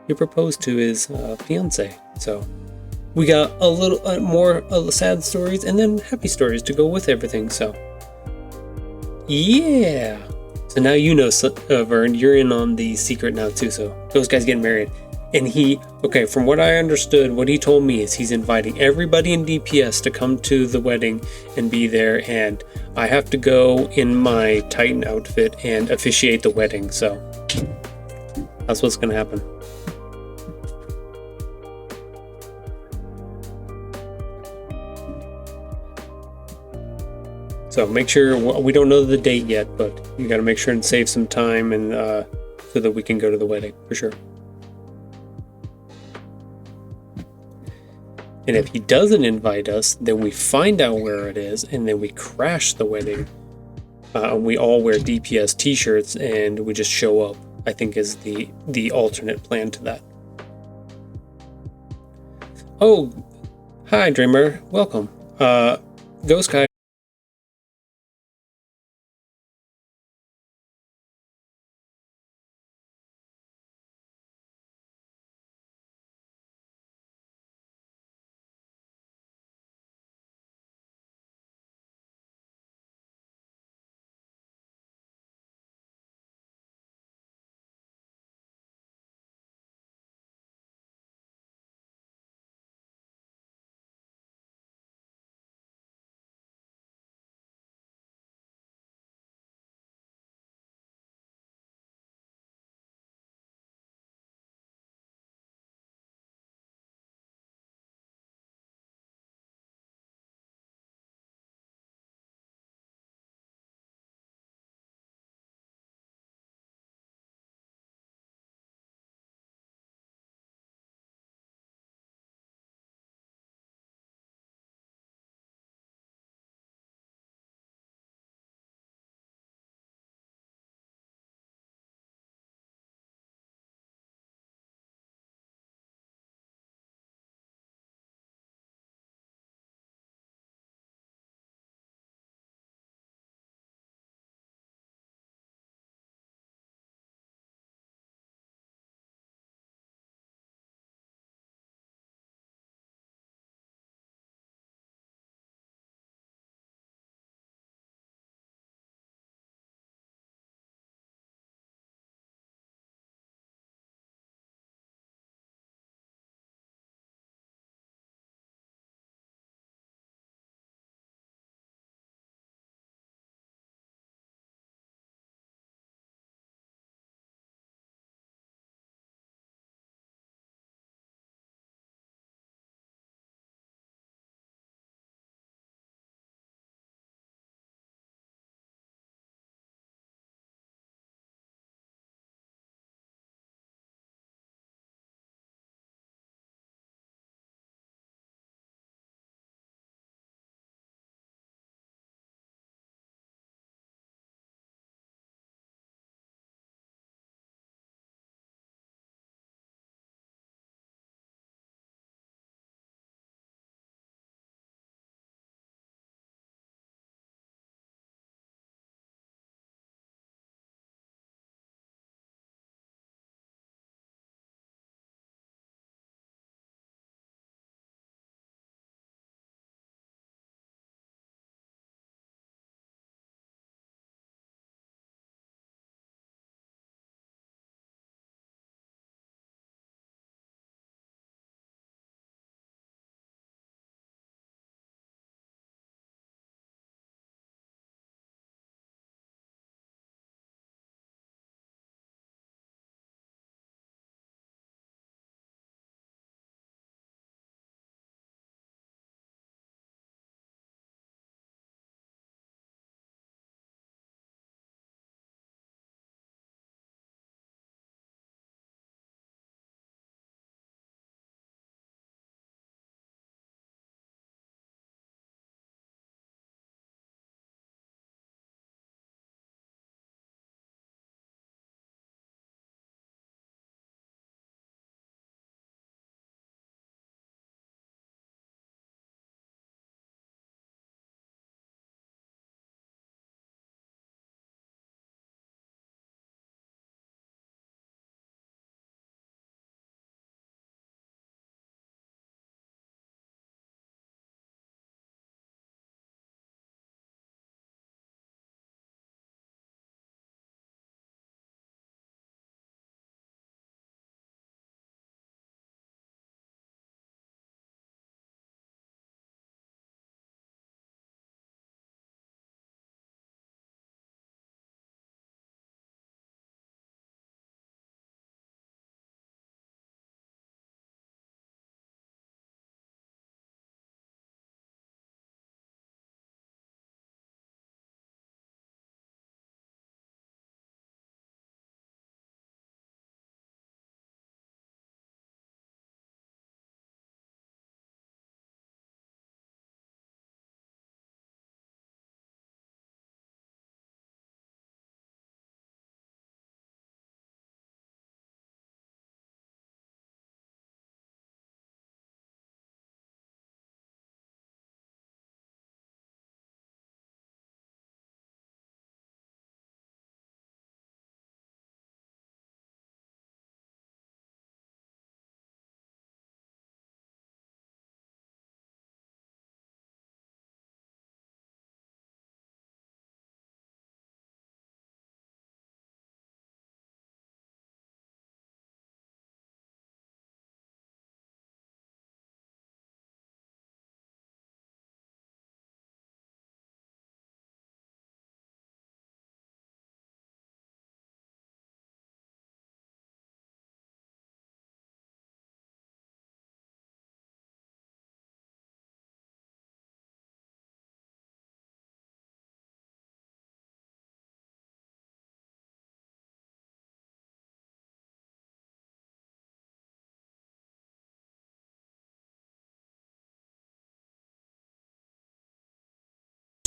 He proposed to his fiance. So we got a little more sad stories and then happy stories to go with everything. So yeah, So now you know, Vern, you're in on the secret now too. So those guys getting married. And okay, from what I understood, what he told me is he's inviting everybody in DPS to come to the wedding and be there. And I have to go in my Titan outfit and officiate the wedding. So that's what's going to happen. So make sure, we don't know the date yet, but you got to make sure and save some time and so that we can go to the wedding for sure. And if he doesn't invite us, then we find out where it is, and then we crash the wedding. We all wear DPS t-shirts, and we just show up, I think is the alternate plan to that. Oh, hi, Dreamer. Welcome. Ghost Kai.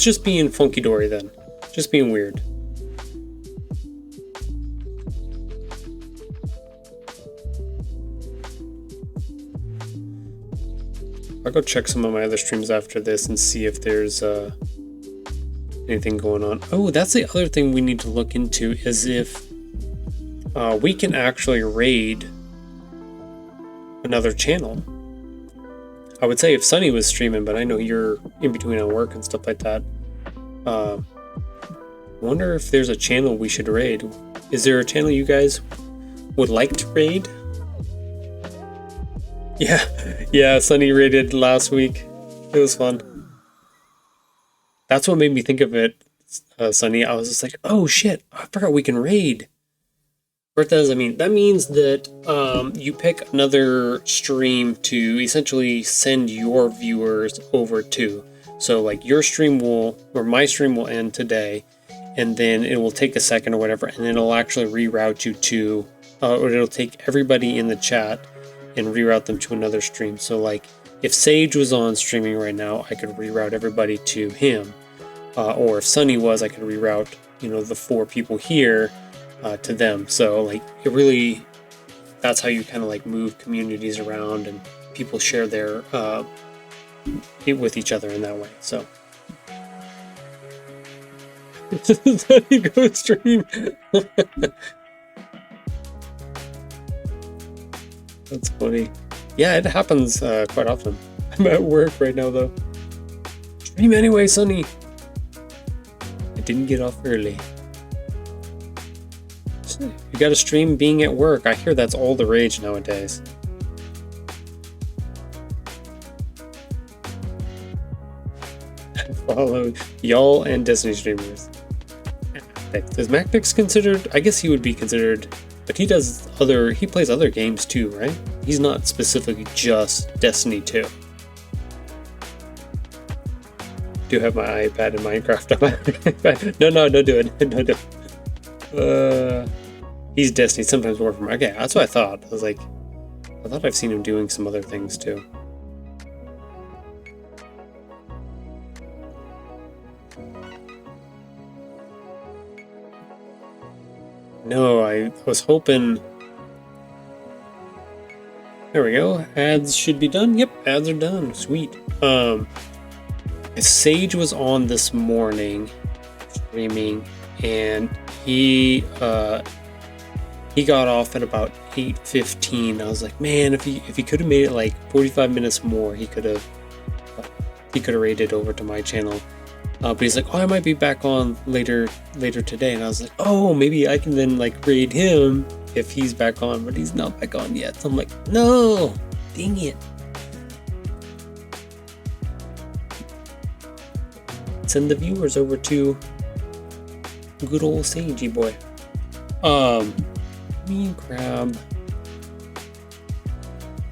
just being funky dory then. Just being weird. I'll go check some of my other streams after this and see if there's anything going on. Oh, that's the other thing we need to look into, is if we can actually raid another channel. I would say if Sunny was streaming, but I know you're in between on work and stuff like that. Wonder if there's a channel we should raid. Is there a channel you guys would like to raid? Yeah, Sunny raided last week. It was fun. That's what made me think of it, Sunny. I was just like, oh shit, I forgot we can raid. What does that mean? That means that you pick another stream to essentially send your viewers over to. So like your stream will, or my stream will end today, and then it will take a second or whatever, and then it'll actually reroute you to, or it'll take everybody in the chat and reroute them to another stream. So like if Sage was on streaming right now, I could reroute everybody to him. Or if Sunny was, I could reroute, the 4 people here to them. So like it really, that's how you kind of like move communities around and people share their with each other in that way. So Sunny go stream. That's funny. Yeah, it happens quite often. I'm at work right now though. Stream anyway, Sunny. I didn't get off early. You gotta stream being at work. I hear that's all the rage nowadays. Follow y'all and Destiny streamers. Is MacNix considered? I guess he would be considered, but he plays other games too, right? He's not specifically just Destiny 2. Do have my iPad and Minecraft on my iPad. No, don't do it. Don't do it. He's Destiny, sometimes Warframe. Okay, that's what I thought. I thought I've seen him doing some other things too. No, I was hoping... There we go. Ads should be done. Yep, ads are done. Sweet. Sage was on this morning streaming, and he got off at about 8:15. I was like, man, if he could have made it like 45 minutes more, he could have raided over to my channel. But he's like, oh, I might be back on later today, and I was like, oh, maybe I can then like raid him if he's back on, but he's not back on yet. So I'm like, no, dang it. Send the viewers over to good old Sagey boy. Let me grab.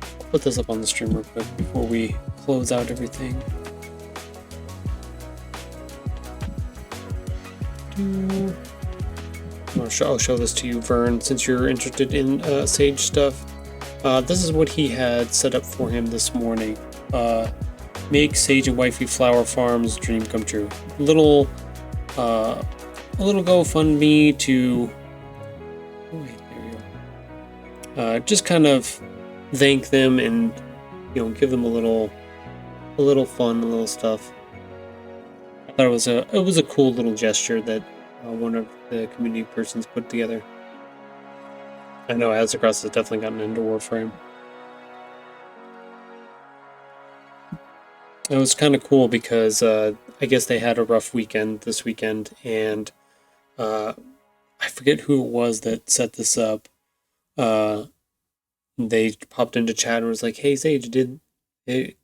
I'll put this up on the stream real quick before we close out everything. I'll show this to you, Vern, since you're interested in Sage stuff. This is what he had set up for him this morning. Make Sage and Wifey Flower Farm's dream come true. A little GoFundMe to just kind of thank them and give them a little fun, a little stuff. I thought it was a cool little gesture that one of the community persons put together. I know Azzacross has definitely gotten into Warframe. It was kind of cool because I guess they had a rough weekend this weekend, and I forget who it was that set this up. They popped into chat and was like, "Hey Sage, did they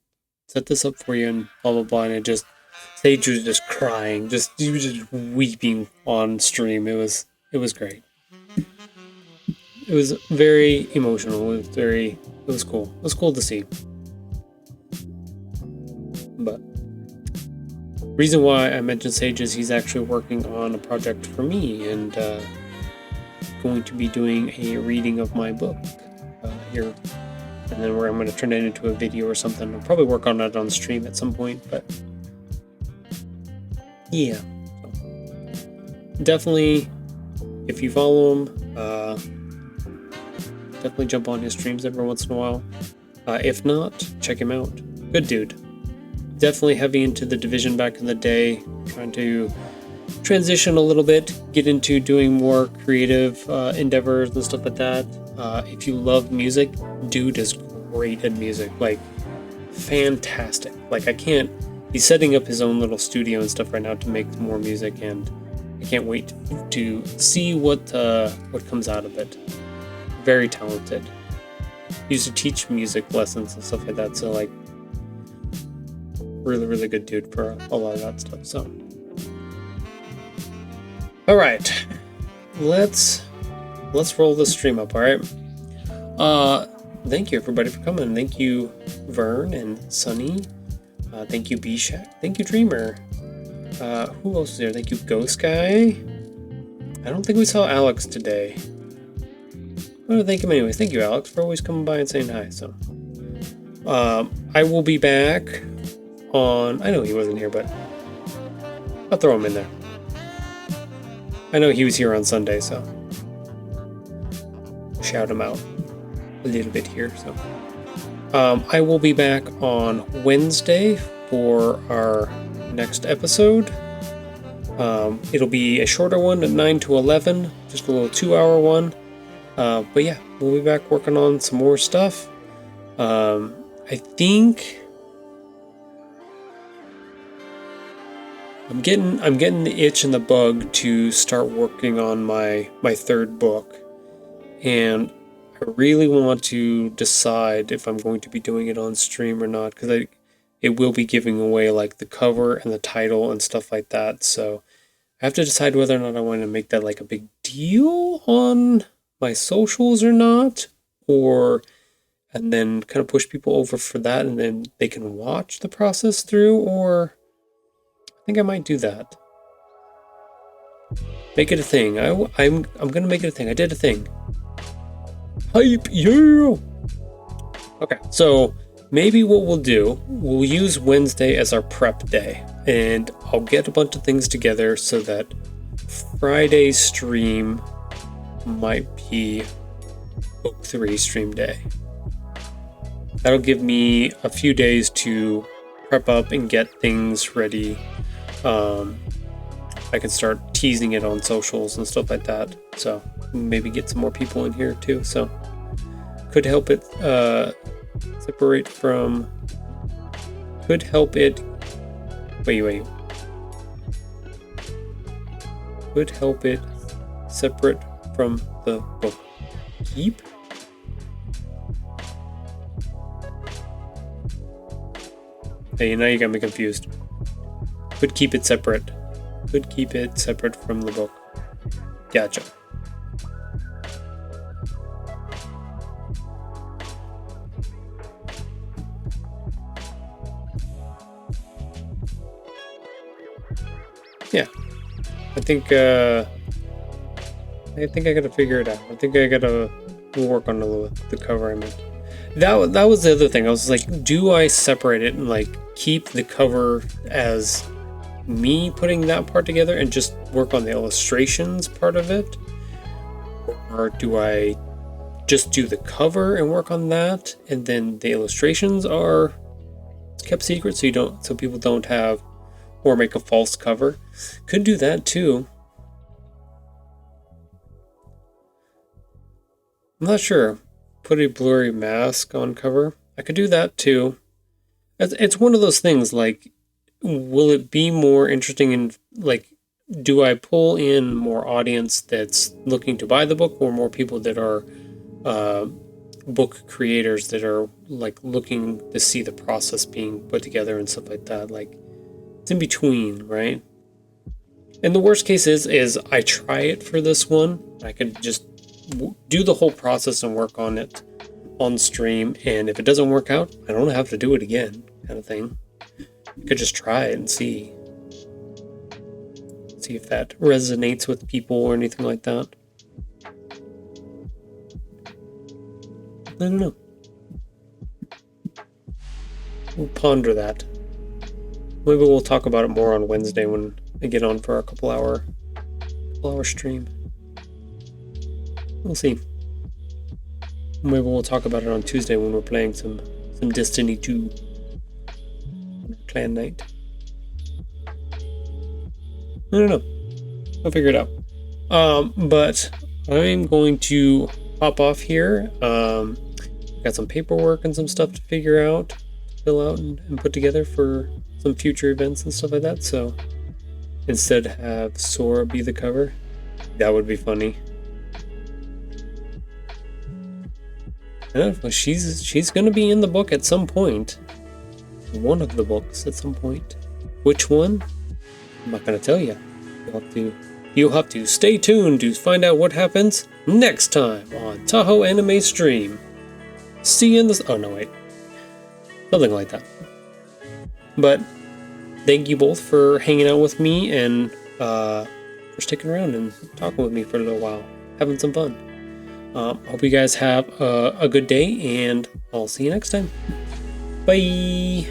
set this up for you?" And blah blah blah. And Sage was just crying, he was just weeping on stream. It was great. It was very emotional. It was cool. It was cool to see. But reason why I mentioned Sage is he's actually working on a project for me and going to be doing a reading of my book here, and then I'm going to turn it into a video or something. I'll probably work on it on stream at some point, but yeah. Definitely, if you follow him, definitely jump on his streams every once in a while. If not, check him out. Good dude. Definitely heavy into the Division back in the day, trying to transition a little bit, get into doing more creative endeavors and stuff like that. If you love music, dude is great at music, like fantastic. Like he's setting up his own little studio and stuff right now to make more music, and I can't wait to see what comes out of it. Very talented. He used to teach music lessons and stuff like that, so like really, really good dude for a lot of that stuff. So all right, let's roll the stream up. All right. Thank you everybody for coming. Thank you Vern and Sunny. Thank you B-Shack. Thank you Dreamer. Who else is there? Thank you Ghost Guy. I don't think we saw Alex today. Oh, thank him anyways. Thank you Alex for always coming by and saying hi. So I will be back on, I know he wasn't here, but I'll throw him in there. I know he was here on Sunday, so shout him out a little bit here. So I will be back on Wednesday for our next episode. It'll be a shorter one at 9 to 11, just a little 2-hour one. But yeah, we'll be back working on some more stuff. I think I'm getting the itch and the bug to start working on my third book, and I really want to decide if I'm going to be doing it on stream or not, because it will be giving away like the cover and the title and stuff like that. So I have to decide whether or not I want to make that like a big deal on my socials or not, and then kind of push people over for that, and then they can watch the process through, or I think I might do that. Make it a thing. I'm gonna make it a thing. I did a thing. Hype, yeah! Okay, so maybe what we'll do, we'll use Wednesday as our prep day, and I'll get a bunch of things together so that Friday's stream might be Book 3 stream day. That'll give me a few days to prep up and get things ready. I can start teasing it on socials and stuff like that. So maybe get some more people in here too. So could help it separate from. Could help it. Wait. Could help it separate from the book. Keep. Hey, now you got me confused. Could keep it separate. Could keep it separate from the book. Gotcha. Yeah. I think I gotta figure it out. I think I gotta work on the cover I meant. That was the other thing. I was like, do I separate it and like keep the cover as me putting that part together and just work on the illustrations part of it? Or do I just do the cover and work on that, and then the illustrations are kept secret so people don't have, or make a false cover? Could do that too. I'm not sure. Put a blurry mask on cover. I could do that too. It's one of those things, like, will it be more interesting in, like, do I pull in more audience that's looking to buy the book, or more people that are book creators that are like looking to see the process being put together and stuff like that? Like, it's in between, right? And the worst case is I try it for this one. I could just do the whole process and work on it on stream, and if it doesn't work out, I don't have to do it again, kind of thing. I could just try it and see if that resonates with people or anything like that. I don't know. We'll ponder that. Maybe we'll talk about it more on Wednesday when I get on for a couple hour stream. We'll see. Maybe we'll talk about it on Tuesday when we're playing some Destiny 2 on our clan night. I don't know. I'll figure it out. But I'm going to hop off here. Got some paperwork and some stuff to figure out, to fill out and put together for some future events and stuff like that. So instead have Sora be the cover. That would be funny. Yeah, well, she's gonna be in the book at some point. One of the books at some point. Which one? I'm not gonna tell you. You'll have to stay tuned to find out what happens next time on Tahoe Anime Stream. See you in this. Oh no, wait. Something like that. But thank you both for hanging out with me and for sticking around and talking with me for a little while, having some fun. Hope you guys have a good day, and I'll see you next time. Bye.